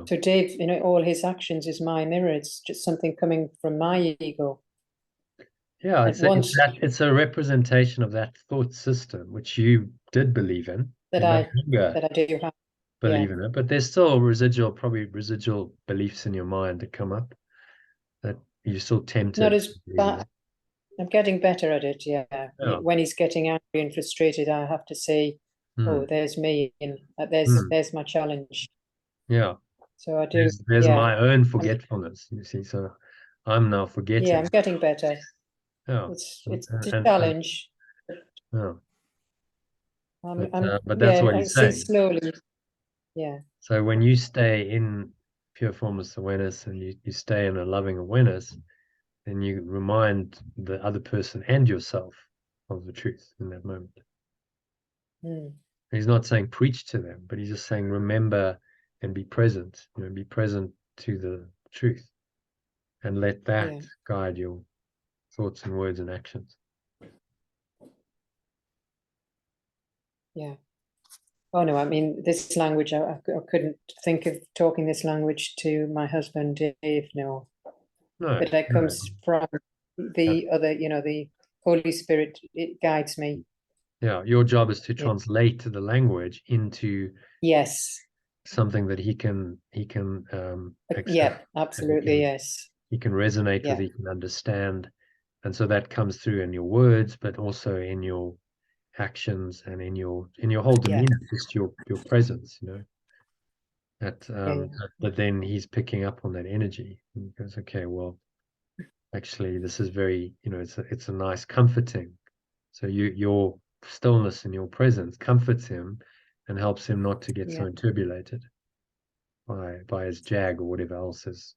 Speaker 2: So Dave, all his actions is my mirror. It's just something coming from my ego.
Speaker 1: Yeah,
Speaker 2: It wants
Speaker 1: it's a representation of that thought system which you did believe in.
Speaker 2: that
Speaker 1: You no
Speaker 2: I
Speaker 1: longer
Speaker 2: do have.
Speaker 1: believe in it, but there's still probably residual beliefs in your mind that come up that you're still tempted.
Speaker 2: Not as
Speaker 1: to believe in.
Speaker 2: bad. I'm getting better at it. Yeah.
Speaker 1: Yeah.
Speaker 2: When he's getting angry and frustrated, I have to say, "Oh, there's me, and there's my challenge."
Speaker 1: Yeah.
Speaker 2: So I do.
Speaker 1: There's
Speaker 2: Yeah.
Speaker 1: my own forgetfulness. You see, so I'm now forgetting.
Speaker 2: Yeah, I'm getting better.
Speaker 1: Yeah.
Speaker 2: It's a challenge.
Speaker 1: Yeah.
Speaker 2: I'm
Speaker 1: But that's what
Speaker 2: I
Speaker 1: he's
Speaker 2: see
Speaker 1: saying.
Speaker 2: slowly. Yeah.
Speaker 1: So when you stay in pure formless awareness and you stay in a loving awareness, then you remind the other person and yourself of the truth in that moment. He's not saying preach to them, but he's just saying remember and be present. Be present to the truth, and let that guide your thoughts and words and actions.
Speaker 2: Yeah. Oh no, I mean this language. I couldn't think of talking this language to my husband Dave. No, but that comes from the other. The Holy Spirit. It guides me.
Speaker 1: Yeah, your job is to translate the language into something that he can accept.
Speaker 2: Yeah, absolutely, yes.
Speaker 1: He can resonate with, he can understand. And so that comes through in your words, but also in your actions and in your whole demeanor, just your presence, that then he's picking up on that energy and he goes, okay, well, actually this is very, it's a nice comforting. So your stillness and your presence comforts him and helps him not to get so turbulated by his jag or whatever else his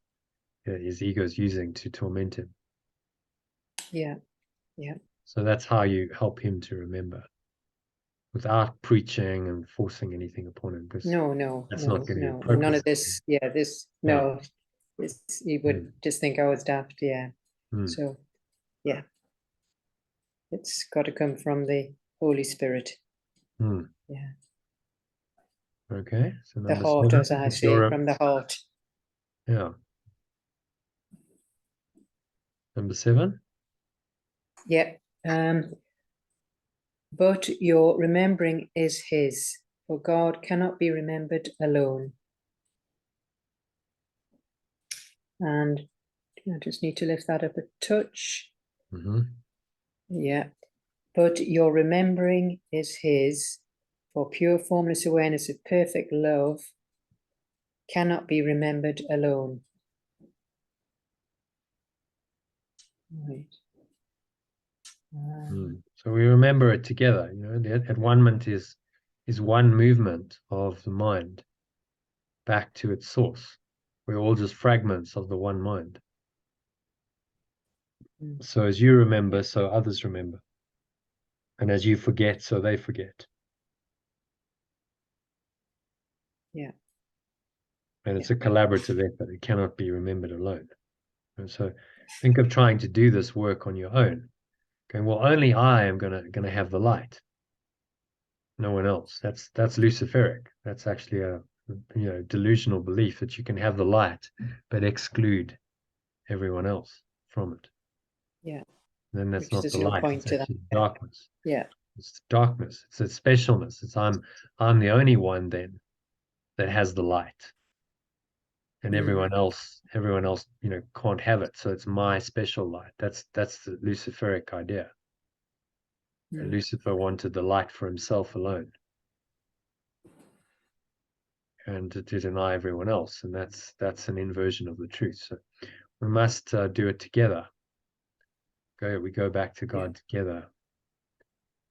Speaker 1: ego is using to torment him.
Speaker 2: Yeah.
Speaker 1: So that's how you help him to remember, without preaching and forcing anything upon him. Because that's not going to be appropriate.
Speaker 2: None of this. Yeah, this. No, he would just think I was daft. Yeah. So, yeah, it's got to come from the Holy Spirit. Yeah.
Speaker 1: Okay. So
Speaker 2: the heart, as I say, from the heart.
Speaker 1: Yeah. Number 7.
Speaker 2: Yeah. But your remembering is his, for God cannot be remembered alone. And I just need to lift that up a touch. Yeah. But your remembering is his, for pure formless awareness of perfect love cannot be remembered alone. Right.
Speaker 1: So we remember it together. The at-one-ment is one movement of the mind back to its source. We're all just fragments of the one mind. So as you remember, so others remember. And as you forget, so they forget.
Speaker 2: Yeah.
Speaker 1: And it's a collaborative effort. It cannot be remembered alone. And so think of trying to do this work on your own. Okay, well, only I am gonna have the light. No one else. That's Luciferic. That's actually a delusional belief that you can have the light but exclude everyone else from it.
Speaker 2: Yeah.
Speaker 1: Then that's
Speaker 2: Which
Speaker 1: not
Speaker 2: there's
Speaker 1: the
Speaker 2: no
Speaker 1: light.
Speaker 2: point
Speaker 1: It's
Speaker 2: to that.
Speaker 1: actually darkness.
Speaker 2: Yeah.
Speaker 1: It's darkness. It's a specialness. It's I'm the only one then that has the light. And everyone else, can't have it. So it's my special light. That's the Luciferic idea. And Lucifer wanted the light for himself alone, and to deny everyone else. And that's an inversion of the truth. So we must do it together. We go back to God together,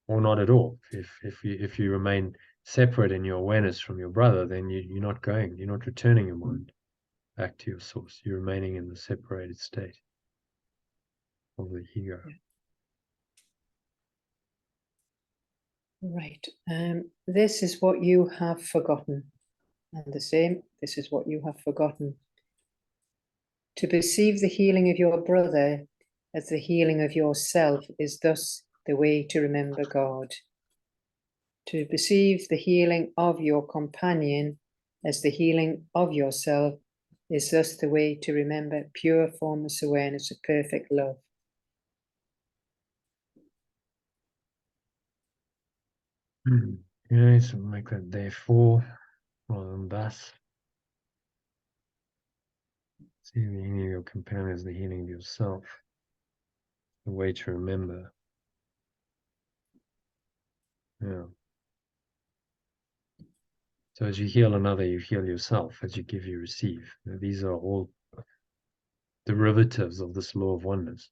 Speaker 1: or not at all. If you remain separate in your awareness from your brother, then you're not returning your mind back to your source. You're remaining in the separated state of the ego.
Speaker 2: Right. This is what you have forgotten. And the same, this is what you have forgotten. To perceive the healing of your brother as the healing of yourself is thus the way to remember God. To perceive the healing of your companion as the healing of yourself is thus the way to remember pure formless awareness of perfect love.
Speaker 1: Okay, so make that therefore rather than thus. See the healing of your companion as the healing of yourself. The way to remember. Yeah. So as you heal another, you heal yourself. As you give, you receive. Now, these are all derivatives of this law of oneness.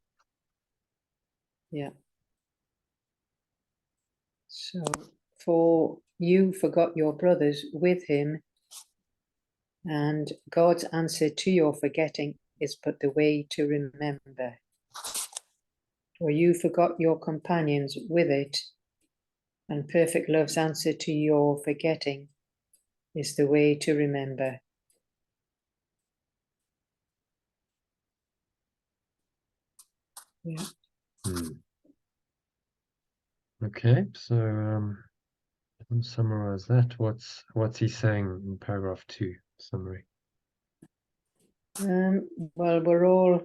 Speaker 2: Yeah. So, for you forgot your brothers with him, and God's answer to your forgetting is but the way to remember. Or you forgot your companions with it, and perfect love's answer to your forgetting is the way to remember. Yeah.
Speaker 1: Okay, so let's summarize that. What's he saying in paragraph 2 summary?
Speaker 2: Well, we're all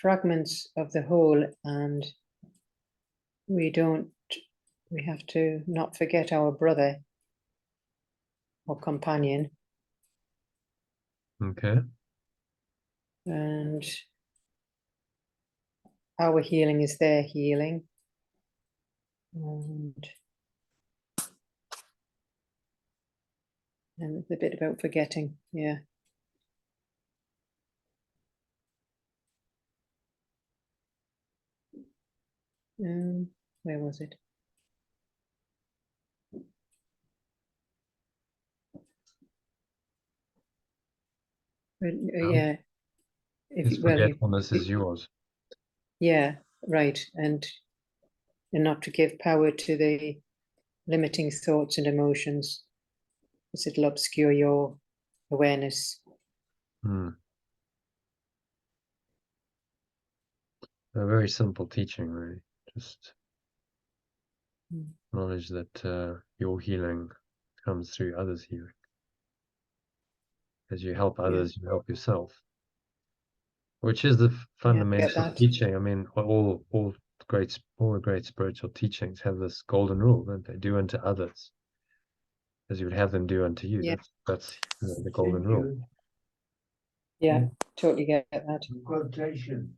Speaker 2: fragments of the whole, and we have to not forget our brother or companion.
Speaker 1: Okay.
Speaker 2: And our healing is their healing. And the bit about forgetting, yeah. Where was it? Yeah.
Speaker 1: His forgetfulness is yours.
Speaker 2: Yeah, right. And not to give power to the limiting thoughts and emotions, because it'll obscure your awareness.
Speaker 1: A very simple teaching, really. Just knowledge that your healing comes through others' healing. As you help others, you help yourself. Which is the fundamental teaching. I mean, all the great spiritual teachings have this golden rule, don't they? Do unto others as you would have them do unto you.
Speaker 2: Yeah.
Speaker 1: That's the golden rule.
Speaker 2: Yeah, totally get that.
Speaker 6: Quotation.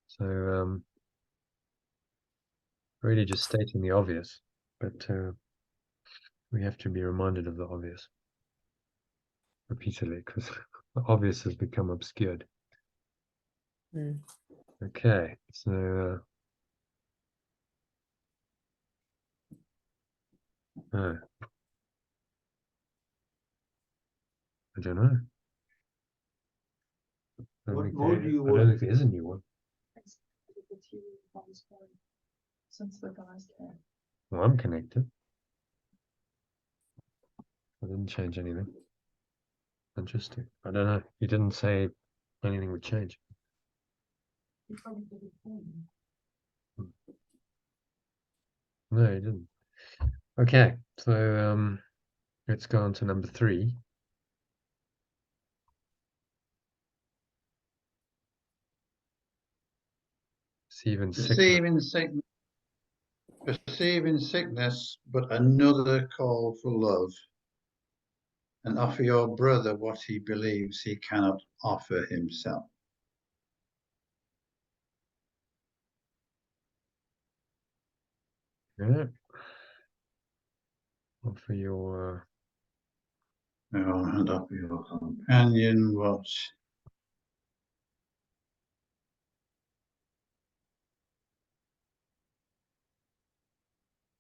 Speaker 1: So really just stating the obvious, but we have to be reminded of the obvious repeatedly, because the obvious has become obscured. Okay, so I don't know. I don't think there is a new one. Well, I'm connected. I didn't change anything. Interesting. I don't know. You didn't say anything would change. No, he didn't. Okay, so let's go on to number 3. Perceiving sickness.
Speaker 5: Perceiving sickness, but another call for love, and offer your brother what he believes he cannot offer himself.
Speaker 1: Yeah. Offer your
Speaker 5: And offer your companion what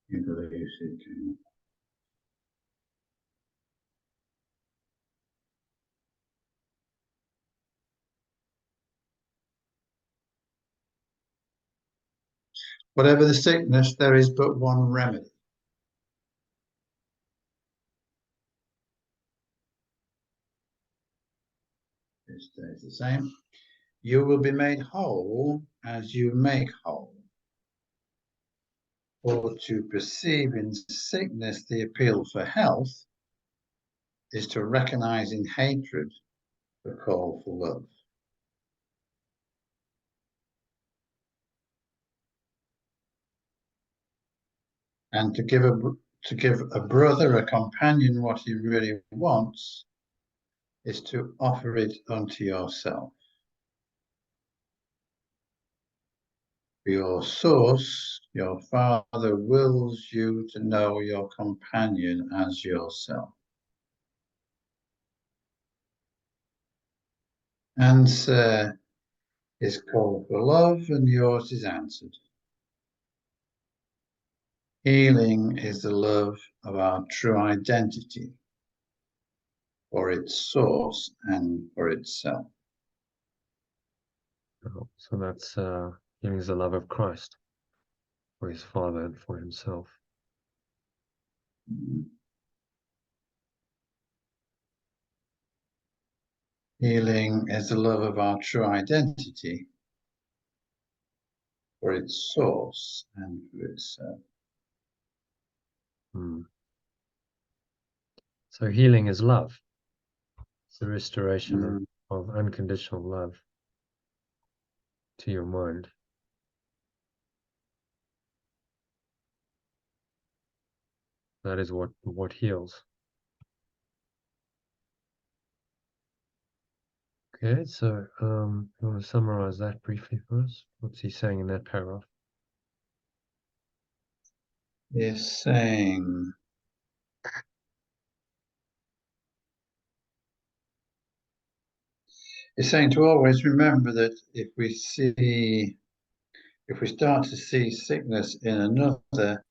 Speaker 5: he believes he can. Whatever the sickness, there is but one remedy. It stays the same. You will be made whole as you make whole. Or to perceive in sickness the appeal for health is to recognize in hatred the call for love. And to give a brother, a companion, what he really wants is to offer it unto yourself. For your source, your Father wills you to know your companion as yourself. Answer is call for love, and yours is answered. Healing is the love of our true identity, for its source and for itself.
Speaker 1: So that's healing is the love of Christ for his Father and for himself.
Speaker 5: Healing is the love of our true identity, for its source and for itself.
Speaker 1: So healing is love. It's the restoration of unconditional love to your mind. That is what heals. Okay, so you want to summarize that briefly for us? What's he saying in that paragraph?
Speaker 5: He's saying to always remember that if we start to see sickness in another,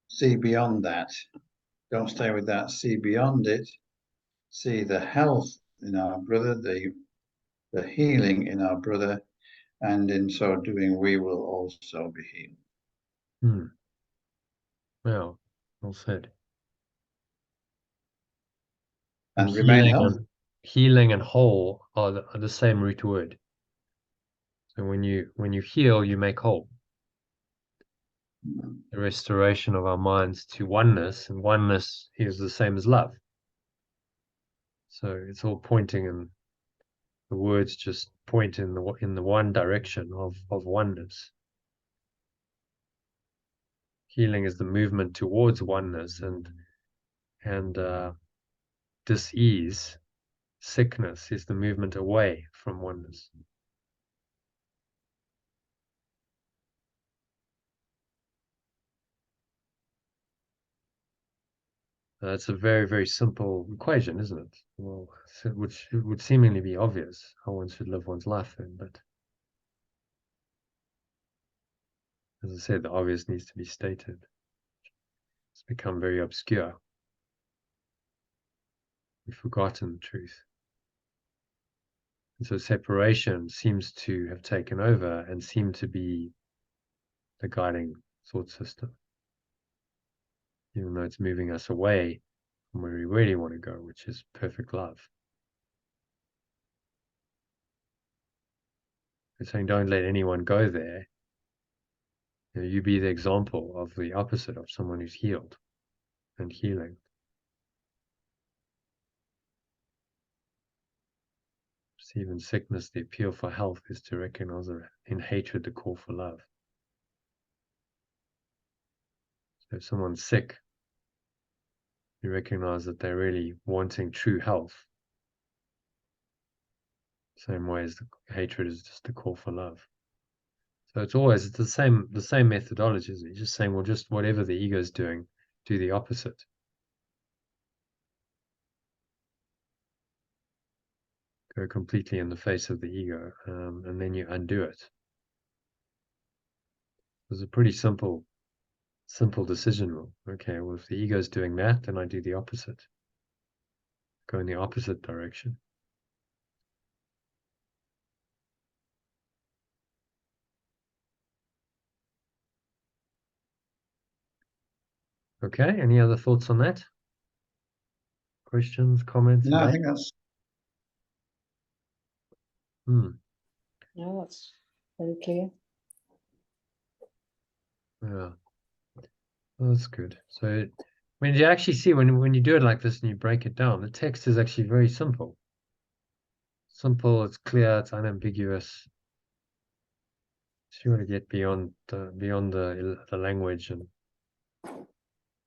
Speaker 5: see beyond that. Don't stay with that. See beyond it. See the health in our brother, the healing in our brother, and in so doing, we will also be healed.
Speaker 1: Well said.
Speaker 5: And remain healthy.
Speaker 1: Healing and whole are the same root word. So when you heal, you make whole. The restoration of our minds to oneness, and oneness is the same as love. So it's all pointing, and the words just point in the one direction of oneness. Healing is the movement towards oneness, and dis-ease, sickness, is the movement away from oneness. That's a very, very simple equation, isn't it? Well, which would seemingly be obvious how one should live one's life in, but as I said, the obvious needs to be stated. It's become very obscure. We've forgotten the truth. And so separation seems to have taken over and seem to be the guiding thought system, even though it's moving us away from where we really want to go, which is perfect love. It's saying don't let anyone go there. You know, you be the example of the opposite of someone who's healed and healing. Even sickness, the appeal for health is to recognize that in hatred, the call for love. So if someone's sick, you recognize that they're really wanting true health. Same way as the hatred is just the call for love. So it's the same methodology. You're just saying, well, just whatever the ego is doing, do the opposite. Go completely in the face of the ego, and then you undo it. It's a pretty simple decision rule. Okay, well, if the ego is doing that, then I do the opposite. Go in the opposite direction. Okay, any other thoughts on that? Questions, comments?
Speaker 5: No, I think that's
Speaker 2: No, that's very clear.
Speaker 1: Yeah, well, that's good. So when you actually see when you do it like this and you break it down, the text is actually very simple. Simple, it's clear, it's unambiguous. So you want to get beyond the language and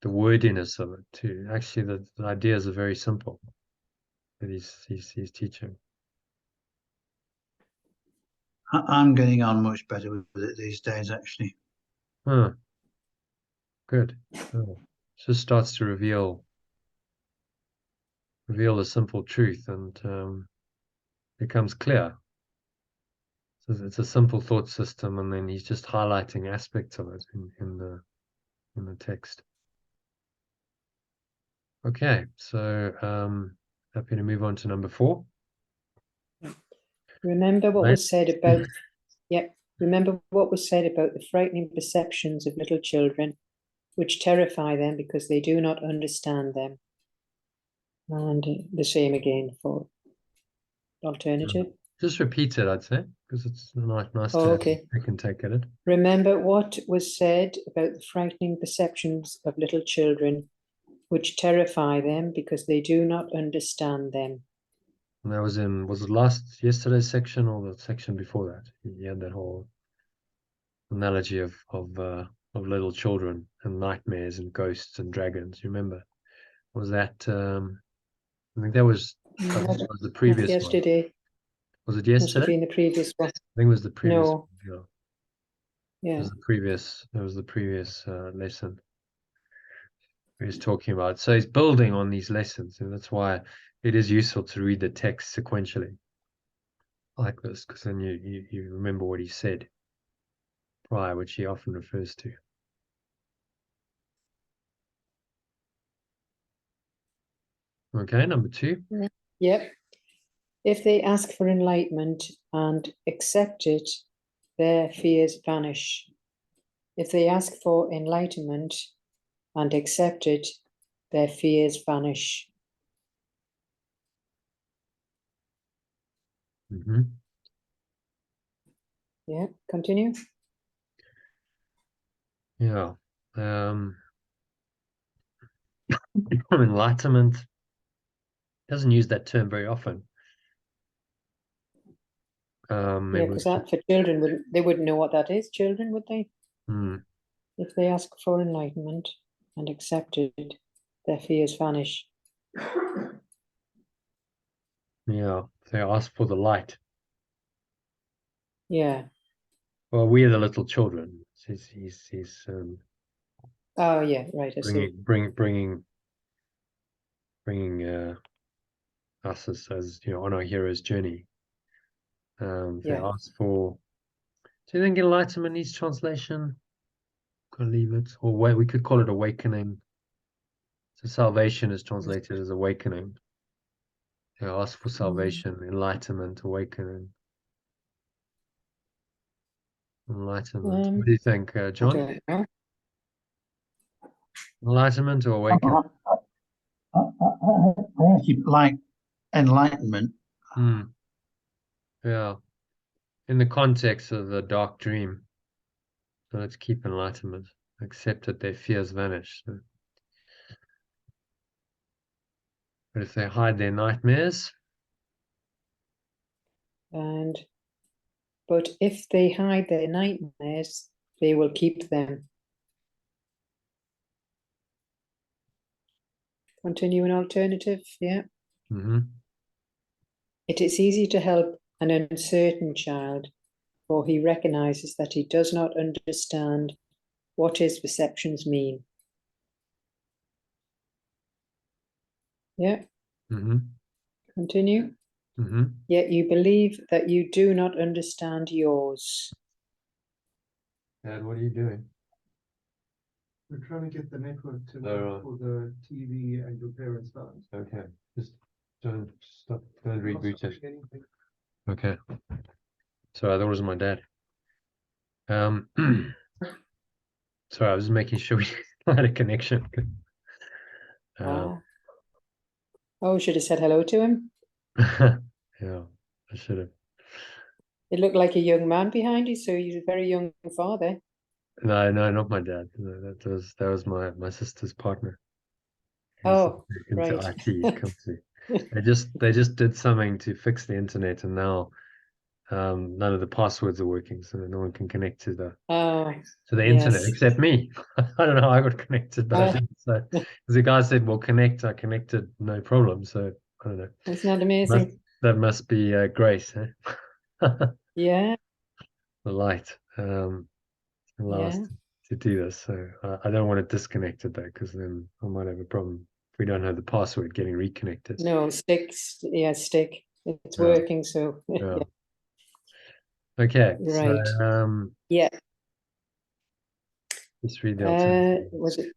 Speaker 1: the wordiness of it too. Actually, the ideas are very simple that he's teaching.
Speaker 5: I'm getting on much better with it these days, actually.
Speaker 1: Huh. Good. Oh. Just starts to reveal the simple truth and becomes clear. So it's a simple thought system, and then he's just highlighting aspects of it in the text. Okay, so happy to move on to number 4.
Speaker 2: Remember what
Speaker 1: Right.
Speaker 2: was said about, remember what was said about the frightening perceptions of little children, which terrify them because they do not understand them. And the same again for alternative.
Speaker 1: Just repeat it, I'd say, because it's nice
Speaker 2: Oh,
Speaker 1: to
Speaker 2: okay.
Speaker 1: I can take it.
Speaker 2: Remember what was said about the frightening perceptions of little children, which terrify them because they do not understand them.
Speaker 1: And that was it yesterday's section or the section before that? He had that whole analogy of little children and nightmares and ghosts and dragons. You remember? Was that I think that was the previous one.
Speaker 2: Yesterday.
Speaker 1: Was it
Speaker 2: Must have
Speaker 1: yesterday?
Speaker 2: been the previous one.
Speaker 1: I think it was the previous
Speaker 2: No.
Speaker 1: one.
Speaker 2: Yeah.
Speaker 1: It was the previous lesson he was talking about. So he's building on these lessons, and that's why it is useful to read the text sequentially like this, because then you remember what he said prior, which he often refers to. Okay, number 2.
Speaker 2: Yep. If they ask for enlightenment and accept it, their fears vanish. If they ask for enlightenment and accept it, their fears vanish.
Speaker 1: Mm-hmm.
Speaker 2: Yeah, continue.
Speaker 1: Yeah. Enlightenment doesn't use that term very often.
Speaker 2: Yeah, because that for children, they wouldn't know what that is, children, would they? If they ask for enlightenment and accept it, their fears vanish.
Speaker 1: Yeah, they ask for the light.
Speaker 2: Yeah.
Speaker 1: Well, we are the little children. He's
Speaker 2: Oh yeah, right. I see.
Speaker 1: bringing us as on our hero's journey. They ask for. Do you think enlightenment needs translation? Could leave it, or we could call it awakening. So salvation is translated as awakening. They ask for salvation, enlightenment, awakening. Enlightenment. What do you think, John?
Speaker 2: I don't know.
Speaker 1: Enlightenment or awakening?
Speaker 5: I actually like enlightenment.
Speaker 1: Yeah. In the context of the dark dream. So let's keep enlightenment. Accept that their fears vanish. So, but if they hide their nightmares,
Speaker 2: but if they hide their nightmares, they will keep them. Continue an alternative, yeah. It is easy to help an uncertain child, for he recognizes that he does not understand what his perceptions mean. Yeah. Continue. Yet you believe that you do not understand yours.
Speaker 1: Dad, what are you doing?
Speaker 6: We're trying to get the network to work for the TV and your parents' phones.
Speaker 1: Okay, just don't stop. Don't reboot it. Okay. Sorry, I thought it was my dad. Sorry, I was making sure we had a connection.
Speaker 2: Oh, should have said hello to him.
Speaker 1: Yeah, I should have.
Speaker 2: It looked like a young man behind you, so he's a very young father.
Speaker 1: No, not my dad. No, that was my sister's partner.
Speaker 2: Oh,
Speaker 1: into
Speaker 2: right.
Speaker 1: IT company. They just did something to fix the internet, and now none of the passwords are working, so no one can connect to the internet except me. I don't know how I got connected, but I did. So the guy said, "Well, connect." I connected, no problem. So I don't know.
Speaker 2: Isn't that amazing?
Speaker 1: That must be grace, eh?
Speaker 2: Yeah.
Speaker 1: The light allow us to do this. So I don't want it disconnected though, because then I might have a problem if we don't have the password getting reconnected.
Speaker 2: No, stick. It's working, so
Speaker 1: yeah. Okay.
Speaker 2: Right.
Speaker 1: So
Speaker 2: yeah.
Speaker 1: let's read the alternative.
Speaker 2: Was it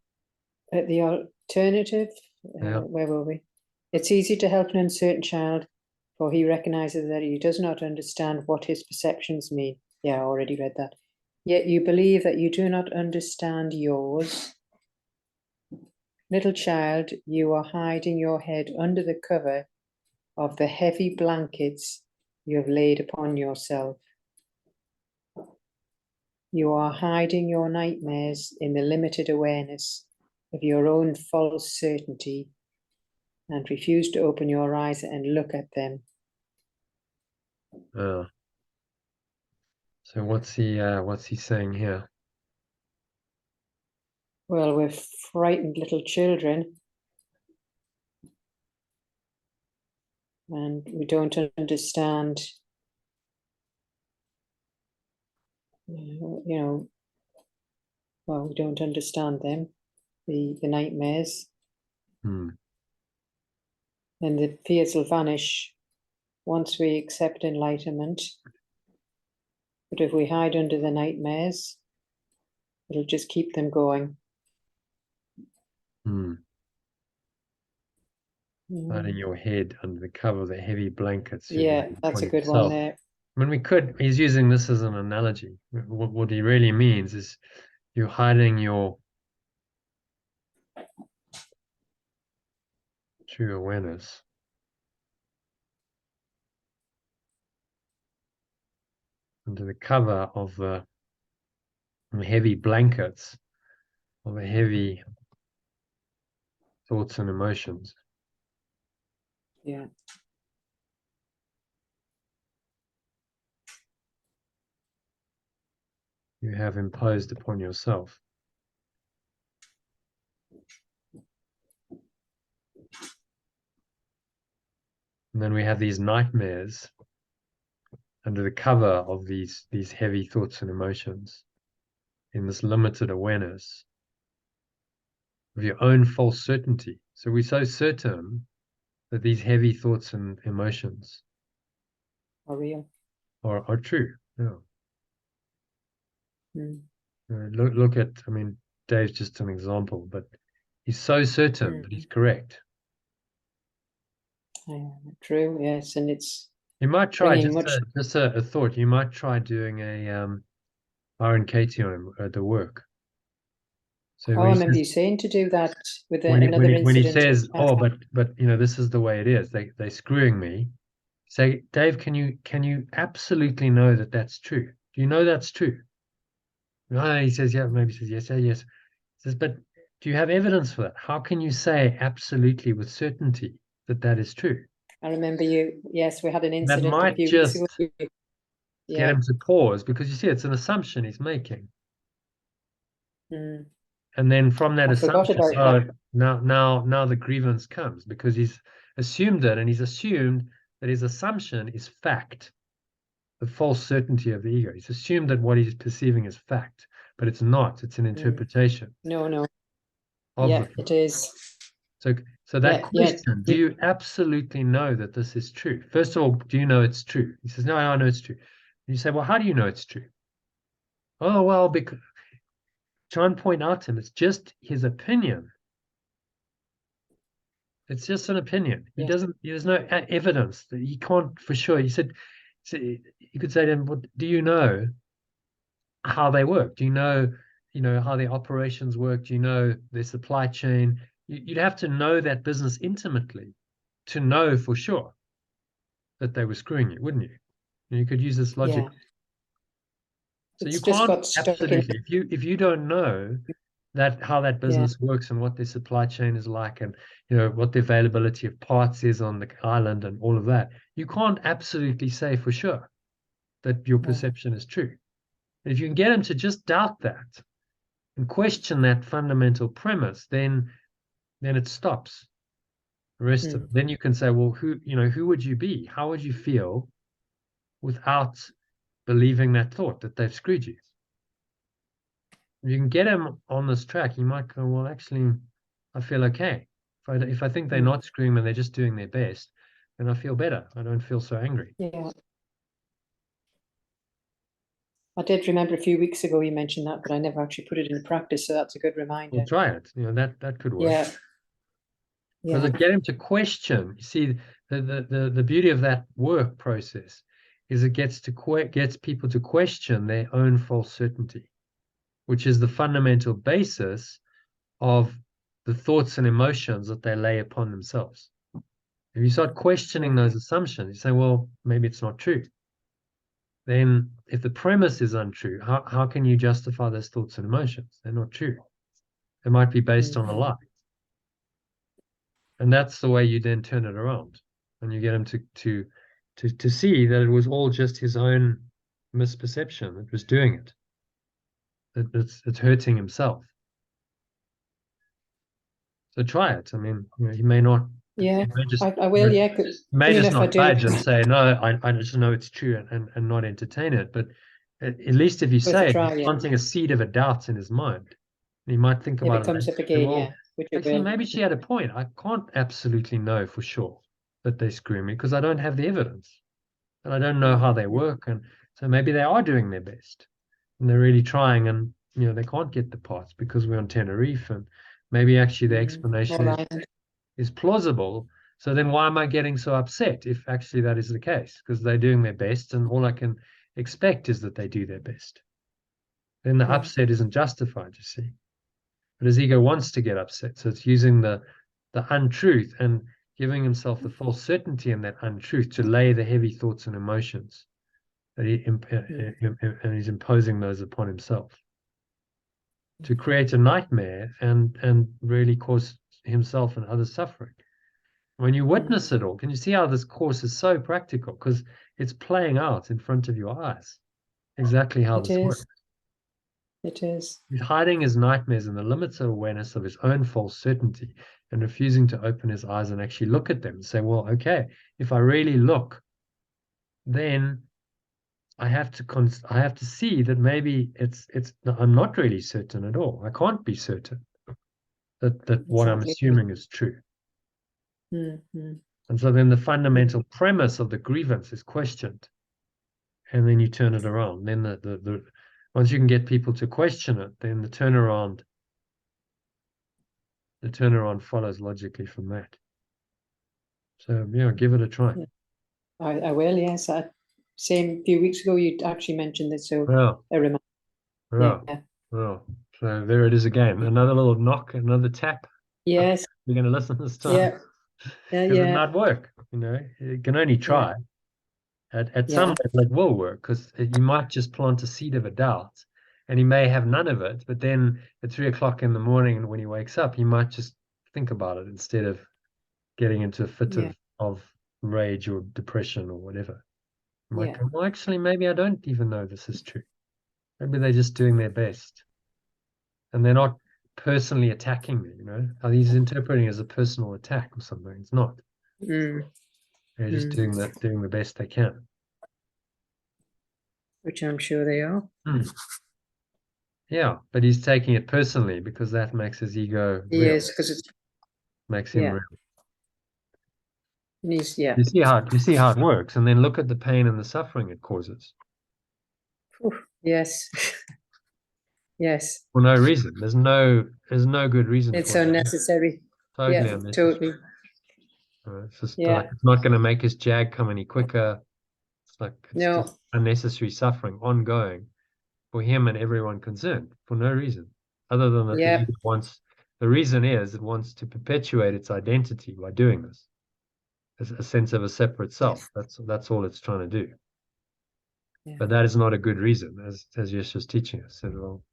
Speaker 2: the alternative? Where were we? It's easy to help an uncertain child, for he recognizes that he does not understand what his perceptions mean. Yeah, I already read that. Yet you believe that you do not understand yours. Little child, you are hiding your head under the cover of the heavy blankets you have laid upon yourself. You are hiding your nightmares in the limited awareness of your own false certainty and refuse to open your eyes and look at them.
Speaker 1: So what's he saying here?
Speaker 2: Well, we're frightened little children, and we don't understand, well, we don't understand them, the nightmares. And the fears will vanish once we accept enlightenment. But if we hide under the nightmares, it'll just keep them going.
Speaker 1: Hiding your head under the cover of the heavy blankets.
Speaker 2: Yeah, that's a good one there.
Speaker 1: I mean, he's using this as an analogy. What he really means is you're hiding your true awareness under the cover of the heavy blankets of the heavy thoughts and emotions.
Speaker 2: Yeah.
Speaker 1: You have imposed upon yourself. And then we have these nightmares under the cover of these heavy thoughts and emotions in this limited awareness of your own false certainty. So we're so certain that these heavy thoughts and emotions
Speaker 2: Are real.
Speaker 1: Are true. Yeah.
Speaker 2: Mm.
Speaker 1: Look at, I mean, Dave's just an example, but he's so certain that he's correct.
Speaker 2: True, yes, and it's.
Speaker 1: You might try just a thought. You might try doing a RNKT on him at the work. So
Speaker 2: Oh, I remember you saying to do that with another incident.
Speaker 1: When he says, "Oh, but you know, this is the way it is. They're screwing me." Say, Dave, can you absolutely know that that's true? Do you know that's true? No, he says, yeah. Maybe he says yes, yeah, yes. He says, but do you have evidence for that? How can you say absolutely with certainty that that is true?
Speaker 2: I remember you. Yes, we had an incident
Speaker 1: That might
Speaker 2: a few
Speaker 1: just
Speaker 2: weeks ago.
Speaker 1: get him to pause, because you see, it's an assumption he's making.
Speaker 2: Mm.
Speaker 1: And then from that
Speaker 2: I forgot
Speaker 1: assumption,
Speaker 2: about that.
Speaker 1: now the grievance comes, because he's assumed it, and he's assumed that his assumption is fact, the false certainty of the ego. He's assumed that what he's perceiving is fact, but it's not. It's an interpretation.
Speaker 2: No.
Speaker 1: Of
Speaker 2: Yeah,
Speaker 1: the fact.
Speaker 2: it is.
Speaker 1: So that
Speaker 2: Yeah,
Speaker 1: question, do you absolutely know that this is true? First of all, do you know it's true? He says, no, I know it's true. And you say, well, how do you know it's true? Oh, well, because try and point out to him, it's just his opinion. It's just an opinion. He doesn't, there's no evidence that he can't for sure. He said, so you could say to him, well, do you know how they work? Do you know how their operations work? Do you know their supply chain? You'd have to know that business intimately to know for sure that they were screwing you, wouldn't you? You could use this logic.
Speaker 2: Yeah.
Speaker 1: So
Speaker 2: It's
Speaker 1: you
Speaker 2: just
Speaker 1: can't
Speaker 2: got stuck in.
Speaker 1: absolutely, if you don't know that how that business works and what their supply chain is like, and what the availability of parts is on the island and all of that, you can't absolutely say for sure that your perception is true. If you can get them to just doubt that and question that fundamental premise, then it stops. The rest of it. Then you can say, well, who would you be? How would you feel without believing that thought that they've screwed you? If you can get him on this track, you might go, well, actually, I feel okay. If I think they're not screwing me and they're just doing their best, then I feel better. I don't feel so angry.
Speaker 2: Yeah. I did remember a few weeks ago you mentioned that, but I never actually put it into practice, so that's a good reminder.
Speaker 1: Well, try it. That could work.
Speaker 2: Yeah.
Speaker 1: Because it get him to question. You see, the beauty of that work process is it gets people to question their own false certainty, which is the fundamental basis of the thoughts and emotions that they lay upon themselves. If you start questioning those assumptions, you say, well, maybe it's not true. Then if the premise is untrue, how can you justify those thoughts and emotions? They're not true. They might be based on a lie. And that's the way you then turn it around. And you get him to see that it was all just his own misperception that was doing it. It's hurting himself. So try it. I mean, he may not.
Speaker 2: Yeah,
Speaker 1: just,
Speaker 2: I will. Yeah,
Speaker 1: may just not budge and
Speaker 2: do.
Speaker 1: say no. I just know it's true and not entertain it. But at least if you say it, planting a seed of a doubt in his mind, he might think about
Speaker 2: it comes
Speaker 1: it.
Speaker 2: up again.
Speaker 1: Well,
Speaker 2: yeah, which
Speaker 1: actually, maybe she had a point. I can't absolutely know for sure that they screw me because I don't have the evidence, and I don't know how they work. And so maybe they are doing their best, and they're really trying, and they can't get the parts because we're on Tenerife, and maybe actually the explanation is plausible. So then why am I getting so upset if actually that is the case? Because they're doing their best, and all I can expect is that they do their best. Then the upset isn't justified, you see. But his ego wants to get upset. So it's using the untruth and giving himself the false certainty in that untruth to lay the heavy thoughts and emotions that and he's imposing those upon himself to create a nightmare and really cause himself and others suffering. When you witness it all, can you see how this course is so practical? Because it's playing out in front of your eyes exactly how this works.
Speaker 2: It is.
Speaker 1: He's hiding his nightmares in the limits of awareness of his own false certainty and refusing to open his eyes and actually look at them and say, well, okay, if I really look, then I have to see that maybe I'm not really certain at all. I can't be certain that what I'm assuming is true. And so then the fundamental premise of the grievance is questioned, and then you turn it around. Then the once you can get people to question it, then the turnaround follows logically from that. So give it a try.
Speaker 2: I will. Yes, same few weeks ago you actually mentioned this, so
Speaker 1: Yeah.
Speaker 2: I remember.
Speaker 1: Yeah. So So there it is again. Another little knock, another tap.
Speaker 2: Yes.
Speaker 1: We're going to listen this time.
Speaker 2: Yeah.
Speaker 1: Because it
Speaker 2: Yeah.
Speaker 1: might work, you know. You can only try. At some
Speaker 2: Yeah.
Speaker 1: level, it will work, because you might just plant a seed of a doubt, and he may have none of it. But then at 3 o'clock in the morning, when he wakes up, he might just think about it instead of getting into a fit
Speaker 2: Yeah.
Speaker 1: of rage or depression or whatever. You might
Speaker 2: Yeah.
Speaker 1: go, well, actually, maybe I don't even know this is true. Maybe they're just doing their best, and they're not personally attacking me. You know, he's interpreting it as a personal attack or something. It's not.
Speaker 2: Mm.
Speaker 1: They're just doing the best they can.
Speaker 2: Which I'm sure they are.
Speaker 1: Yeah, but he's taking it personally because that makes his ego real.
Speaker 2: Yes, because it's
Speaker 1: Makes him real.
Speaker 2: yeah.
Speaker 1: You see how it works, and then look at the pain and the suffering it causes.
Speaker 2: Yes. Yes.
Speaker 1: For no reason. There's no good reason
Speaker 2: It's
Speaker 1: for it.
Speaker 2: unnecessary.
Speaker 1: Totally
Speaker 2: Yeah,
Speaker 1: unnecessary.
Speaker 2: totally.
Speaker 1: It's just
Speaker 2: Yeah.
Speaker 1: like, it's not going to make his jag come any quicker. It's
Speaker 2: No.
Speaker 1: just unnecessary suffering ongoing for him and everyone concerned for no reason, other than that
Speaker 2: Yeah.
Speaker 1: the reason is it wants to perpetuate its identity by doing this. There's a sense of a separate self. That's all it's trying to do.
Speaker 2: Yeah.
Speaker 1: But that is not a good reason, as Yeshua's teaching us. So, well,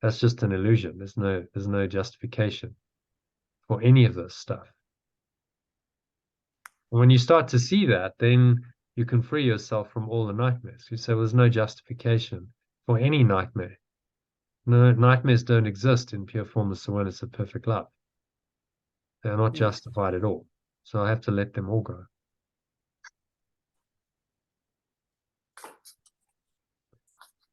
Speaker 1: that's just an illusion. There's no justification for any of this stuff. And when you start to see that, then you can free yourself from all the nightmares. You say, well, there's no justification for any nightmare. No, nightmares don't exist in pure formless awareness of perfect love. They're not justified at all. So I have to let them all go.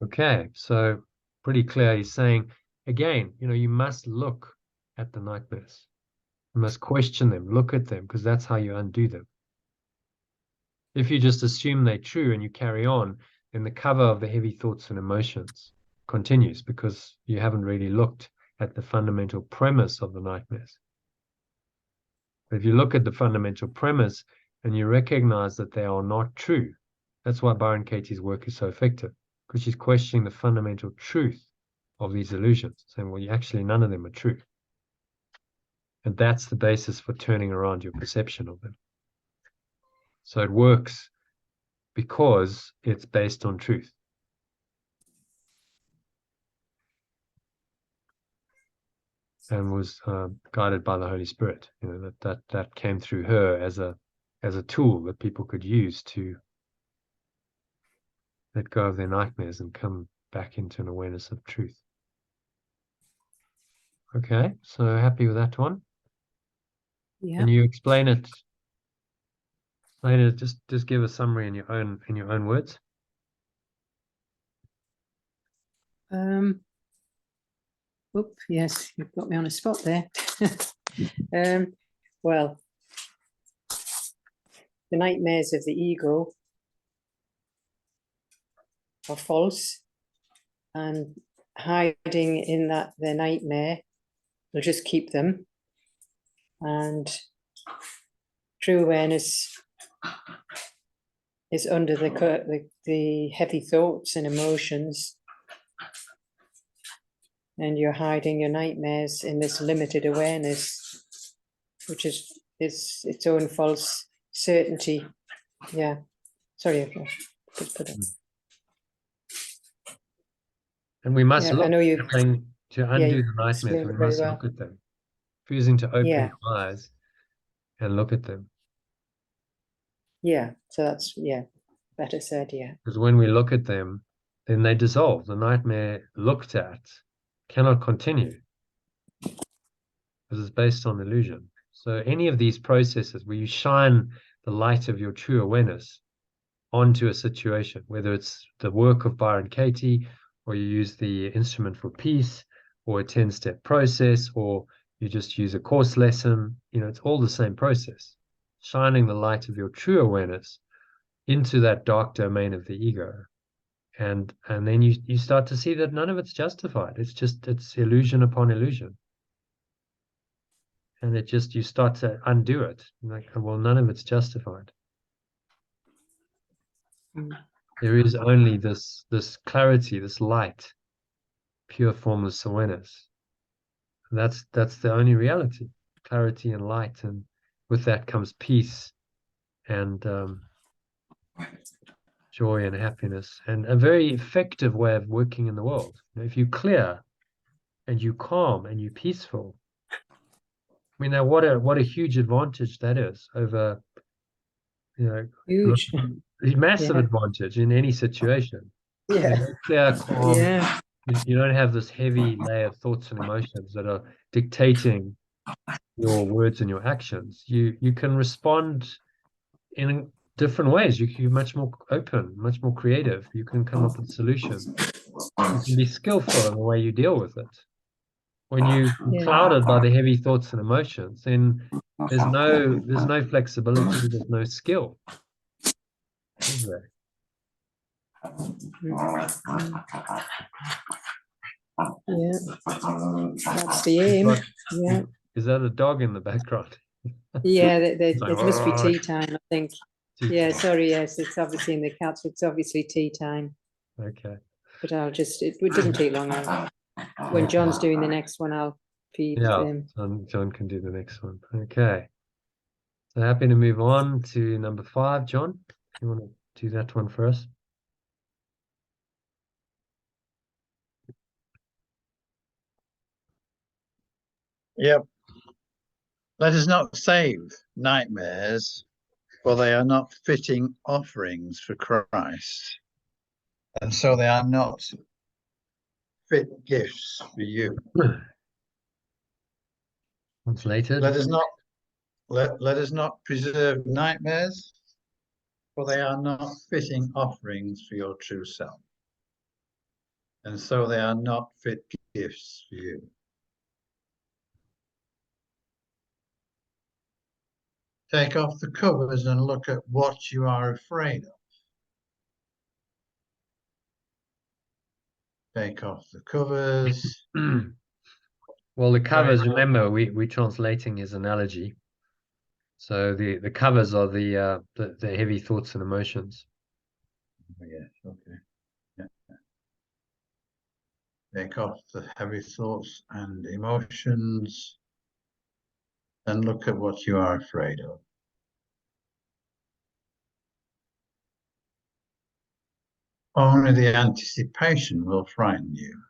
Speaker 1: Okay, so pretty clear. He's saying, again, you must look at the nightmares. You must question them, look at them, because that's how you undo them. If you just assume they're true and you carry on, then the cover of the heavy thoughts and emotions continues, because you haven't really looked at the fundamental premise of the nightmares. But if you look at the fundamental premise and you recognize that they are not true, that's why Byron Katie's work is so effective, because she's questioning the fundamental truth of these illusions, saying, well, actually, none of them are true. And that's the basis for turning around your perception of them. So it works because it's based on truth. And was guided by the Holy Spirit. That came through her as a tool that people could use to let go of their nightmares and come back into an awareness of truth. Okay, so happy with that one?
Speaker 2: Yeah.
Speaker 1: Can you explain it later? Just give a summary in your own words.
Speaker 2: Yes, you've got me on a spot there. Well, the nightmares of the ego are false, and hiding in their nightmare will just keep them. And true awareness is under the heavy thoughts and emotions, and you're hiding your nightmares in this limited awareness, which is its own false certainty. Yeah, sorry, I'll just put it.
Speaker 1: And we must look.
Speaker 2: I know you.
Speaker 1: To undo the nightmares, we must look at them, refusing to open your eyes and look at them.
Speaker 2: Yeah, so that's better said. Yeah,
Speaker 1: because when we look at them, then they dissolve. The nightmare looked at cannot continue because it's based on illusion. So any of these processes where you shine the light of your true awareness onto a situation, whether it's the work of Byron Katie, or you use the instrument for peace, or a 10-step process, or you just use a course lesson, it's all the same process. Shining the light of your true awareness into that dark domain of the ego. And then you start to see that none of it's justified. It's illusion upon illusion. And you start to undo it. Like, well, none of it's justified. There is only this clarity, this light pure formless awareness. And that's the only reality, clarity and light, and with that comes peace and joy and happiness, and a very effective way of working in the world. If you're clear and you're calm and you're peaceful, I mean, now what a huge advantage that is over,
Speaker 2: Huge.
Speaker 1: a massive
Speaker 2: Yeah.
Speaker 1: advantage in any situation.
Speaker 2: Yeah.
Speaker 1: Clear, calm.
Speaker 2: Yeah.
Speaker 1: You don't have this heavy layer of thoughts and emotions that are dictating your words and your actions. You can respond in different ways. You're much more open, much more creative. You can come up with solutions. You can be skillful in the way you deal with it. When you're clouded by the heavy thoughts and emotions, then there's no flexibility, there's no skill, is there?
Speaker 2: Yeah, that's the aim. Yeah,
Speaker 1: Is that a dog in the background?
Speaker 2: yeah.
Speaker 1: It's like,
Speaker 2: It must be
Speaker 1: "Roar."
Speaker 2: tea time, I think. Yeah, sorry. Yes, it's obviously in the cats. It's obviously tea time.
Speaker 1: Okay.
Speaker 2: But I'll just. It doesn't take long. When John's doing the next one, I'll feed him.
Speaker 1: John can do the next one. Okay. So happy to move on to number 5, John. If you want to do that one for us.
Speaker 5: Yep. Let us not save nightmares, for they are not fitting offerings for Christ, and so they are not fit gifts for you.
Speaker 1: Translated.
Speaker 5: Let us not preserve nightmares, for they are not fitting offerings for your true self, and so they are not fit gifts for you. Take off the covers and look at what you are afraid of. Take off the covers.
Speaker 1: Well, the covers, remember, we're translating his analogy. So the covers are the heavy thoughts and emotions.
Speaker 5: Oh, yes, okay. Yeah. Take off the heavy thoughts and emotions and look at what you are afraid of. Only the anticipation will frighten you.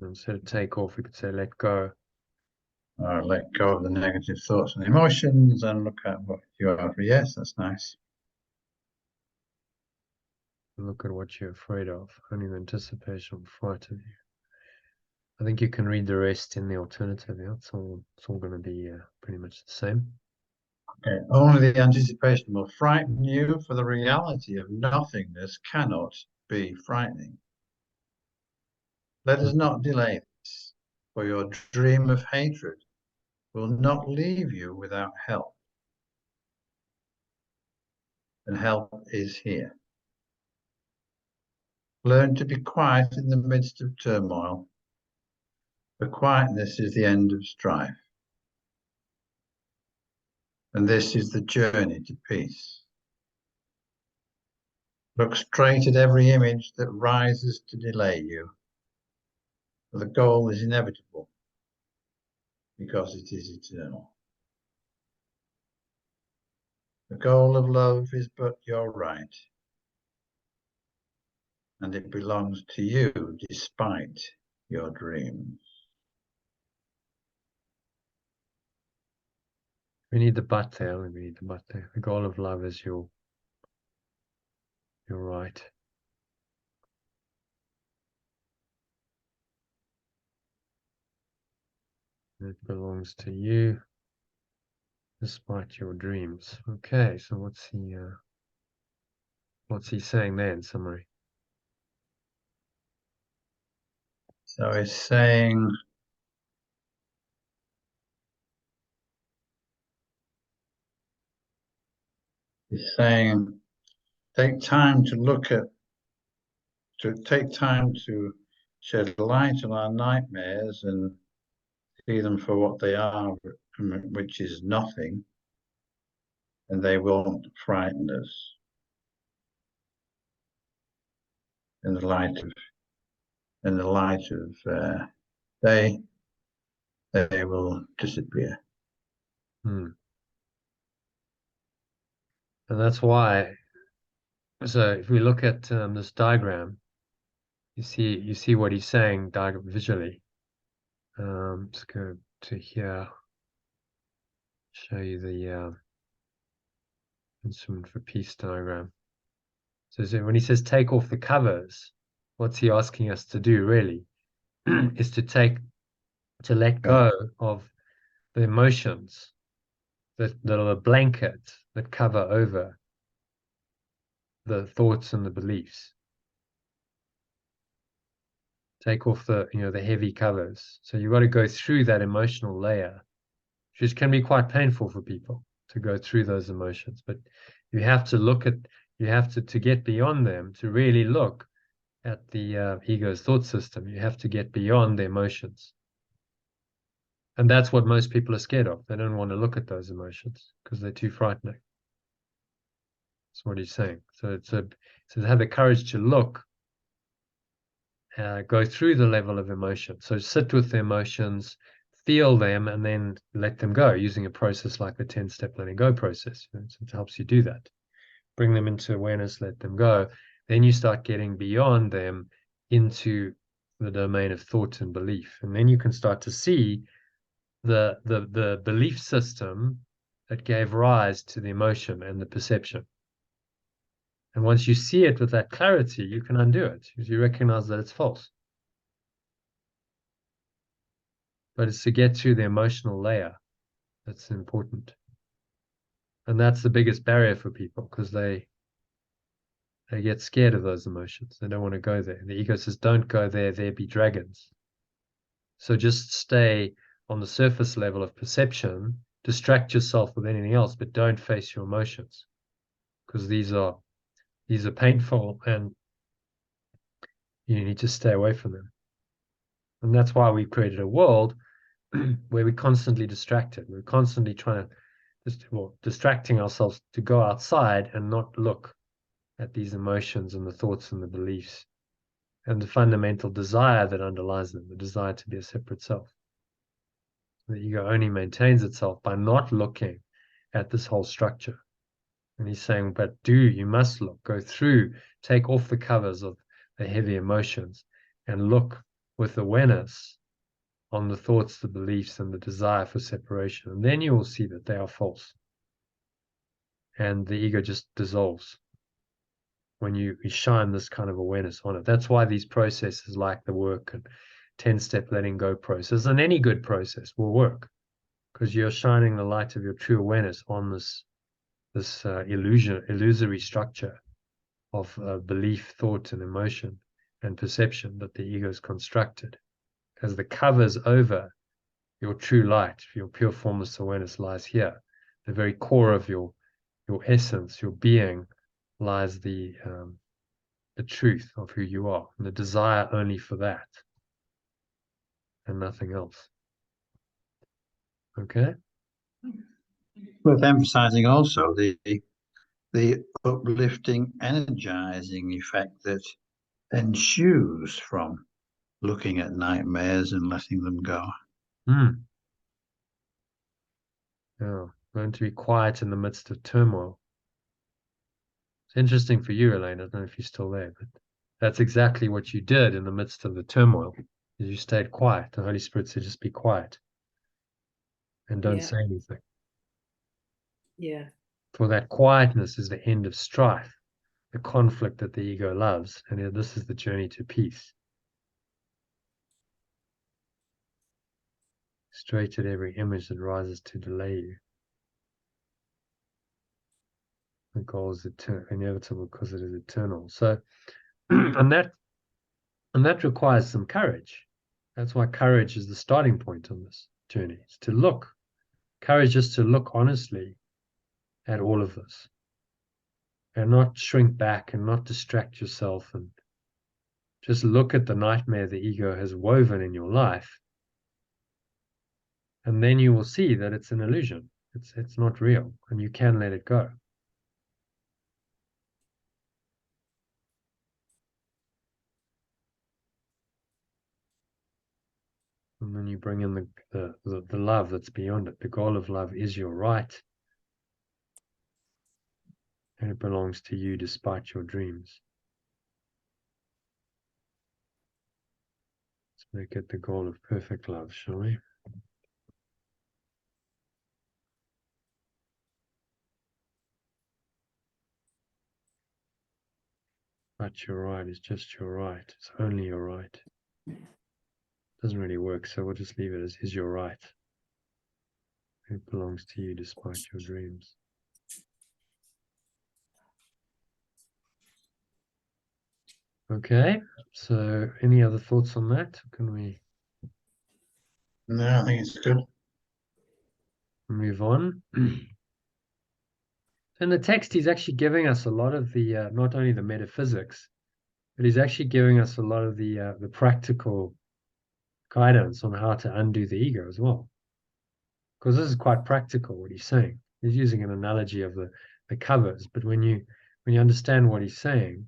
Speaker 1: Instead of take off, we could say let go.
Speaker 5: Or let go of the negative thoughts and emotions and look at what you are afraid of. Yes, that's nice.
Speaker 1: Look at what you're afraid of. Only the anticipation will frighten you. I think you can read the rest in the alternative. Yeah, it's all going to be pretty much the same.
Speaker 5: Okay. Only the anticipation will frighten you, for the reality of nothingness cannot be frightening. Let us not delay this, for your dream of hatred will not leave you without help. And help is here. Learn to be quiet in the midst of turmoil, for quietness is the end of strife. And this is the journey to peace. Look straight at every image that rises to delay you, for the goal is inevitable, because it is eternal. The goal of love is but your right, and it belongs to you despite your dreams.
Speaker 1: We need the but there. We need the but there. The goal of love is your right. It belongs to you despite your dreams. Okay, so what's he saying there in summary?
Speaker 5: So he's saying, take time to shed light on our nightmares and see them for what they are, which is nothing, and they won't frighten us. in the light of day, they will disappear.
Speaker 1: And that's why. So if we look at this diagram, you see what he's saying visually. Let's go to here. Show you the instrument for peace diagram. So when he says take off the covers, what's he asking us to do really? Is to let go of the emotions that are the blanket that cover over the thoughts and the beliefs. Take off the heavy covers. So you've got to go through that emotional layer, which can be quite painful for people to go through those emotions. But you have to get beyond them to really look at the ego's thought system. You have to get beyond the emotions. And that's what most people are scared of. They don't want to look at those emotions because they're too frightening. That's what he's saying. So to have the courage to look, go through the level of emotion. So sit with the emotions, feel them, and then let them go using a process like the 10-step letting go process. So it helps you do that. Bring them into awareness, let them go. Then you start getting beyond them into the domain of thought and belief. And then you can start to see the belief system that gave rise to the emotion and the perception. And once you see it with that clarity, you can undo it because you recognize that it's false. But it's to get through the emotional layer that's important. And that's the biggest barrier for people because they get scared of those emotions. They don't want to go there. The ego says, don't go there, there be dragons. So just stay on the surface level of perception, distract yourself with anything else, but don't face your emotions because these are painful and you need to stay away from them. And that's why we created a world where we're constantly distracted. We're constantly distracting ourselves to go outside and not look at these emotions and the thoughts and the beliefs and the fundamental desire that underlies them, the desire to be a separate self. The ego only maintains itself by not looking at this whole structure. And he's saying, but you must look, go through, take off the covers of the heavy emotions and look with awareness on the thoughts, the beliefs, and the desire for separation. And then you will see that they are false. And the ego just dissolves when you shine this kind of awareness on it. That's why these processes like the work and 10-step letting go process and any good process will work because you're shining the light of your true awareness on this illusory structure of belief, thought, and emotion and perception that the ego is constructed. As the covers over your true light, your pure formless awareness lies here. The very core of your essence, your being, lies the truth of who you are, and the desire only for that, and nothing else. Okay?
Speaker 5: Worth emphasizing also the uplifting, energizing effect that ensues from looking at nightmares and letting them go.
Speaker 1: Yeah, learn to be quiet in the midst of turmoil. It's interesting for you, Elaine. I don't know if you're still there, but that's exactly what you did in the midst of the turmoil. You stayed quiet. The Holy Spirit said, just be quiet and don't say anything.
Speaker 2: Yeah.
Speaker 1: For that quietness is the end of strife, the conflict that the ego loves. And this is the journey to peace. Straight at every image that rises to delay you. The goal is inevitable because it is eternal. So, and that requires some courage. That's why courage is the starting point on this journey. It's to look. Courage is to look honestly at all of this and not shrink back and not distract yourself and just look at the nightmare the ego has woven in your life. And then you will see that it's an illusion. It's not real and you can let it go. And then you bring in the love that's beyond it. The goal of love is your right. And it belongs to you despite your dreams. Let's make it the goal of perfect love, shall we? But your right is just your right. It's only your right. Doesn't really work, so we'll just leave it as is your right. It belongs to you despite your dreams. Okay, so any other thoughts on that? Can we
Speaker 5: No, I think it's good.
Speaker 1: move on? In the text, he's actually giving us a lot of the, not only the metaphysics, but he's actually giving us a lot of the practical guidance on how to undo the ego as well. Because this is quite practical, what he's saying. He's using an analogy of the covers, but when you understand what he's saying,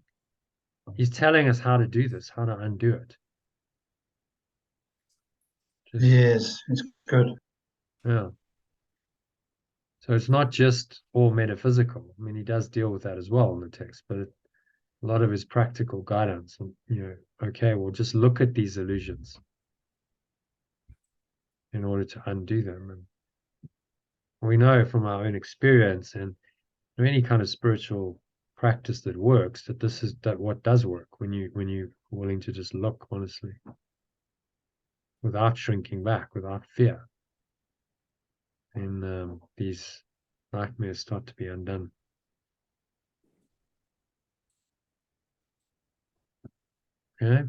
Speaker 1: he's telling us how to do this, how to undo it.
Speaker 5: Yes, it's good.
Speaker 1: Yeah. So it's not just all metaphysical. I mean, he does deal with that as well in the text, but a lot of his practical guidance. And, okay, well, just look at these illusions in order to undo them. And we know from our own experience and any kind of spiritual practice that works that this is what does work when you're willing to just look honestly, without shrinking back, without fear. And these nightmares start to be undone. Okay.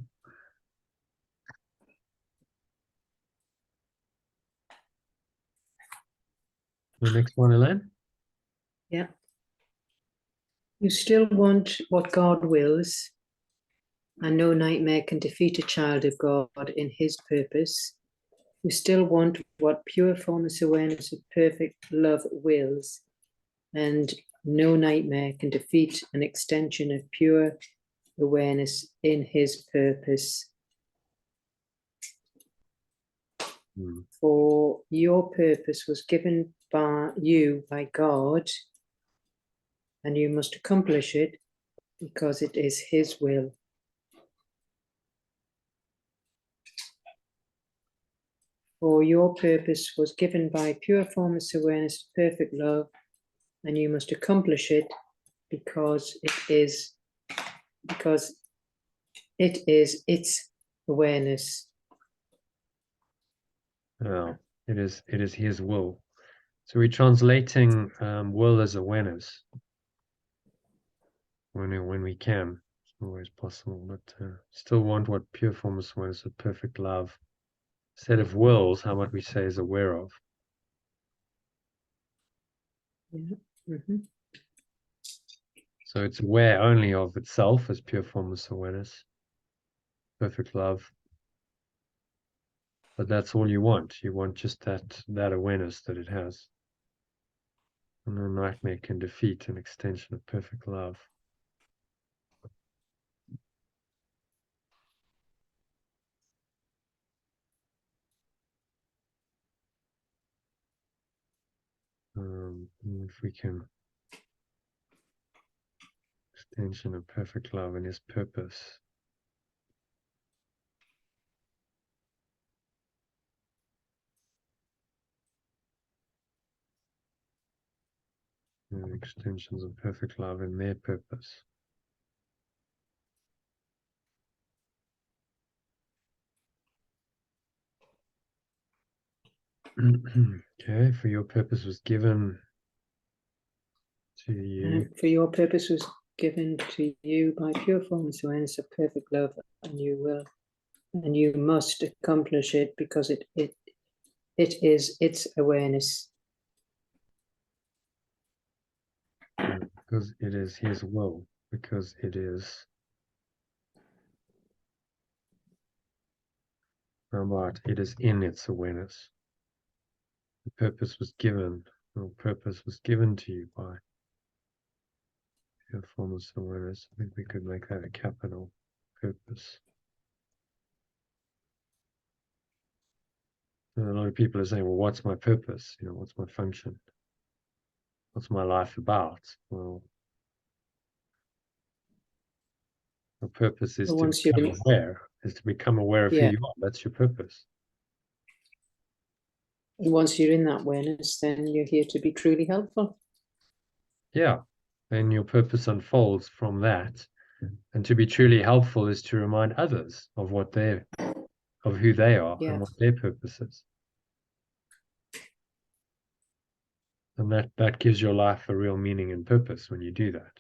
Speaker 1: The next one, Elaine.
Speaker 2: Yeah. You still want what God wills, and no nightmare can defeat a child of God in his purpose. You still want what pure formless awareness of perfect love wills, and no nightmare can defeat an extension of pure awareness in his purpose. For your purpose was given by you by God, and you must accomplish it because it is his will. For your purpose was given by pure formless awareness, perfect love, and you must accomplish it because it is its awareness.
Speaker 1: Oh, it is his will. So we're translating will as awareness when we can. It's not always possible, but still want what pure formless awareness of perfect love. Instead of wills, how might we say is aware of?
Speaker 2: Yeah. Mm-hmm.
Speaker 1: So it's aware only of itself as pure formless awareness, perfect love. But that's all you want. You want just that awareness that it has. And no nightmare can defeat an extension of perfect love. If we can, extension of perfect love and his purpose. And extensions of perfect love and their purpose. Okay, for your purpose was given to you.
Speaker 2: For your purpose was given to you by pure formless awareness of perfect love, and you must accomplish it because it is its awareness.
Speaker 1: Because it is his will, because it is. It is in its awareness. The purpose was given, or purpose was given to you by your formless awareness. I think we could make that a capital purpose. And a lot of people are saying, well, what's my purpose? You know, what's my function? What's my life about? Well, the purpose is
Speaker 2: But
Speaker 1: to
Speaker 2: once you're
Speaker 1: become
Speaker 2: in,
Speaker 1: aware, of who
Speaker 2: yeah,
Speaker 1: you are. That's your purpose.
Speaker 2: once you're in that awareness, then you're here to be truly helpful.
Speaker 1: Yeah. And your purpose unfolds from that. And to be truly helpful is to remind others of who they are
Speaker 2: Yeah.
Speaker 1: and what their purpose is. And that gives your life a real meaning and purpose when you do that.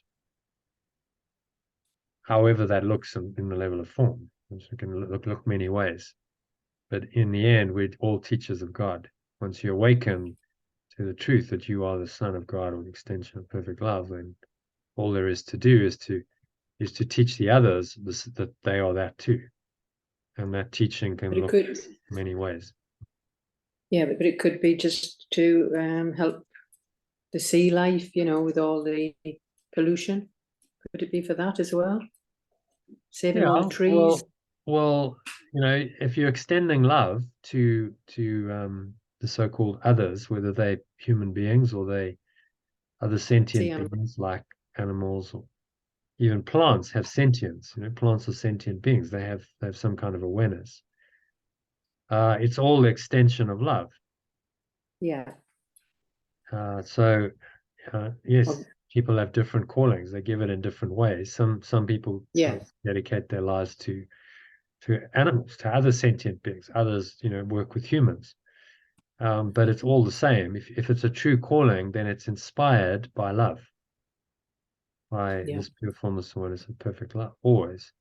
Speaker 1: However that looks in the level of form. It can look many ways. But in the end, we're all teachers of God. Once you awaken to the truth that you are the Son of God or the extension of perfect love, then all there is to do is to teach the others that they are that too. And that teaching can look many ways.
Speaker 2: Yeah, but it could be just to help the sea life, you know, with all the pollution. Could it be for that as well? Saving all the trees?
Speaker 1: Well, you know, if you're extending love to the so-called others, whether they're human beings or they other sentient beings like animals or even plants have sentience. You know, plants are sentient beings. They have some kind of awareness. It's all the extension of love.
Speaker 2: Yeah.
Speaker 1: So yes, people have different callings. They give it in different ways. Some people dedicate their lives to animals, to other sentient beings. Others, you know, work with humans. But it's all the same. If it's a true calling, then it's inspired by love, by this pure formless awareness of perfect love, always.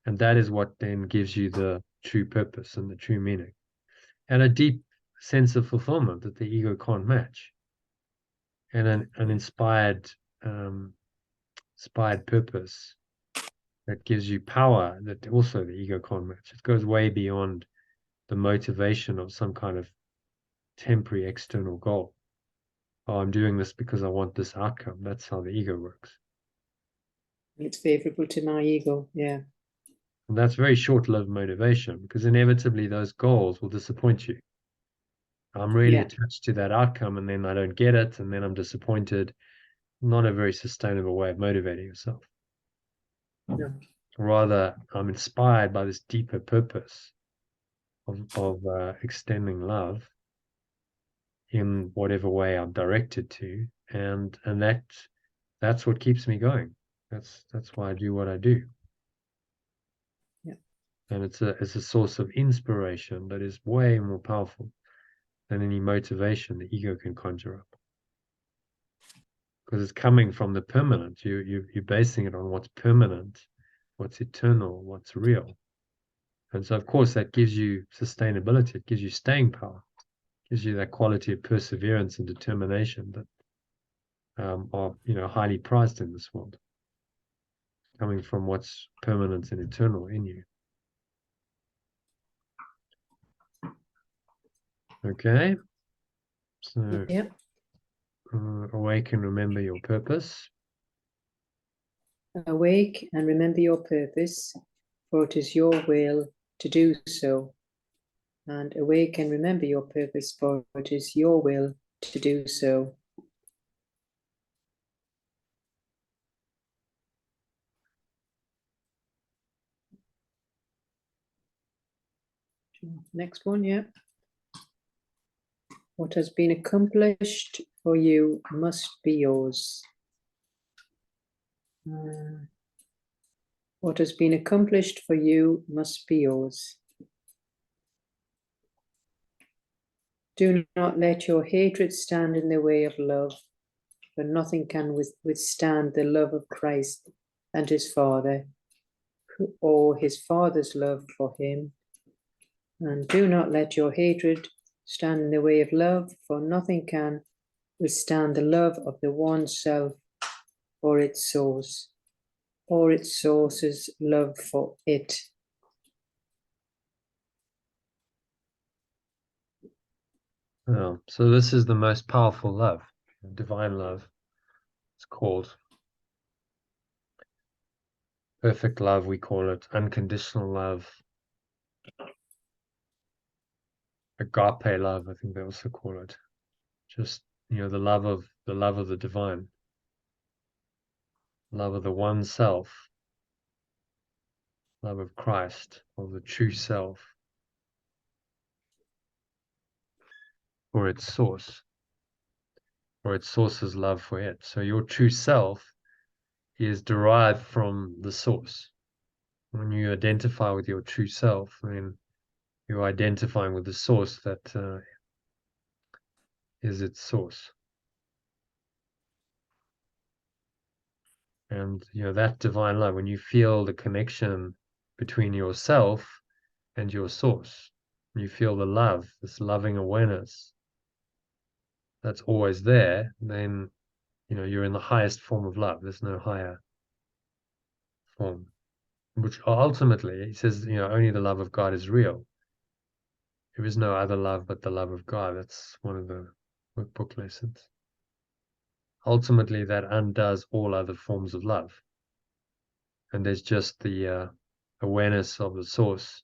Speaker 1: And that is what then gives you the true purpose and the true meaning. And a deep sense of fulfillment that the ego can't match. And an inspired purpose that gives you power that also the ego can't match. It goes way beyond the motivation of some kind of temporary external goal. Oh, I'm doing this because I want this outcome. That's how the ego works.
Speaker 2: It's favorable to my ego, yeah.
Speaker 1: And that's very short-lived motivation because inevitably those goals will disappoint you. I'm really attached to that outcome and then I don't get it and then I'm disappointed. Not a very sustainable way of motivating yourself.
Speaker 2: No.
Speaker 1: Rather, I'm inspired by this deeper purpose of extending love in whatever way I'm directed to, and that's what keeps me going. That's why I do what I do.
Speaker 2: Yeah.
Speaker 1: And it's a source of inspiration that is way more powerful than any motivation the ego can conjure up. Because it's coming from the permanent. You're basing it on what's permanent, what's eternal, what's real. And so, of course, that gives you sustainability. It gives you staying power. It gives you that quality of perseverance and determination that are, you know, highly prized in this world, coming from what's permanent and eternal in you. Okay. So, awake and remember your purpose.
Speaker 2: Awake and remember your purpose, for it is your will to do so. And awake and remember your purpose, for it is your will to do so. Next one, yeah. What has been accomplished for you must be yours. What has been accomplished for you must be yours. Do not let your hatred stand in the way of love, for nothing can withstand the love of Christ and his Father, or his Father's love for him. And do not let your hatred stand in the way of love, for nothing can withstand the love of the one self or its source, or its source's love for it.
Speaker 1: Oh, so this is the most powerful love, divine love. It's called perfect love, we call it unconditional love. agape love, I think they also call it. Just, the love of the divine, love of the one self, love of Christ, of the true self, or its source, or its source's love for it. So your true self is derived from the source. When you identify with your true self, then you're identifying with the source that is its source. And that divine love, when you feel the connection between yourself and your source, you feel the love, this loving awareness that's always there, then you're in the highest form of love. There's no higher form. Which ultimately, he says, only the love of God is real. There is no other love but the love of God. That's one of the workbook lessons. Ultimately, that undoes all other forms of love. And there's just the awareness of the source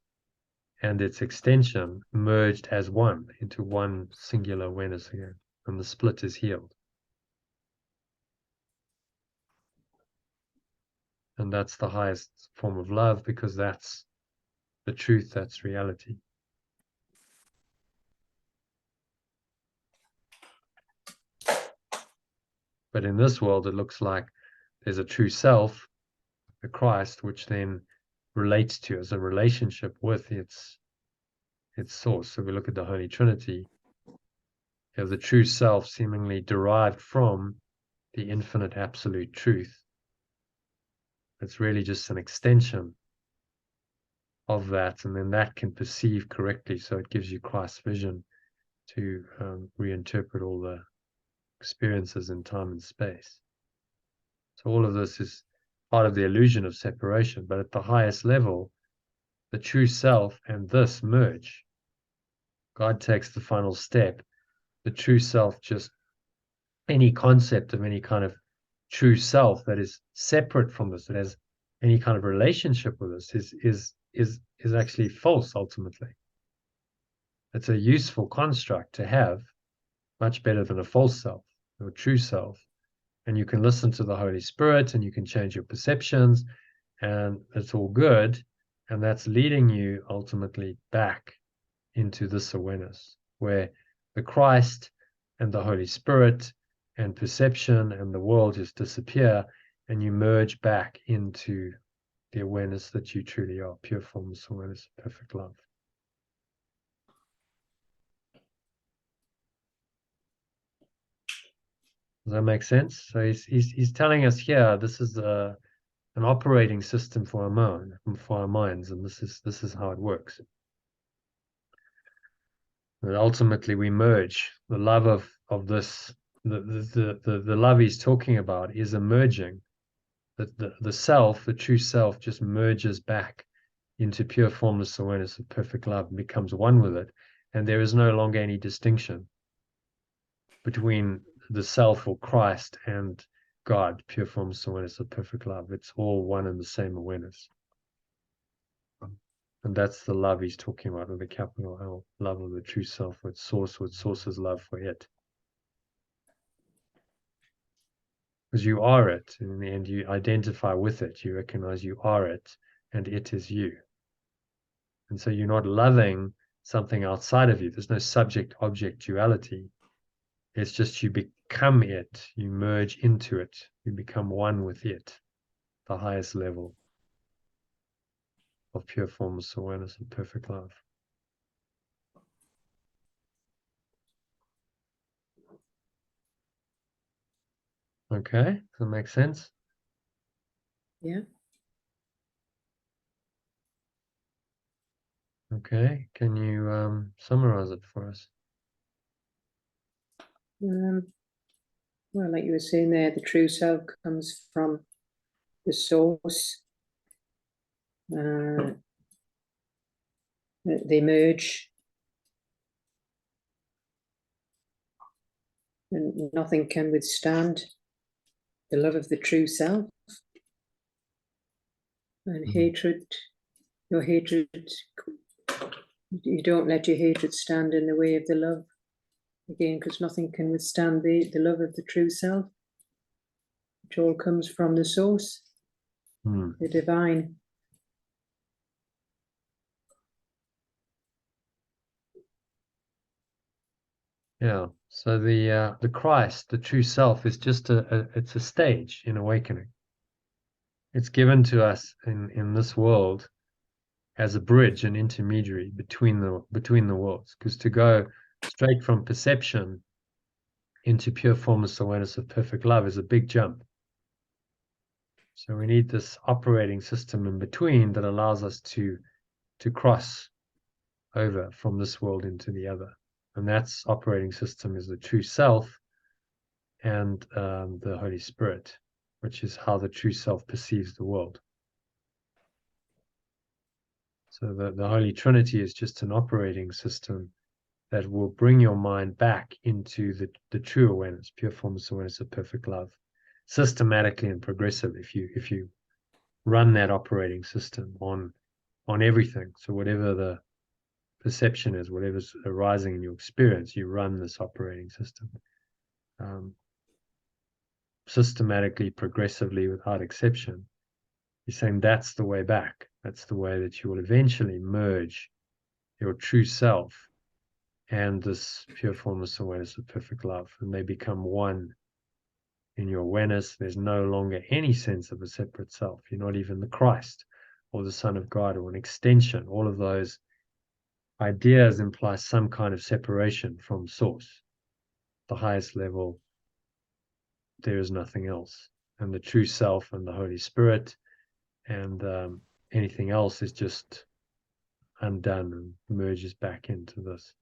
Speaker 1: and its extension merged as one into one singular awareness again. And the split is healed. And that's the highest form of love, because that's the truth, that's reality. But in this world, it looks like there's a true self, the Christ, which then relates to as a relationship with its source. So we look at the Holy Trinity. You have the true self seemingly derived from the infinite absolute truth. It's really just an extension of that, and then that can perceive correctly, so it gives you Christ's vision to reinterpret all the experiences in time and space. So all of this is part of the illusion of separation, but at the highest level, the true self and this merge. God takes the final step. The true self, just any concept of any kind of true self that is separate from this, that has any kind of relationship with us, is actually false ultimately. It's a useful construct to have, much better than a false self or a true self. And you can listen to the Holy Spirit and you can change your perceptions, and it's all good. And that's leading you ultimately back into this awareness where the Christ and the Holy Spirit and perception and the world just disappear, and you merge back into the awareness that you truly are, pure formless awareness, perfect love. Does that make sense? So he's telling us here, this is an operating system for our minds, and this is how it works. And ultimately, we merge the love of this. The love he's talking about is emerging. The self, the true self, just merges back into pure formless awareness of perfect love and becomes one with it, and there is no longer any distinction between the self or Christ and God, pure formless awareness of perfect love. It's all one and the same awareness. And that's the love he's talking about with a capital L, love of the true self, with source's love for it. Because you are it, and in the end you identify with it, you recognize you are it, and it is you. And so you're not loving something outside of you. There's no subject-object duality. It's just you become it, you merge into it, you become one with it, the highest level of pure formless awareness and perfect love. Okay, does that make sense?
Speaker 2: Yeah.
Speaker 1: Okay, can you summarize it for us?
Speaker 2: Well, like you were saying there, the true self comes from the source. They merge, and nothing can withstand the love of the true self. And hatred, your hatred You don't let your hatred stand in the way of the love. Again, because nothing can withstand the love of the true self, which all comes from the source, the divine.
Speaker 1: Yeah. So the Christ, the true self, is just it's a stage in awakening. It's given to us in this world as a bridge, an intermediary between the worlds. Because to go straight from perception into pure formless awareness of perfect love is a big jump. So we need this operating system in between that allows us to cross over from this world into the other. And that's operating system is the true self and the Holy Spirit, which is how the true self perceives the world. So the Holy Trinity is just an operating system that will bring your mind back into the true awareness, pure formless awareness of perfect love, systematically and progressively. If you run that operating system on everything, so whatever the perception is, whatever's arising in your experience, you run this operating system systematically, progressively, without exception. You're saying that's the way back. That's the way that you will eventually merge your true self and this pure formless awareness of perfect love, and they become one in your awareness. There's no longer any sense of a separate self. You're not even the Christ or the Son of God or an extension. All of those ideas imply some kind of separation from source. The highest level, there is nothing else. And the true self and the Holy Spirit and anything else is just undone and merges back into this.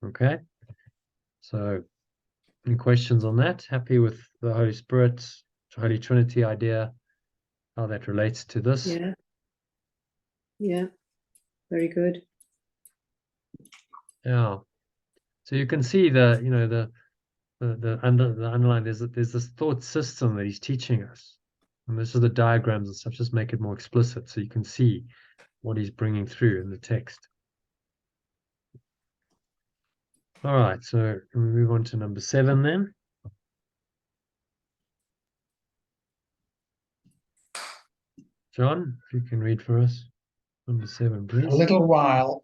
Speaker 1: Okay, so any questions on that? Happy with the Holy Spirit, Holy Trinity idea, how that relates to this?
Speaker 2: Yeah, very good.
Speaker 1: Yeah, so you can see the underlying, there's this thought system that he's teaching us, and this is the diagrams and stuff, just make it more explicit so you can see what he's bringing through in the text. All right, so we move on to number 7 then. John, if you can read for us number 7, please.
Speaker 5: A little while,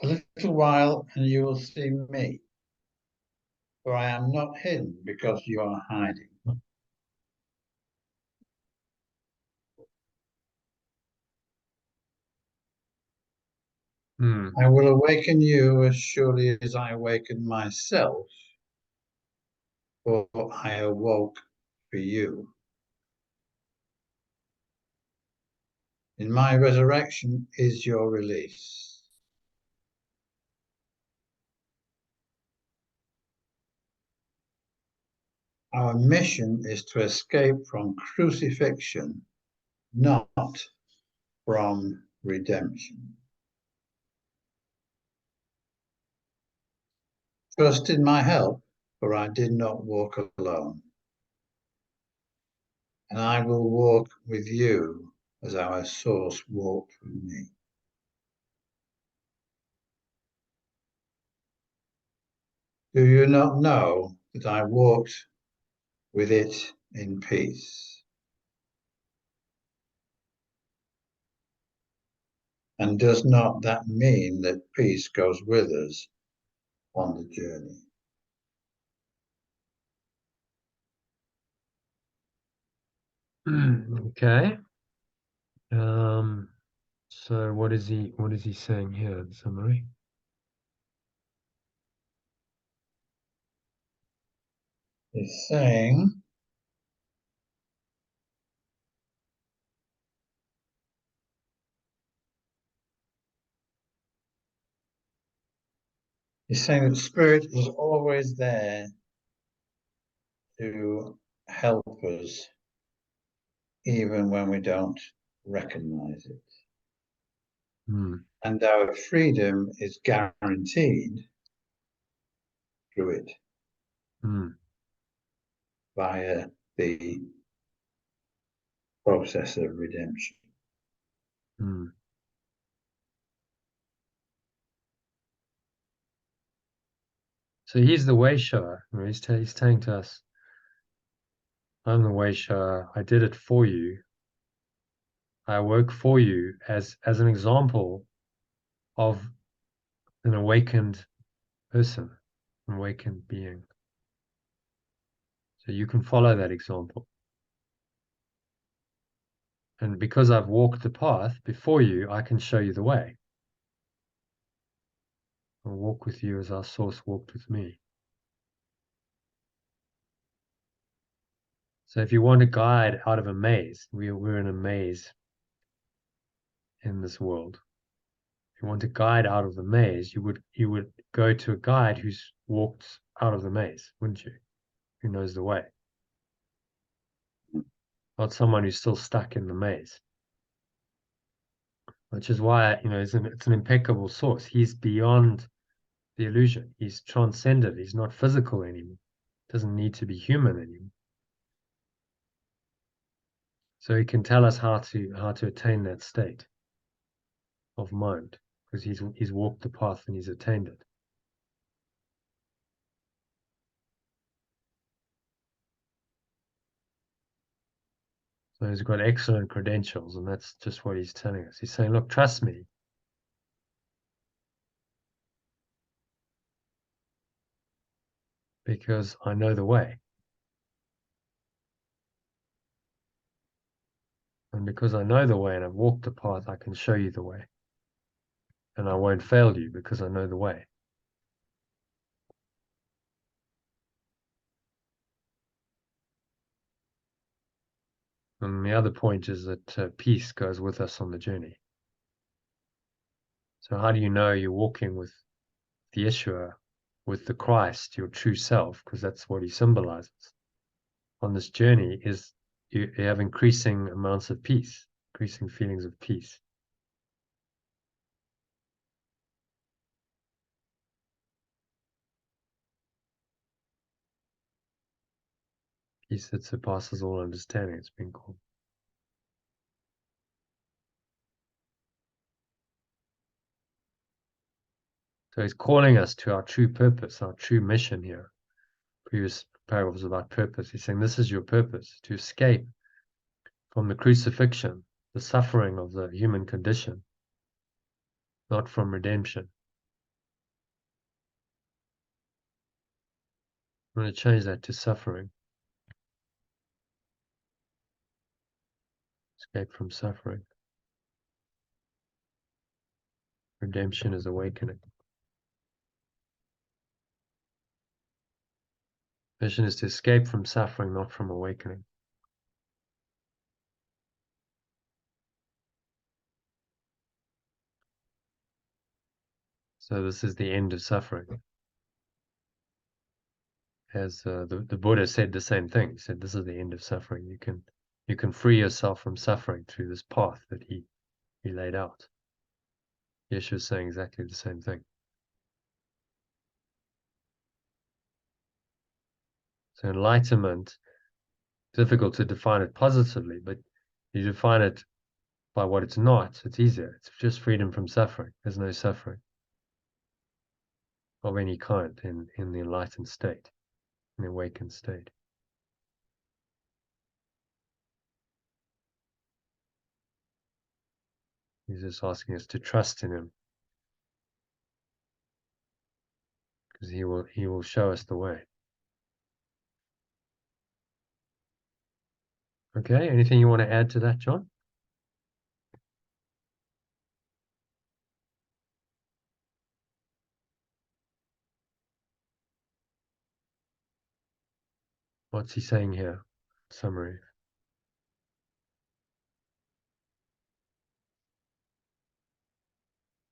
Speaker 5: and you will see me, for I am not hidden because you are hiding. I will awaken you as surely as I awakened myself, for I awoke for you. In my resurrection is your release. Our mission is to escape from crucifixion, not from redemption. Trust in my help, for I did not walk alone. And I will walk with you as our source walked with me. Do you not know that I walked with it in peace? And does not that mean that peace goes with us on the journey?
Speaker 1: Okay. So what is he saying here in summary?
Speaker 5: He's saying that Spirit is always there to help us, even when we don't recognize it. And our freedom is guaranteed through it via the process of redemption.
Speaker 1: Mm. So he's the way shower. He's saying to us, I'm the way shower. I did it for you. I work for you as an example of an awakened person, an awakened being. So you can follow that example. And because I've walked the path before you, I can show you the way. I'll walk with you as our source walked with me. So if you want a guide out of a maze, we're in a maze in this world. If you want a guide out of the maze, you would go to a guide who's walked out of the maze, wouldn't you? Who knows the way. Not someone who's still stuck in the maze. Which is why, it's an impeccable source. He's beyond the illusion. He's transcendent. He's not physical anymore. Doesn't need to be human anymore. So he can tell us how to attain that state of mind, because he's walked the path and he's attained it. So he's got excellent credentials, and that's just what he's telling us. He's saying, look, trust me. Because I know the way. And because I know the way and I've walked the path, I can show you the way. And I won't fail you because I know the way. And the other point is that peace goes with us on the journey. So how do you know you're walking with the Yeshua, with the Christ, your true self? Because that's what he symbolizes. On this journey is you have increasing amounts of peace, increasing feelings of peace. Peace that surpasses all understanding, it's been called. So he's calling us to our true purpose, our true mission here. Previous paragraph was about purpose. He's saying this is your purpose, to escape from the crucifixion, the suffering of the human condition, not from redemption. I'm going to change that to suffering. Escape from suffering. Redemption is awakening. Mission is to escape from suffering, not from awakening. So this is the end of suffering. As the Buddha said the same thing. He said, this is the end of suffering. You can free yourself from suffering through this path that he laid out. Yeshua is saying exactly the same thing. So enlightenment, difficult to define it positively, but you define it by what it's not, it's easier. It's just freedom from suffering. There's no suffering of any kind in the enlightened state, in the awakened state. He's just asking us to trust in him, because he will show us the way. Okay, anything you want to add to that, John? What's he saying here? Summary.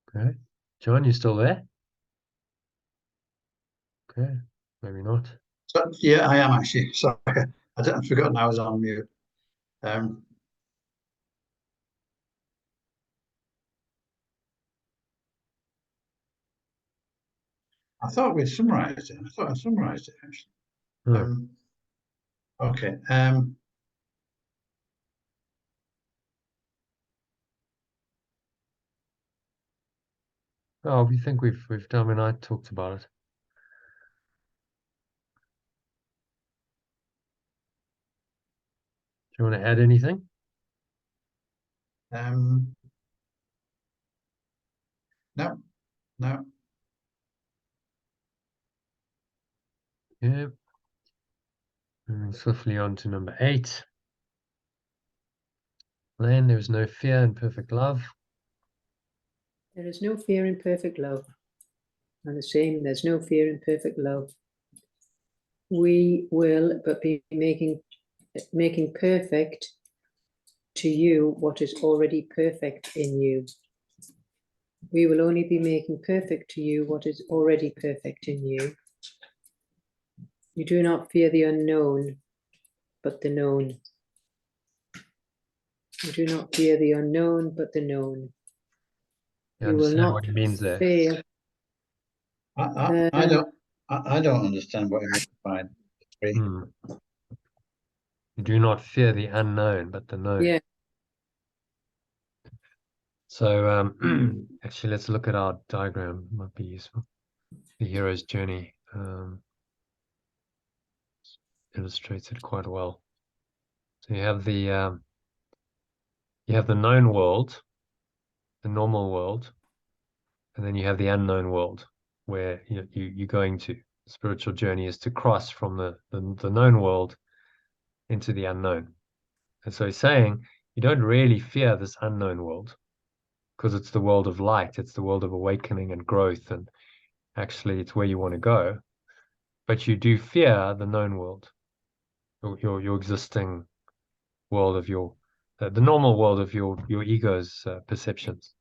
Speaker 1: Okay. John, you still there? Okay, maybe not.
Speaker 5: So, yeah, I am actually. Sorry, I've forgotten I was on mute. I thought we'd summarised it. I thought I summarised it actually. Okay.
Speaker 1: Oh, we think we've done, and I talked about it. Do you want to add anything?
Speaker 5: No, no.
Speaker 1: Yeah. Moving swiftly on to number 8. Then there is no fear in perfect love.
Speaker 2: There is no fear in perfect love. And the same, there's no fear in perfect love. We will but be making perfect to you what is already perfect in you. We will only be making perfect to you what is already perfect in you. You do not fear the unknown, but the known. You do not fear the unknown, but the known.
Speaker 1: You
Speaker 2: will
Speaker 1: understand
Speaker 2: not
Speaker 1: what he means there?
Speaker 2: fail.
Speaker 5: I don't understand what you mean by free.
Speaker 1: You do not fear the unknown, but the known.
Speaker 2: Yeah.
Speaker 1: So actually, let's look at our diagram. It might be useful. The hero's journey illustrates it quite well. So you have the known world, the normal world, and then you have the unknown world, where you're going to. The spiritual journey is to cross from the known world into the unknown. And so he's saying you don't really fear this unknown world, because it's the world of light, it's the world of awakening and growth, and actually it's where you want to go. But you do fear the known world, your existing world of the normal world of your ego's perceptions.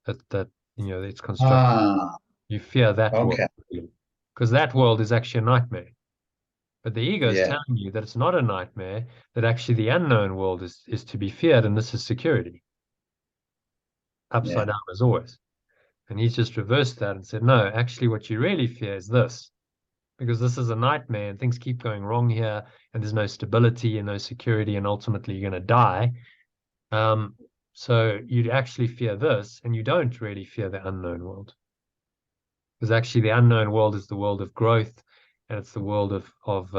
Speaker 1: That it's constructed. You fear that world, because that world is actually a nightmare. But the ego is telling you that it's not a nightmare, that actually the unknown world is to be feared, and this is security. Upside down as always. And he's just reversed that and said, no, actually what you really fear is this, because this is a nightmare and things keep going wrong here, and there's no stability and no security, and ultimately you're going to die. So you'd actually fear this, and you don't really fear the unknown world. Because actually the unknown world is the world of growth, and it's the world of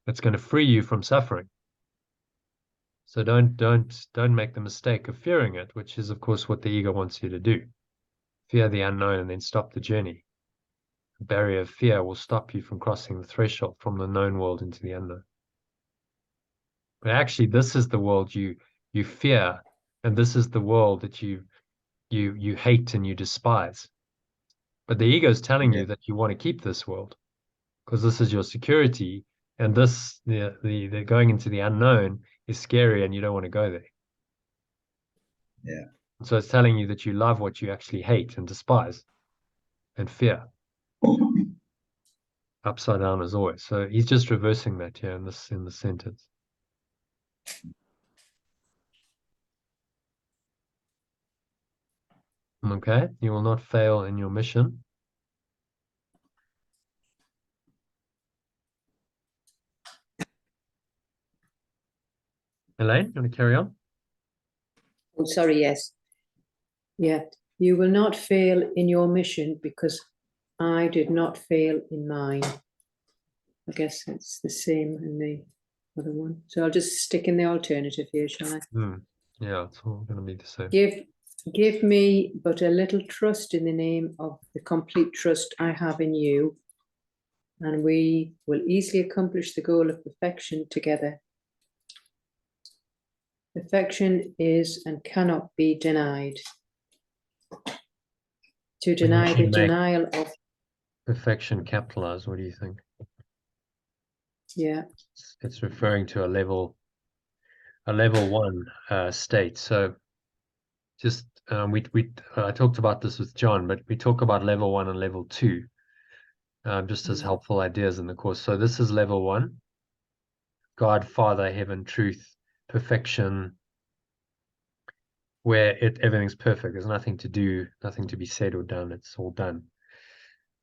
Speaker 1: that's going to free you from suffering. So don't make the mistake of fearing it, which is of course what the ego wants you to do. Fear the unknown and then stop the journey. The barrier of fear will stop you from crossing the threshold from the known world into the unknown. But actually, this is the world you fear, and this is the world that you hate and you despise. But the ego is telling you that you want to keep this world because this is your security, and this the going into the unknown is scary, and you don't want to go there.
Speaker 5: Yeah.
Speaker 1: So it's telling you that you love what you actually hate and despise and fear. Upside down as always. So he's just reversing that here in the sentence. Okay, you will not fail in your mission. Elaine, you want to carry on?
Speaker 2: Oh, sorry, yes. Yeah, you will not fail in your mission because I did not fail in mine. I guess it's the same in the other one. So I'll just stick in the alternative here, shall I?
Speaker 1: Yeah, it's all going to be the same.
Speaker 2: Give me but a little trust in the name of the complete trust I have in you, and we will easily accomplish the goal of perfection together. Perfection is and cannot be denied. To deny the denial of
Speaker 1: perfection capitalized, what do you think?
Speaker 2: Yeah.
Speaker 1: It's referring to a level 1 state. So just I talked about this with John, but we talk about level 1 and level 2 just as helpful ideas in the course. So this is level 1. God, Father, Heaven, Truth, Perfection, where everything's perfect. There's nothing to do, nothing to be said or done. It's all done.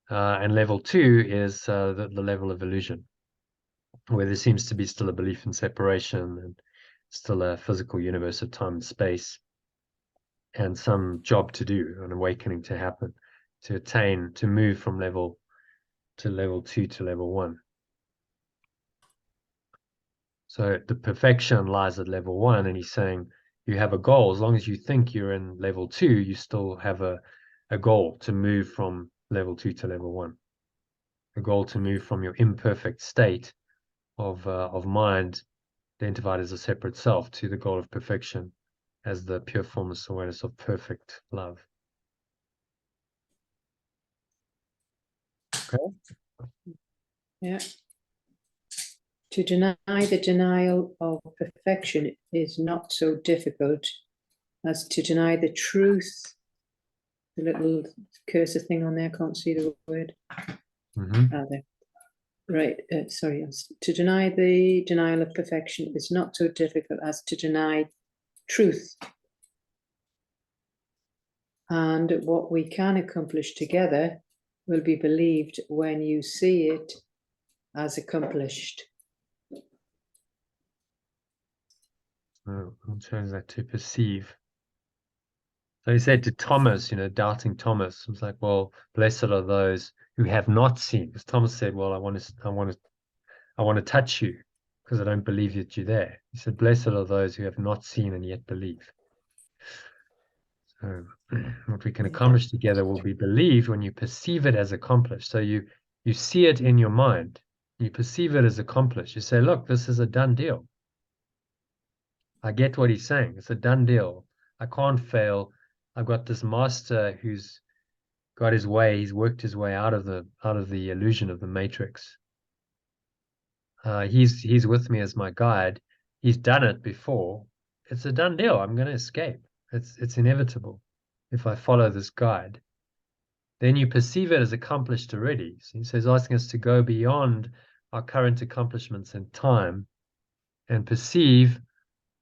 Speaker 1: And level 2 is the level of illusion, where there seems to be still a belief in separation and still a physical universe of time and space. and some job to do, an awakening to happen, to attain, to move from level 2 to level 1. So the perfection lies at level 1, and he's saying you have a goal. As long as you think you're in level 2, you still have a goal to move from level 2 to level 1. A goal to move from your imperfect state of mind, identified as a separate self, to the goal of perfection as the pure formless awareness of perfect love. Okay.
Speaker 2: Yeah. To deny the denial of perfection is not so difficult as to deny the truth. The little cursor thing on there, can't see the word. There. Right, sorry. To deny the denial of perfection is not so difficult as to deny truth. And what we can accomplish together will be believed when you see it as accomplished.
Speaker 1: I'll change that to perceive. So he said to Thomas, doubting Thomas, he was like, well, blessed are those who have not seen. Because Thomas said, well, I want to touch you because I don't believe that you're there. He said, blessed are those who have not seen and yet believe. So what we can accomplish together will be believed when you perceive it as accomplished. So you see it in your mind, you perceive it as accomplished. You say, look, this is a done deal. I get what he's saying. It's a done deal. I can't fail. I've got this master who's got his way. He's worked his way out of the illusion of the matrix. He's with me as my guide. He's done it before. It's a done deal. I'm going to escape. It's inevitable if I follow this guide. Then you perceive it as accomplished already. So he's asking us to go beyond our current accomplishments in time and perceive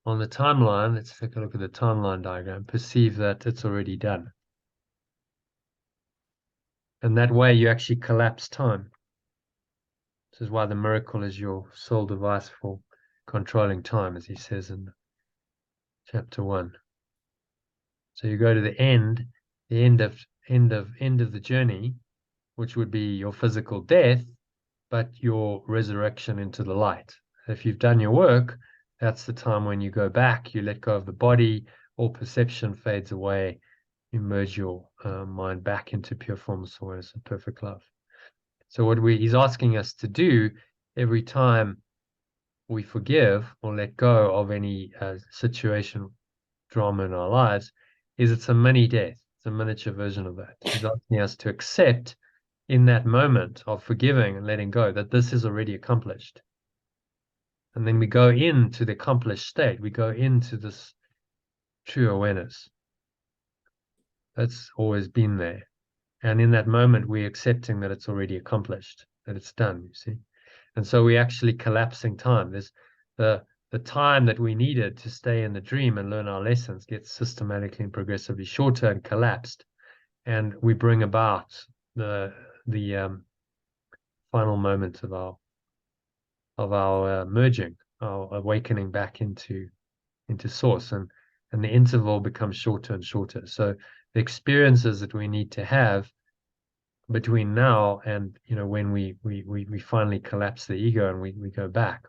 Speaker 1: on the timeline. Let's take a look at the timeline diagram. Perceive that it's already done. And that way you actually collapse time. This is why the miracle is your sole device for controlling time, as he says in chapter 1. So you go to the end of the journey, which would be your physical death, but your resurrection into the light. If you've done your work, that's the time when you go back, you let go of the body, all perception fades away, you merge your mind back into pure formless awareness of perfect love. So what he's asking us to do every time we forgive or let go of any situation, drama in our lives, is it's a mini death. It's a miniature version of that. He's asking us to accept in that moment of forgiving and letting go that this is already accomplished. And then we go into the accomplished state. We go into this true awareness. That's always been there. And in that moment, we're accepting that it's already accomplished, that it's done, you see. And so we're actually collapsing time. There's the time that we needed to stay in the dream and learn our lessons gets systematically and progressively shorter and collapsed. And we bring about the final moment of our merging, our awakening back into source, and the interval becomes shorter and shorter. So the experiences that we need to have between now and when we finally collapse the ego and we go back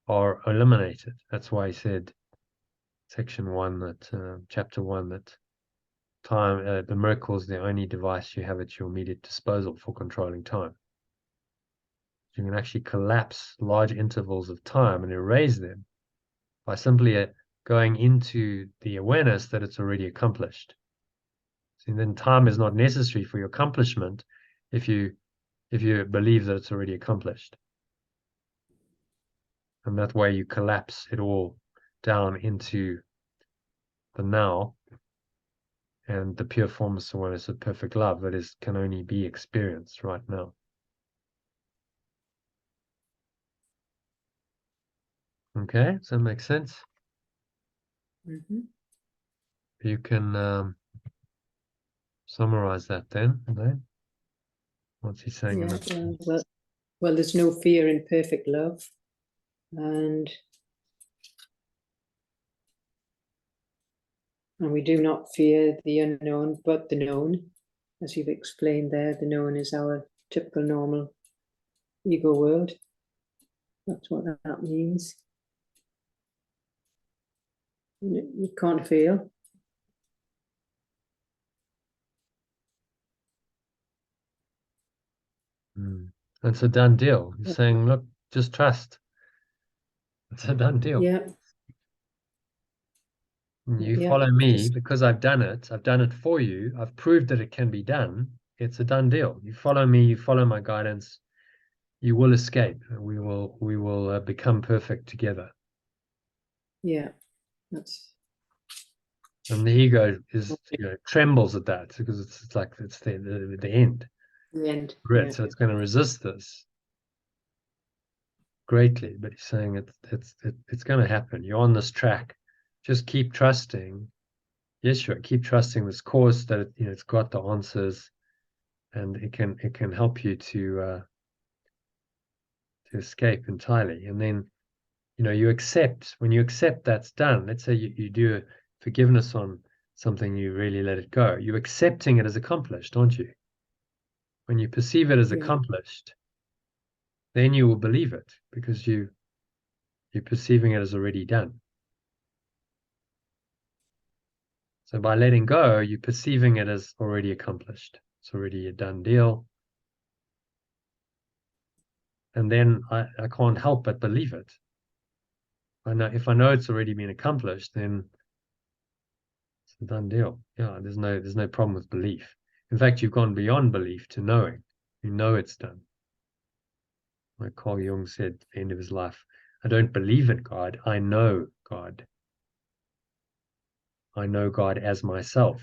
Speaker 1: are eliminated. That's why he said section 1 that chapter 1 that time the miracle is the only device you have at your immediate disposal for controlling time. You can actually collapse large intervals of time and erase them by simply going into the awareness that it's already accomplished. So then time is not necessary for your accomplishment if you believe that it's already accomplished. And that way you collapse it all down into the now and the pure formless awareness of perfect love that can only be experienced right now. Okay, does that make sense?
Speaker 2: Mm-hmm.
Speaker 1: You can summarize that then, okay? What's he saying?
Speaker 2: Yeah, well, there's no fear in perfect love, and And we do not fear the unknown, but the known. As you've explained there, the known is our typical normal ego world. That's what that means. You can't fail.
Speaker 1: It's a done deal. He's saying, look, just trust. It's a done deal.
Speaker 2: Yeah.
Speaker 1: You
Speaker 2: Yeah,
Speaker 1: follow me
Speaker 2: just,
Speaker 1: because I've done it. I've done it for you. I've proved that it can be done. It's a done deal. You follow me. You follow my guidance. You will escape. We will become perfect together.
Speaker 2: yeah, that's.
Speaker 1: And the ego is trembles at that because it's like it's the end.
Speaker 2: The end.
Speaker 1: Right.
Speaker 2: Yeah.
Speaker 1: So it's going to resist this greatly. But he's saying it's going to happen. You're on this track. Just keep trusting. Yeshua, keep trusting this course that it's got the answers, and it can help you to escape entirely. And then you accept. When you accept that's done, let's say you do a forgiveness on something, you really let it go. You're accepting it as accomplished, aren't you? When you perceive it as accomplished, then you will believe it because you're perceiving it as already done. So by letting go, you're perceiving it as already accomplished. It's already a done deal. And then I can't help but believe it. If I know it's already been accomplished, then it's a done deal. Yeah, there's no problem with belief. In fact, you've gone beyond belief to knowing. You know it's done. Like Carl Jung said at the end of his life, I don't believe in God, I know God. I know God as myself.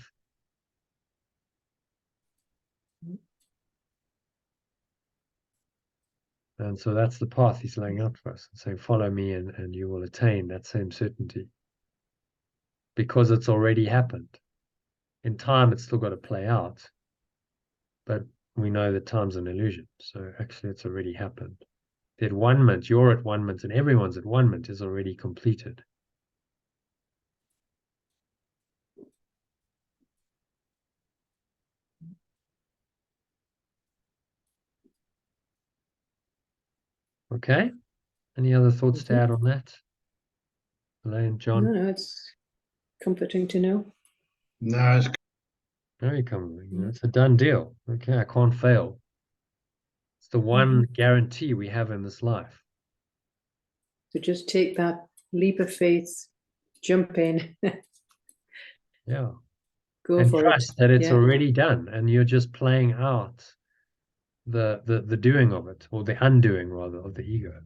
Speaker 1: And so that's the path he's laying out for us, saying, follow me and you will attain that same certainty. Because it's already happened. In time, it's still got to play out. But we know that time's an illusion. So actually, it's already happened. The at-one-ment, your at-one-ment, and everyone's at-one-ment is already completed. Okay? Any other thoughts to add on that? Elaine, John?
Speaker 2: No, it's comforting to know.
Speaker 5: No, it's
Speaker 1: Very comforting. It's a done deal. Okay, I can't fail. It's the one guarantee we have in this life.
Speaker 2: So just take that leap of faith, jump in,
Speaker 1: Yeah.
Speaker 2: go
Speaker 1: And
Speaker 2: for
Speaker 1: trust
Speaker 2: it.
Speaker 1: that it's
Speaker 2: Yeah.
Speaker 1: already done and you're just playing out the doing of it, or the undoing rather of the ego.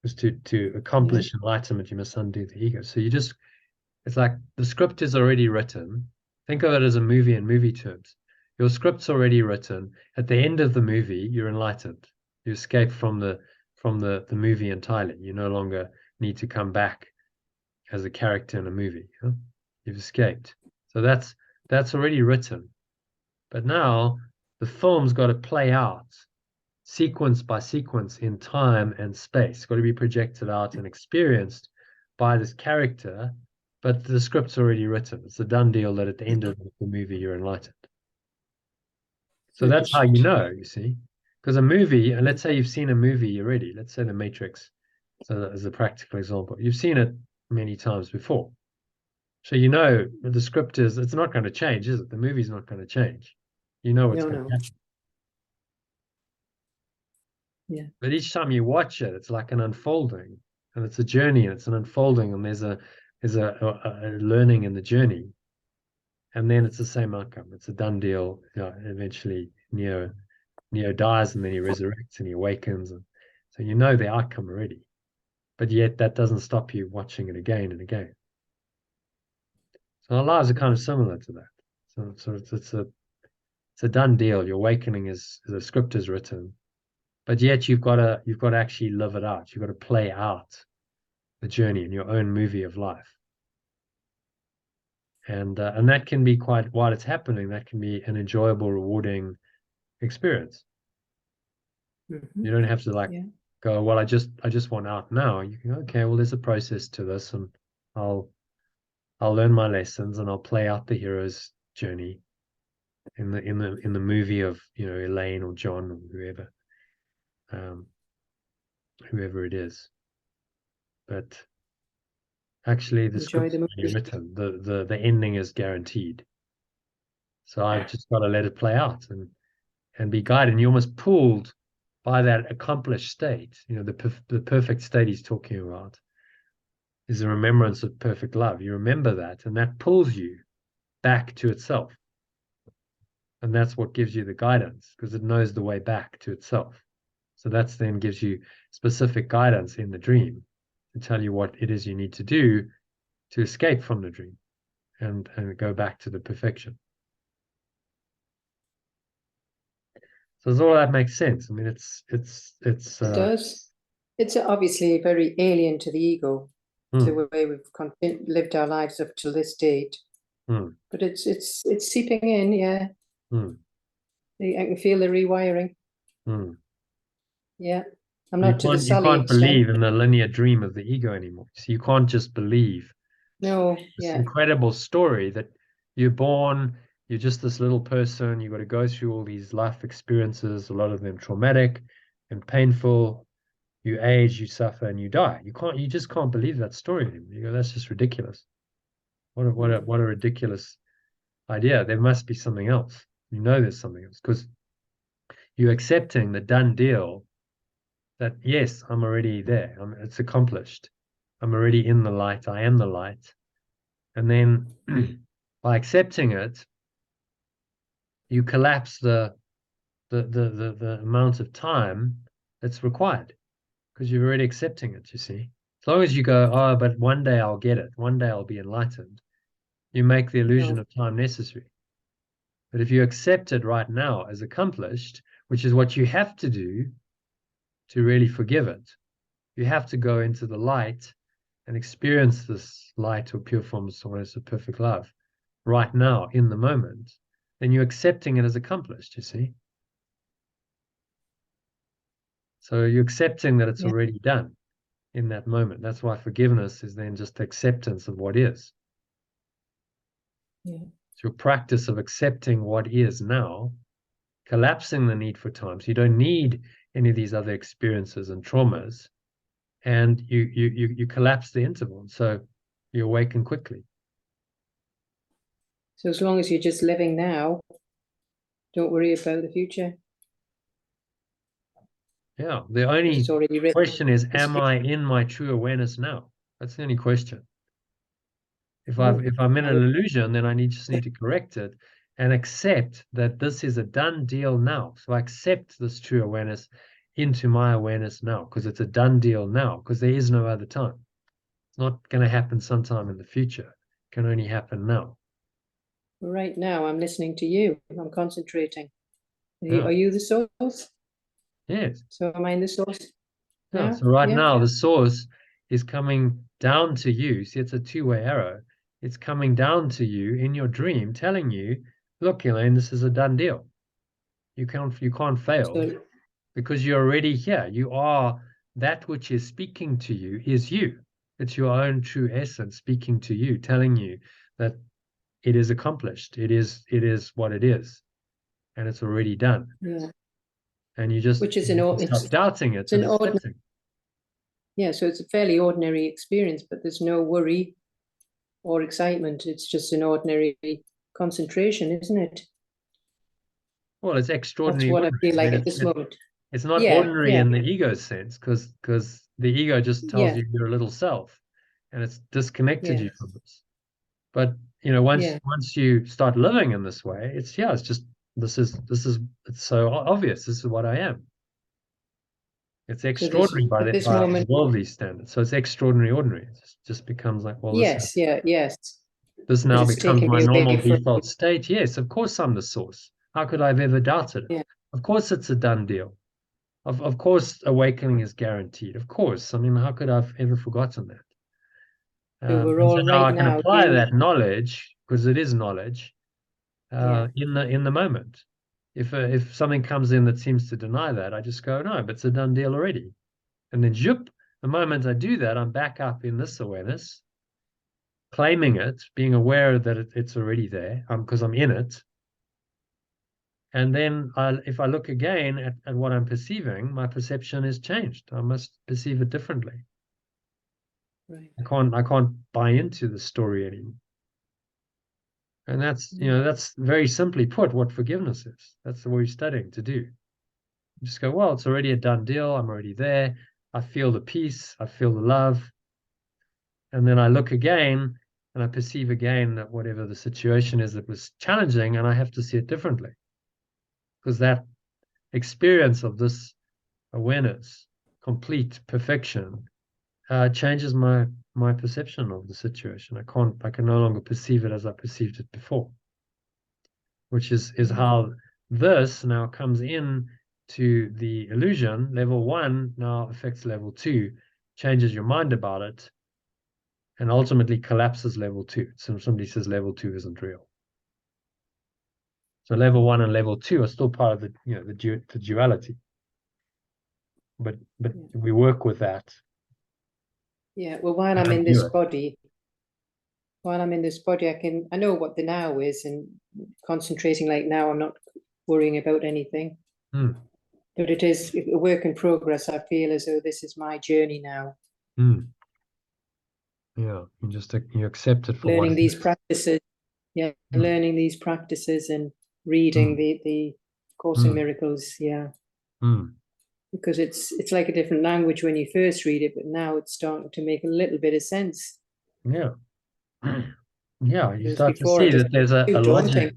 Speaker 1: Because to accomplish enlightenment, you must undo the ego. So it's like the script is already written. Think of it as a movie in movie terms. Your script's already written. At the end of the movie, you're enlightened. You escape from the movie entirely. You no longer need to come back as a character in a movie. Huh? You've escaped. So that's already written. But now the film's got to play out sequence by sequence in time and space. It's got to be projected out and experienced by this character, but the script's already written. It's a done deal that at the end of the movie, you're enlightened. So that's how you know, you see. Because a movie, and let's say you've seen a movie already, let's say The Matrix, so as a practical example, you've seen it many times before. So you know the script it's not going to change, is it? The movie's not going to change. You know what's going to happen.
Speaker 2: Yeah.
Speaker 1: But each time you watch it, it's like an unfolding, and it's a journey, and it's an unfolding, and there's a learning in the journey, and then it's the same outcome. It's a done deal. Eventually, Neo dies, and then he resurrects, and he awakens, and so you know the outcome already. But yet, that doesn't stop you watching it again and again. So our lives are kind of similar to that. So it's a done deal. Your awakening is the script is written. But yet you've got to actually live it out. You've got to play out the journey in your own movie of life. And that can be while it's happening, that can be an enjoyable, rewarding experience. You don't have to go, well, I just want out now. You can go, okay, well, there's a process to this, and I'll I'll learn my lessons and I'll play out the hero's journey in the movie of, you know, Elaine or John or whoever it is. But actually the
Speaker 2: Enjoy
Speaker 1: script's
Speaker 2: the
Speaker 1: already
Speaker 2: movie.
Speaker 1: written. The ending is guaranteed. So I've just got to let it play out and be guided. And you're almost pulled by that accomplished state. You know, the perfect state he's talking about is the remembrance of perfect love. You remember that, and that pulls you back to itself. And that's what gives you the guidance, because it knows the way back to itself. So that's then gives you specific guidance in the dream to tell you what it is you need to do to escape from the dream and go back to the perfection. So does all that make sense? I mean,
Speaker 2: It does. It's obviously very alien to the ego, to the way we've lived our lives up till this date. But it's seeping in, yeah. I can feel the rewiring. Yeah. I'm not to the
Speaker 1: you can't
Speaker 2: extent.
Speaker 1: believe in the linear dream of the ego anymore. So you can't just believe.
Speaker 2: No,
Speaker 1: This
Speaker 2: yeah.
Speaker 1: incredible story that you're born, you're just this little person, you've got to go through all these life experiences, a lot of them traumatic and painful. You age, you suffer, and you die. You just can't believe that story anymore. You go, that's just ridiculous. What a ridiculous idea. There must be something else. You know there's something else, because you're accepting the done deal that, yes, I'm already there. It's accomplished. I'm already in the light. I am the light. And then by accepting it, you collapse the amount of time that's required, because you're already accepting it, you see. As long as you go, oh, but one day I'll get it. One day I'll be enlightened. You make the illusion of time necessary. But if you accept it right now as accomplished, which is what you have to do to really forgive it, you have to go into the light and experience this light or pure forms of perfect love right now in the moment, then you're accepting it as accomplished, you see. So you're accepting that it's already done in that moment. That's why forgiveness is then just acceptance of what is. It's your practice of accepting what is now, collapsing the need for time. So you don't need any of these other experiences and traumas, and you collapse the interval. So you awaken quickly.
Speaker 2: So as long as you're just living now, don't worry about the future.
Speaker 1: Yeah, the only question is, am I in my true awareness now? That's the only question. If I'm in an illusion, then I just need to correct it and accept that this is a done deal now. So I accept this true awareness into my awareness now, because it's a done deal now, because there is no other time. It's not going to happen sometime in the future. It can only happen now.
Speaker 2: Right now, I'm listening to you. I'm concentrating.
Speaker 1: Yeah.
Speaker 2: Are you the source?
Speaker 1: Yes.
Speaker 2: So am I in the source?
Speaker 1: Yeah.
Speaker 2: Now?
Speaker 1: So right now, the source is coming down to you. See, it's a two-way arrow. It's coming down to you in your dream, telling you, look, Elaine, this is a done deal. You can't fail, because you're already here. You are that which is speaking to you is you. It's your own true essence speaking to you, telling you that it is accomplished. It is what it is, and it's already done.
Speaker 2: Yeah.
Speaker 1: And you just stop doubting it and accepting.
Speaker 2: Yeah, so it's a fairly ordinary experience, but there's no worry or excitement. It's just an ordinary concentration, isn't it?
Speaker 1: Well, it's extraordinary.
Speaker 2: That's what I feel like at this moment.
Speaker 1: It's not ordinary in the ego sense, because the ego just tells you you're a little self, and it's disconnected you from this. But once you start living in this way, it's just it's so obvious. This is what I am. It's extraordinary by worldly standards. So it's extraordinary, ordinary. It just becomes like, well,
Speaker 2: yes.
Speaker 1: This now becomes my normal default state. Yes, of course I'm the source. How could I have ever doubted it?
Speaker 2: Yeah.
Speaker 1: Of course it's a done deal. Of course awakening is guaranteed. Of course. I mean, how could I have ever forgotten that?
Speaker 2: We're all
Speaker 1: now I can apply that knowledge, because it is knowledge, in the moment. If something comes in that seems to deny that, I just go, no, but it's a done deal already. And then the moment I do that, I'm back up in this awareness. claiming it, being aware that it's already there, because I'm in it. And then if I look again at what I'm perceiving, my perception is changed. I must perceive it differently.
Speaker 2: Right.
Speaker 1: I can't buy into the story anymore. And that's, that's very simply put what forgiveness is. That's what we're studying to do. You just go, well, it's already a done deal. I'm already there. I feel the peace. I feel the love. And then I look again and I perceive again that whatever the situation is that was challenging, and I have to see it differently. Because that experience of this awareness, complete perfection, changes my perception of the situation. I can no longer perceive it as I perceived it before, which is how this now comes in to the illusion. Level 1 now affects level 2, changes your mind about it, and ultimately collapses level 2. So somebody says level 2 isn't real. So level 1 and level 2 are still part of the the duality. But we work with that.
Speaker 2: Yeah, well, while I'm in this body, I know what the now is, and concentrating like now, I'm not worrying about anything. But it is a work in progress. I feel as though this is my journey now.
Speaker 1: Yeah, you accept it for
Speaker 2: learning these practices. Yeah, learning these practices and reading the Course in Miracles. Yeah. Because it's like a different language when you first read it, but now it's starting to make a little bit of sense.
Speaker 1: Yeah. Yeah, you
Speaker 2: Because
Speaker 1: start to
Speaker 2: before
Speaker 1: see that there's a logic.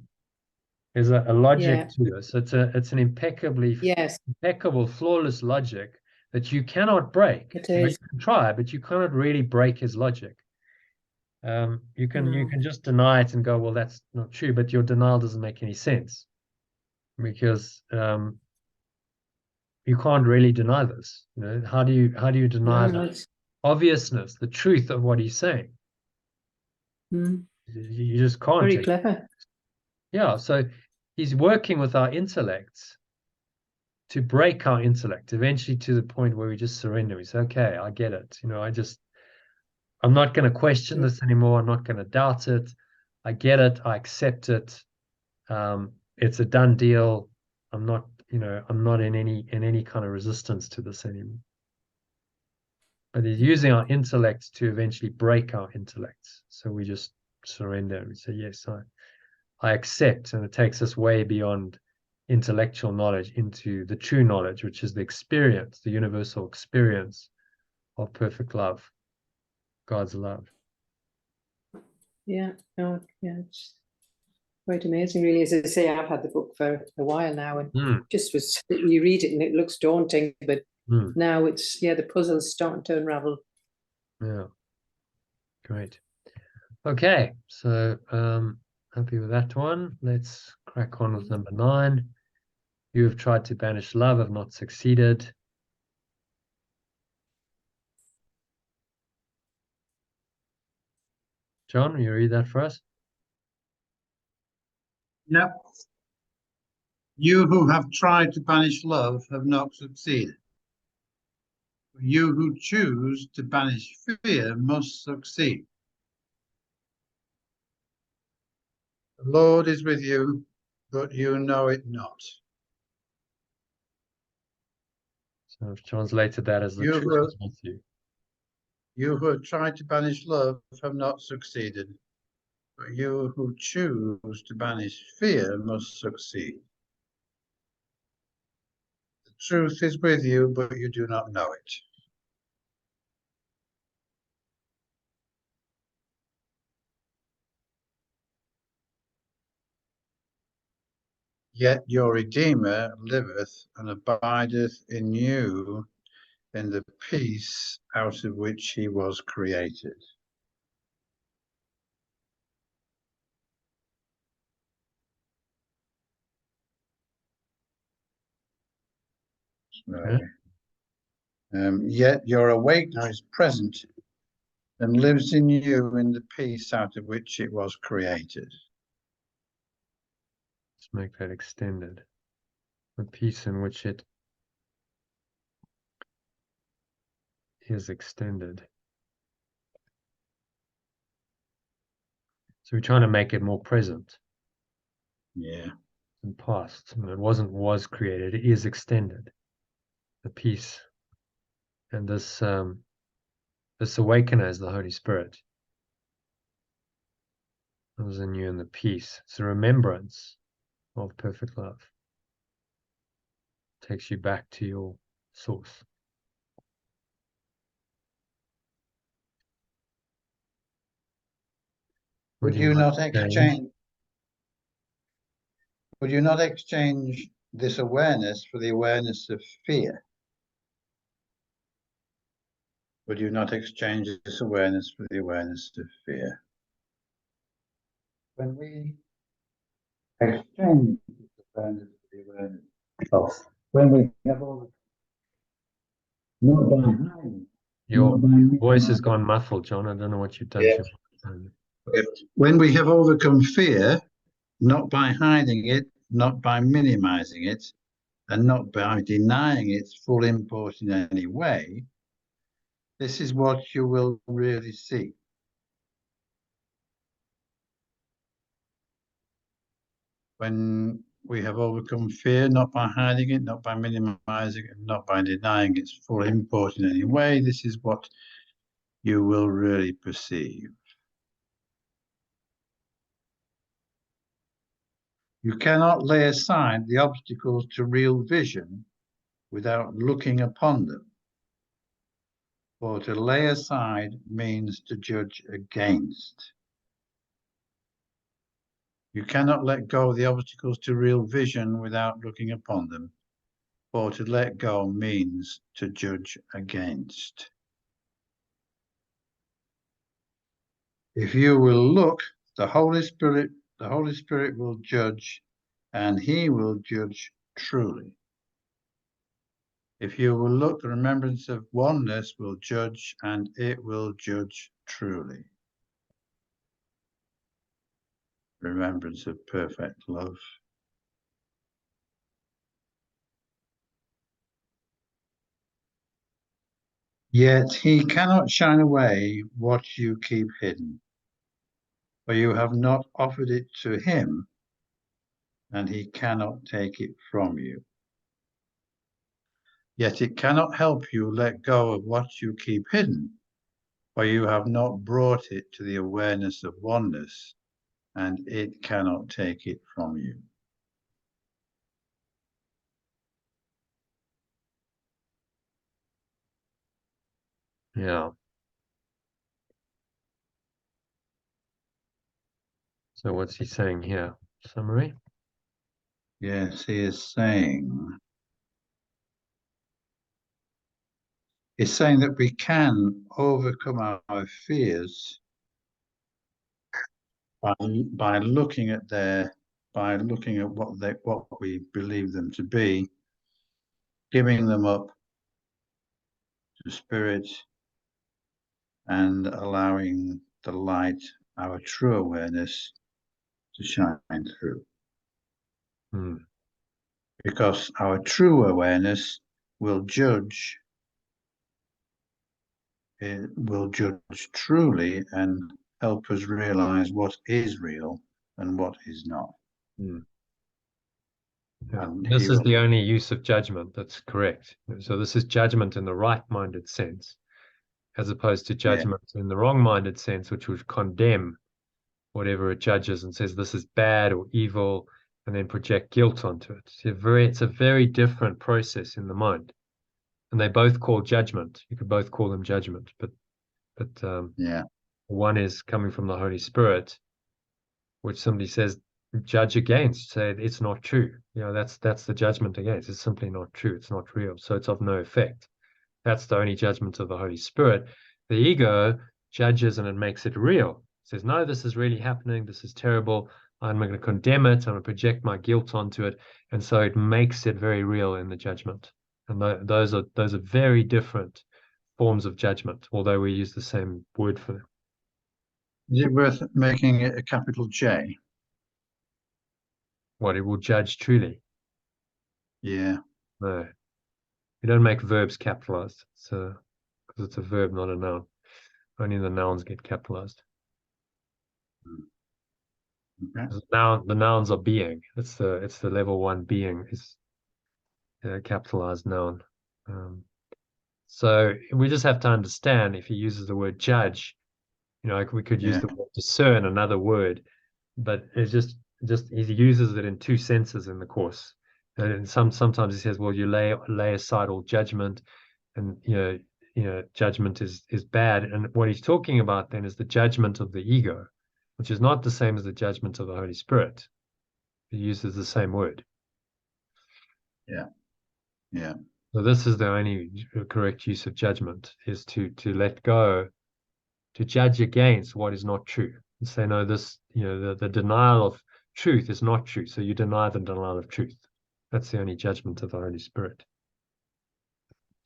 Speaker 1: There's a logic to this. It's an impeccable, flawless logic that you cannot break.
Speaker 2: It is.
Speaker 1: You can try, but you cannot really break his logic. You can just deny it and go, well, that's not true, but your denial doesn't make any sense, because you can't really deny this. How do you deny the obviousness, the truth of what he's saying? You just can't.
Speaker 2: Very clever.
Speaker 1: Yeah, so he's working with our intellects to break our intellect eventually to the point where we just surrender. We say, okay, I get it. I'm not going to question this anymore. I'm not going to doubt it. I get it. I accept it. It's a done deal. I'm not in any kind of resistance to this anymore. But he's using our intellect to eventually break our intellects. So we just surrender and we say, yes, I accept. And it takes us way beyond intellectual knowledge into the true knowledge, which is the experience, the universal experience of perfect love, God's love.
Speaker 2: Yeah, it's quite amazing, really. As I say, I've had the book for a while now, and you read it and it looks daunting, but now it's the puzzle's starting to unravel.
Speaker 1: Yeah, great. Okay, so happy with that one. Let's crack on with number 9. You have tried to banish love, have not succeeded. John, will you read that for us?
Speaker 5: Yep. You who have tried to banish love have not succeeded. You who choose to banish fear must succeed. The Lord is with you, but you know it not.
Speaker 1: So I've translated that as the truth is with you.
Speaker 5: You who have tried to banish love have not succeeded, but you who choose to banish fear must succeed. The truth is with you, but you do not know it. Yet your Redeemer liveth and abideth in you in the peace out of which he was created. Yet your Awakener is present and lives in you in the peace out of which it was created.
Speaker 1: Let's make that extended. The peace in which it is extended. So we're trying to make it more present
Speaker 5: Yeah.
Speaker 1: than past. And it was created, it is extended. The peace. And this awakener is the Holy Spirit. Lives in you in the peace. It's a remembrance of perfect love. Takes you back to your source.
Speaker 5: Would you not exchange this awareness for the awareness of fear? Would you not exchange this awareness for the awareness of fear? When we exchange this awareness for the awareness of, when we have all, not by hiding.
Speaker 1: Your voice has gone muffled, John. I don't know what you've done to
Speaker 5: your. When we have overcome fear, not by hiding it, not by minimizing it, and not by denying its full import in any way, this is what you will really see. When we have overcome fear, not by hiding it, not by minimizing it, not by denying its full import in any way, this is what you will really perceive. You cannot lay aside the obstacles to real vision without looking upon them. For to lay aside means to judge against. You cannot let go of the obstacles to real vision without looking upon them. For to let go means to judge against. If you will look, the Holy Spirit will judge, and he will judge truly. If you will look, the remembrance of oneness will judge, and it will judge truly. Remembrance of perfect love. Yet he cannot shine away what you keep hidden, for you have not offered it to him, and he cannot take it from you. Yet it cannot help you let go of what you keep hidden, for you have not brought it to the awareness of oneness, and it cannot take it from you.
Speaker 1: Yeah. So what's he saying here? Summary?
Speaker 5: Yes, he is saying that we can overcome our fears by looking at what we believe them to be, giving them up to spirit, and allowing the light, our true awareness, to shine through. Because our true awareness will judge truly and help us realize what is real and what is not.
Speaker 1: Yeah. This is the only use of judgment that's correct. So this is judgment in the right-minded sense, as opposed to judgment in the wrong-minded sense, which would condemn whatever it judges and says this is bad or evil, and then project guilt onto it. It's a very different process in the mind, and they both call judgment. You could both call them judgment, but one is coming from the Holy Spirit, which somebody says judge against, say it's not true. That's the judgment against. It's simply not true. It's not real. So it's of no effect. That's the only judgment of the Holy Spirit. The ego judges and it makes it real. It says, no, this is really happening. This is terrible. I'm going to condemn it. I'm going to project my guilt onto it. And so it makes it very real in the judgment. And those are very different forms of judgment, although we use the same word for them.
Speaker 5: Is it worth making it a capital J?
Speaker 1: What, it will judge truly?
Speaker 5: Yeah.
Speaker 1: No. We don't make verbs capitalized. So, because it's a verb, not a noun. Only the nouns get capitalized.
Speaker 5: Okay.
Speaker 1: The nouns are being. It's the level 1 being is capitalized noun. So we just have to understand if he uses the word judge, like we could use the word discern, another word, but it's just he uses it in two senses in the course. And sometimes he says, well, you lay aside all judgment, and judgment is bad. And what he's talking about then is the judgment of the ego, which is not the same as the judgment of the Holy Spirit. He uses the same word.
Speaker 5: Yeah.
Speaker 1: So this is the only correct use of judgment, is to let go, to judge against what is not true. And say, no, this, the denial of truth is not true. So you deny the denial of truth. That's the only judgment of the Holy Spirit.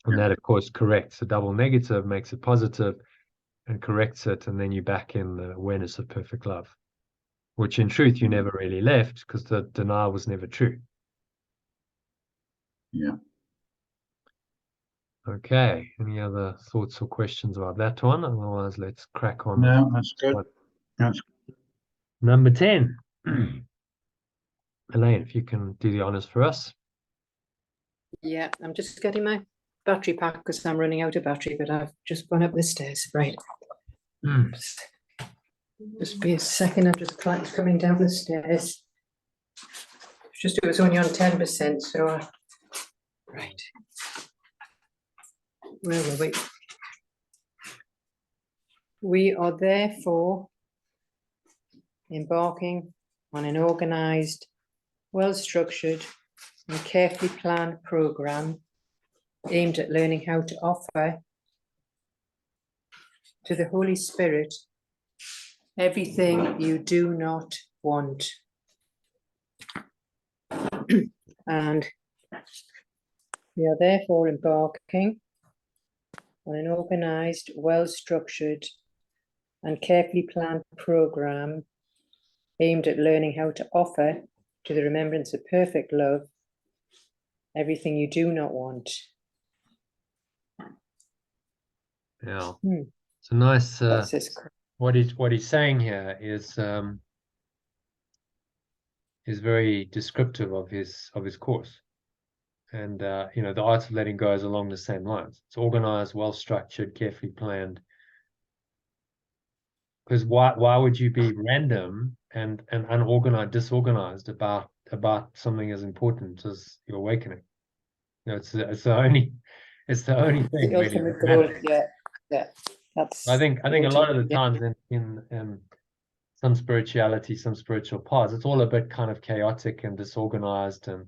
Speaker 1: And that, of course, corrects the double negative, makes it positive, and corrects it. And then you're back in the awareness of perfect love, which in truth you never really left, because the denial was never true.
Speaker 5: Yeah.
Speaker 1: Okay. Any other thoughts or questions about that one? Otherwise, let's crack on.
Speaker 5: No, that's good. That's
Speaker 1: Number 10. Elaine, if you can do the honors for us.
Speaker 2: Yeah, I'm just getting my battery pack because I'm running out of battery, but I've just gone up the stairs. Right. Just be a second. I'm just coming down the stairs. It was only on 10%, so right. Where were we? We are therefore embarking on an organized, well-structured and carefully planned program aimed at learning how to offer to the Holy Spirit everything you do not want. And we are therefore embarking on an organized, well-structured and carefully planned program aimed at learning how to offer to the remembrance of perfect love everything you do not want.
Speaker 1: Yeah. It's a nice what he's saying here is very descriptive of his course. And the art of letting go is along the same lines. It's organized, well structured, carefully planned. Because why would you be random and unorganized, disorganized about something as important as your awakening? It's the only thing.
Speaker 2: The ultimate goal. Yeah. That's
Speaker 1: I think a lot of the times in some spirituality, some spiritual paths, it's all a bit kind of chaotic and disorganized, and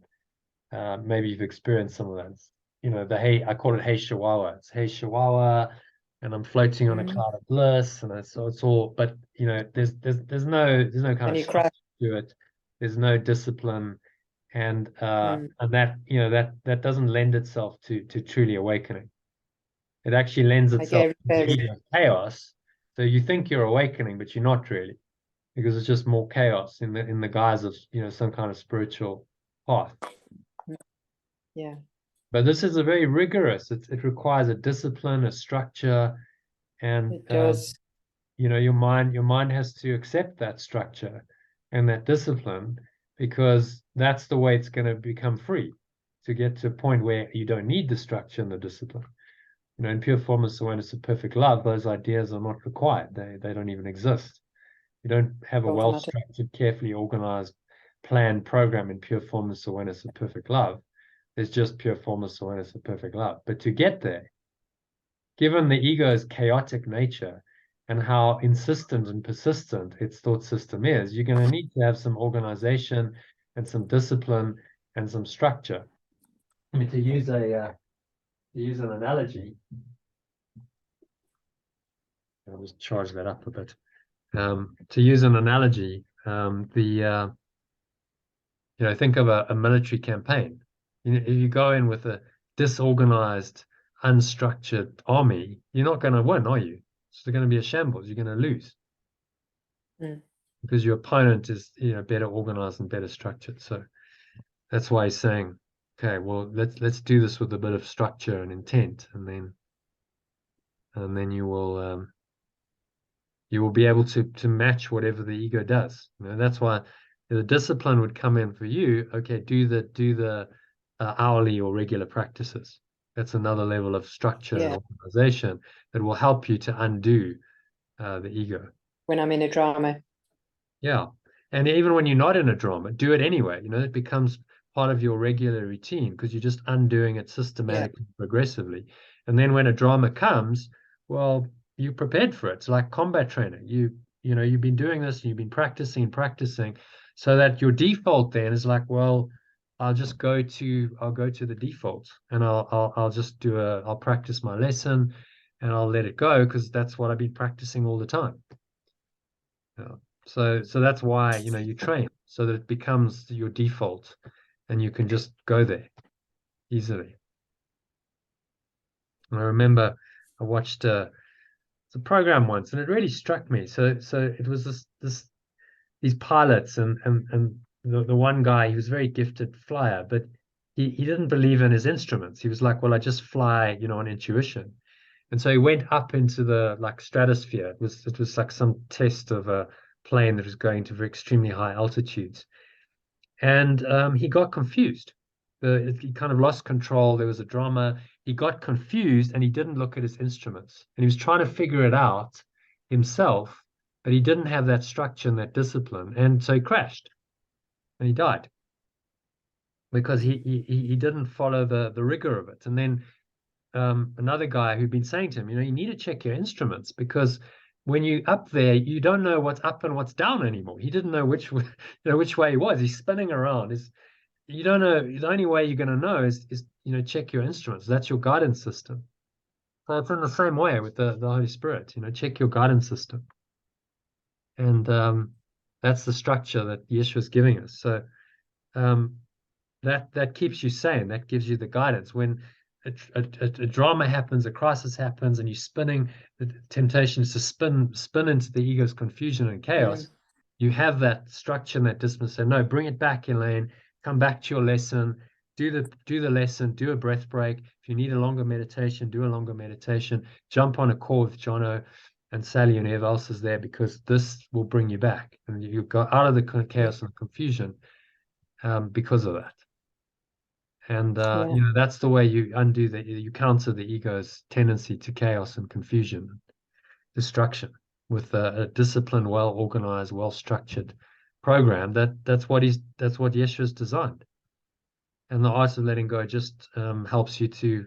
Speaker 1: maybe you've experienced some of that. I call it hey chihuahua. It's hey chihuahua, and I'm floating on a cloud of bliss, and it's all. But there's no kind of structure to it. There's no discipline, and that that doesn't lend itself to truly awakening. It actually lends itself to chaos. So you think you're awakening, but you're not really, because it's just more chaos in the guise of some kind of spiritual path.
Speaker 2: Yeah.
Speaker 1: But this is a very rigorous. It requires a discipline, a structure, and
Speaker 2: it does.
Speaker 1: Your mind has to accept that structure and that discipline, because that's the way it's going to become free, to get to a point where you don't need the structure and the discipline. In pure formless awareness of perfect love, those ideas are not required. They don't even exist. You don't have a well-structured, carefully organized, planned program in pure formless awareness of perfect love. There's just pure formless awareness of perfect love. But to get there, given the ego's chaotic nature and how insistent and persistent its thought system is, you're going to need to have some organization and some discipline and some structure. I mean, to use an analogy, I'll just charge that up a bit. To use an analogy, think of a military campaign. If you go in with a disorganized, unstructured army, you're not going to win, are you? It's going to be a shambles. You're going to lose because your opponent is better organized and better structured. So that's why he's saying, okay, well, let's do this with a bit of structure and intent, and then you will You will be able to match whatever the ego does. You know, that's why the discipline would come in for you. Okay, do the hourly or regular practices. That's another level of structure and organization that will help you to undo the ego.
Speaker 2: When I'm in a drama.
Speaker 1: Yeah. And even when you're not in a drama, do it anyway. You know, it becomes part of your regular routine because you're just undoing it systematically, progressively. And then when a drama comes, well, you're prepared for it. It's like combat training. You know, you've been doing this, and you've been practicing, so that your default then is like, well, I'll go to the default, and I'll just I'll practice my lesson, and I'll let it go because that's what I've been practicing all the time. Yeah. So that's why, you know, you train so that it becomes your default and you can just go there easily. And I remember I watched the program once and it really struck me. So it was these pilots and the one guy, he was a very gifted flyer, but he didn't believe in his instruments. He was like, well, I just fly, you know, on intuition. And so he went up into the like stratosphere. It was like some test of a plane that was going to extremely high altitudes. And he got confused. He kind of lost control. There was a drama. He got confused and he didn't look at his instruments. And he was trying to figure it out himself, but he didn't have that structure and that discipline. And so he crashed and he died because he didn't follow the rigor of it. And then another guy who'd been saying to him, you know, you need to check your instruments because when you're up there, you don't know what's up and what's down anymore. He didn't know which way, you know, which way he was. He's spinning around. You don't know. The only way you're going to know is you know, check your instruments. That's your guidance system. So it's in the same way with the Holy Spirit. You know, check your guidance system, and that's the structure that Yeshua is giving us. So that keeps you sane. That gives you the guidance when a drama happens, a crisis happens, and you're spinning. The temptation is to spin into the ego's confusion and chaos. You have that structure and that discipline. Say, no, bring it back, Elaine. Come back to your lesson. Do the lesson. Do a breath break. If you need a longer meditation, do a longer meditation. Jump on a call with Jono and Sally and whoever else is there because this will bring you back, and you go out of the chaos and confusion because of that. And you know, that's the way you undo you counter the ego's tendency to chaos and confusion, destruction, with a disciplined, well organized, well structured program. That's what Yeshua's designed. And the art of letting go just helps you to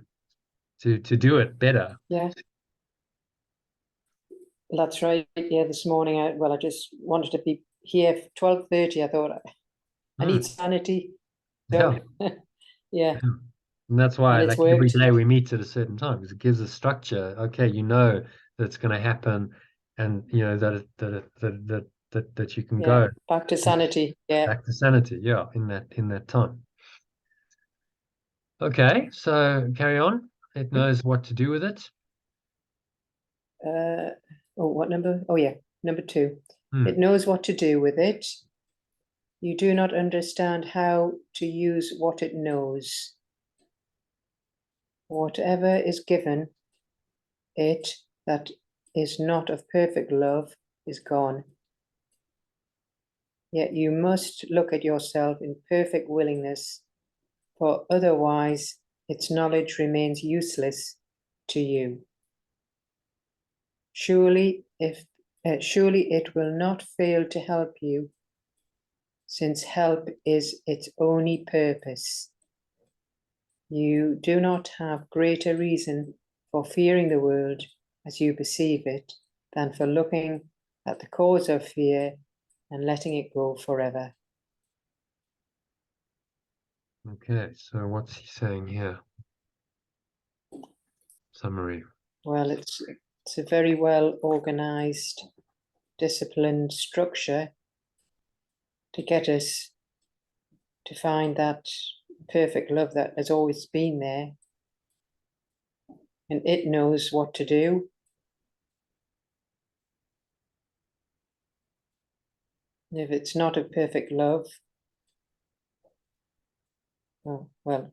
Speaker 1: do it better.
Speaker 2: Yeah. That's right. Yeah, this morning I just wanted to be here for 12:30. I thought I need sanity. So, yeah.
Speaker 1: And that's why,
Speaker 2: and
Speaker 1: like every day we meet at a certain time because it gives a structure. Okay, you know that it's going to happen, and you know that you can go
Speaker 2: back to sanity. Yeah,
Speaker 1: back to sanity. Yeah, in that time. Okay, so carry on. It knows what to do with it.
Speaker 2: What number? Oh yeah, number 2. It knows what to do with it. You do not understand how to use what it knows. Whatever is given it that is not of perfect love is gone. Yet you must look at yourself in perfect willingness, for otherwise its knowledge remains useless to you. Surely it will not fail to help you, since help is its only purpose. You do not have greater reason for fearing the world as you perceive it than for looking at the cause of fear and letting it go forever.
Speaker 1: Okay, so what's he saying here? Summary. Well,
Speaker 2: it's a very well organized, disciplined structure to get us to find that perfect love that has always been there, and it knows what to do. And if it's not a perfect love, well,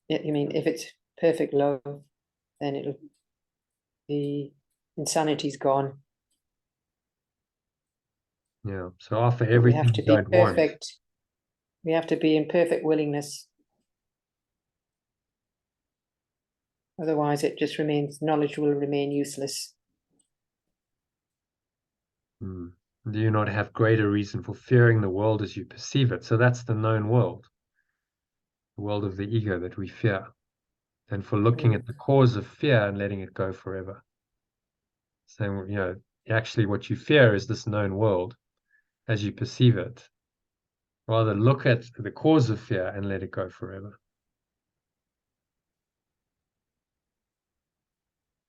Speaker 2: you mean if it's perfect love, then the insanity's gone.
Speaker 1: Yeah. So offer
Speaker 2: But we have
Speaker 1: everything
Speaker 2: to
Speaker 1: you
Speaker 2: be
Speaker 1: don't want.
Speaker 2: perfect. We have to be in perfect willingness. Otherwise, it just remains, knowledge will remain useless.
Speaker 1: Do you not have greater reason for fearing the world as you perceive it? So that's the known world, the world of the ego that we fear, than for looking at the cause of fear and letting it go forever. Saying, you know, actually what you fear is this known world as you perceive it. Rather look at the cause of fear and let it go forever.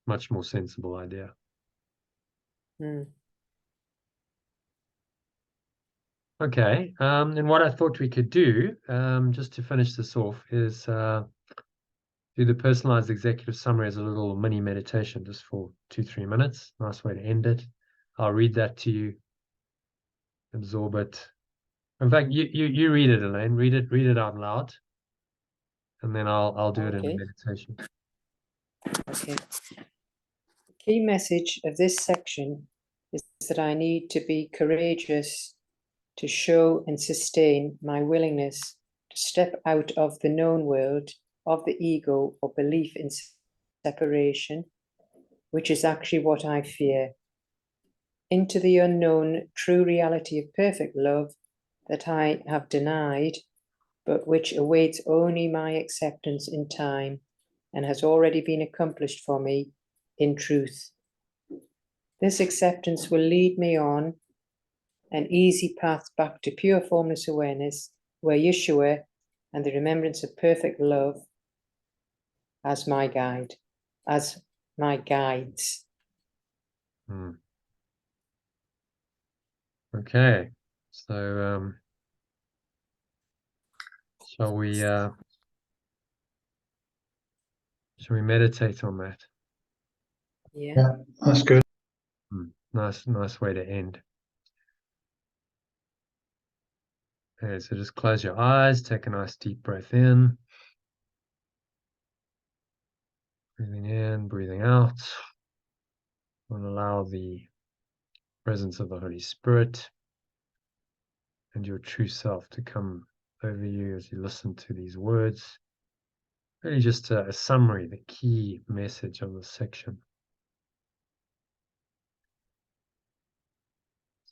Speaker 1: Much more sensible idea. Okay, and what I thought we could do, just to finish this off, is do the personalized executive summary as a little mini meditation, just for 2-3 minutes. Nice way to end it. I'll read that to you. Absorb it. In fact, you read it, Elaine. Read it out loud, and then I'll do it in a meditation.
Speaker 2: Okay. The key message of this section is that I need to be courageous to show and sustain my willingness to step out of the known world of the ego or belief in separation, which is actually what I fear, into the unknown true reality of perfect love that I have denied, but which awaits only my acceptance in time and has already been accomplished for me in truth. This acceptance will lead me on an easy path back to pure formless awareness, where Yeshua and the remembrance of perfect love as my guide, as my guides.
Speaker 1: Okay, so shall we meditate on that?
Speaker 2: Yeah,
Speaker 5: that's good.
Speaker 1: Nice way to end. Okay, so just close your eyes, take a nice deep breath in. Breathing in, breathing out. And allow the presence of the Holy Spirit and your true self to come over you as you listen to these words. Really just a summary, the key message of this section.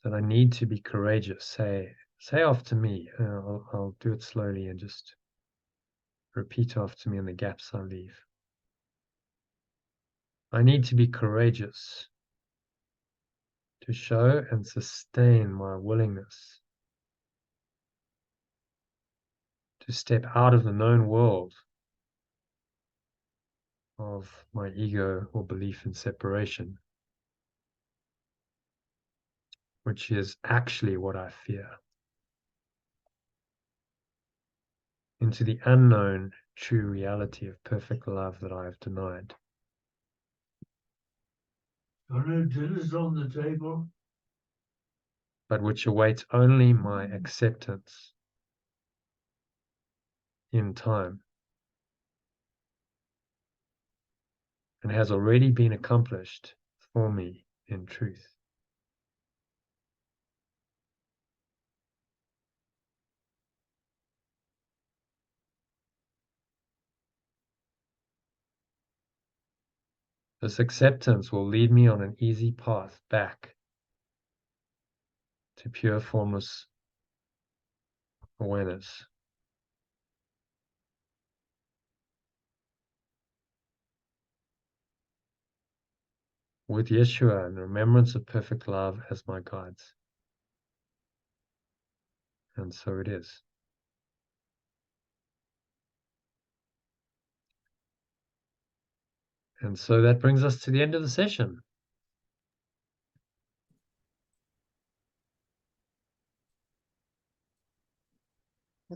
Speaker 1: That I need to be courageous. Say after me. I'll do it slowly and just repeat after me in the gaps I leave. I need to be courageous to show and sustain my willingness to step out of the known world of my ego or belief in separation, which is actually what I fear, into the unknown true reality of perfect love that I have denied.
Speaker 6: Dinner's on the table.
Speaker 1: But which awaits only my acceptance in time, and has already been accomplished for me in truth. This acceptance will lead me on an easy path back to pure formless awareness. With Yeshua and the remembrance of perfect love as my guides. And so it is. And so that brings us to the end of the session.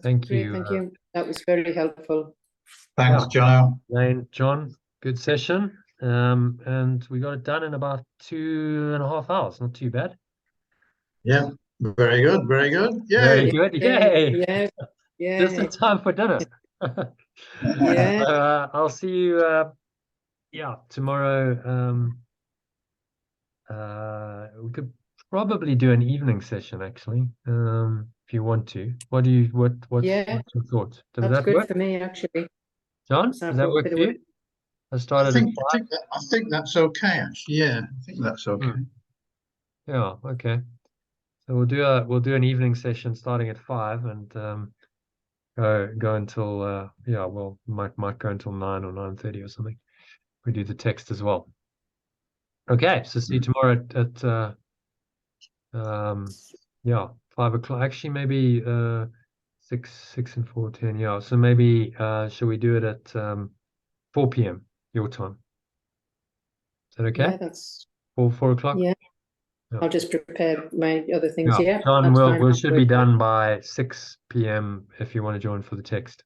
Speaker 1: Thank
Speaker 2: great,
Speaker 1: you.
Speaker 2: thank you. That was very helpful.
Speaker 5: Thanks, John.
Speaker 1: Lane, John, good session. And we got it done in about 2.5 hours. Not too bad.
Speaker 5: Yeah, very good, very good.
Speaker 1: Very
Speaker 5: Yay!
Speaker 1: good. Yay!
Speaker 2: Yeah.
Speaker 1: Just in time for dinner.
Speaker 2: Yeah.
Speaker 1: I'll see you tomorrow. We could probably do an evening session actually, if you want to. What's
Speaker 2: Yeah,
Speaker 1: your thoughts? Does
Speaker 2: that's
Speaker 1: that
Speaker 2: good
Speaker 1: work,
Speaker 2: for me, actually.
Speaker 1: John?
Speaker 2: So
Speaker 1: Does
Speaker 2: I've
Speaker 1: that
Speaker 2: got a
Speaker 1: work
Speaker 2: bit
Speaker 1: for
Speaker 2: of
Speaker 1: you? I
Speaker 5: I
Speaker 1: started at 5.
Speaker 5: I think that's okay, actually. Yeah, I think that's okay.
Speaker 1: Yeah, okay. So we'll do an evening session starting at 5 and go until yeah, well might go until 9 or 9:30 or something. We do the text as well. Okay, so see you tomorrow at yeah, 5 o'clock. Actually, maybe 6 and 4, 10. Yeah, so maybe shall we do it at 4 p.m. your time? Is that okay?
Speaker 2: Yeah, that's
Speaker 1: 4 o'clock?
Speaker 2: yeah.
Speaker 1: Yeah.
Speaker 2: I'll just prepare my other things.
Speaker 1: Yeah,
Speaker 2: Yeah,
Speaker 1: John,
Speaker 2: that's
Speaker 1: we
Speaker 2: fine.
Speaker 1: should be done by 6 p.m. if you want to join for the text.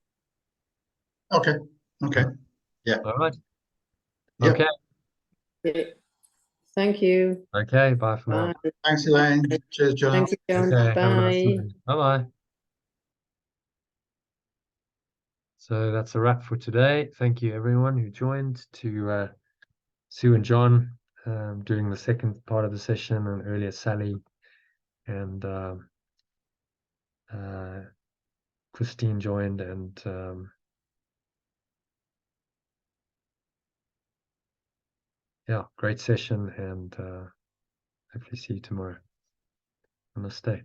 Speaker 5: Okay. Okay. Yeah.
Speaker 1: All right.
Speaker 5: Yep.
Speaker 1: Okay.
Speaker 2: Yeah. Thank you.
Speaker 1: Okay. Bye for now.
Speaker 2: Bye.
Speaker 5: Thanks, Elaine. Cheers, John.
Speaker 2: Thank you, John.
Speaker 1: Okay. Have a nice
Speaker 2: Bye.
Speaker 1: evening. Bye-bye. So that's a wrap for today. Thank you everyone who joined, to Sue and John doing the second part of the session, and earlier Sally and Christine joined, and yeah, great session, and hopefully see you tomorrow. Namaste.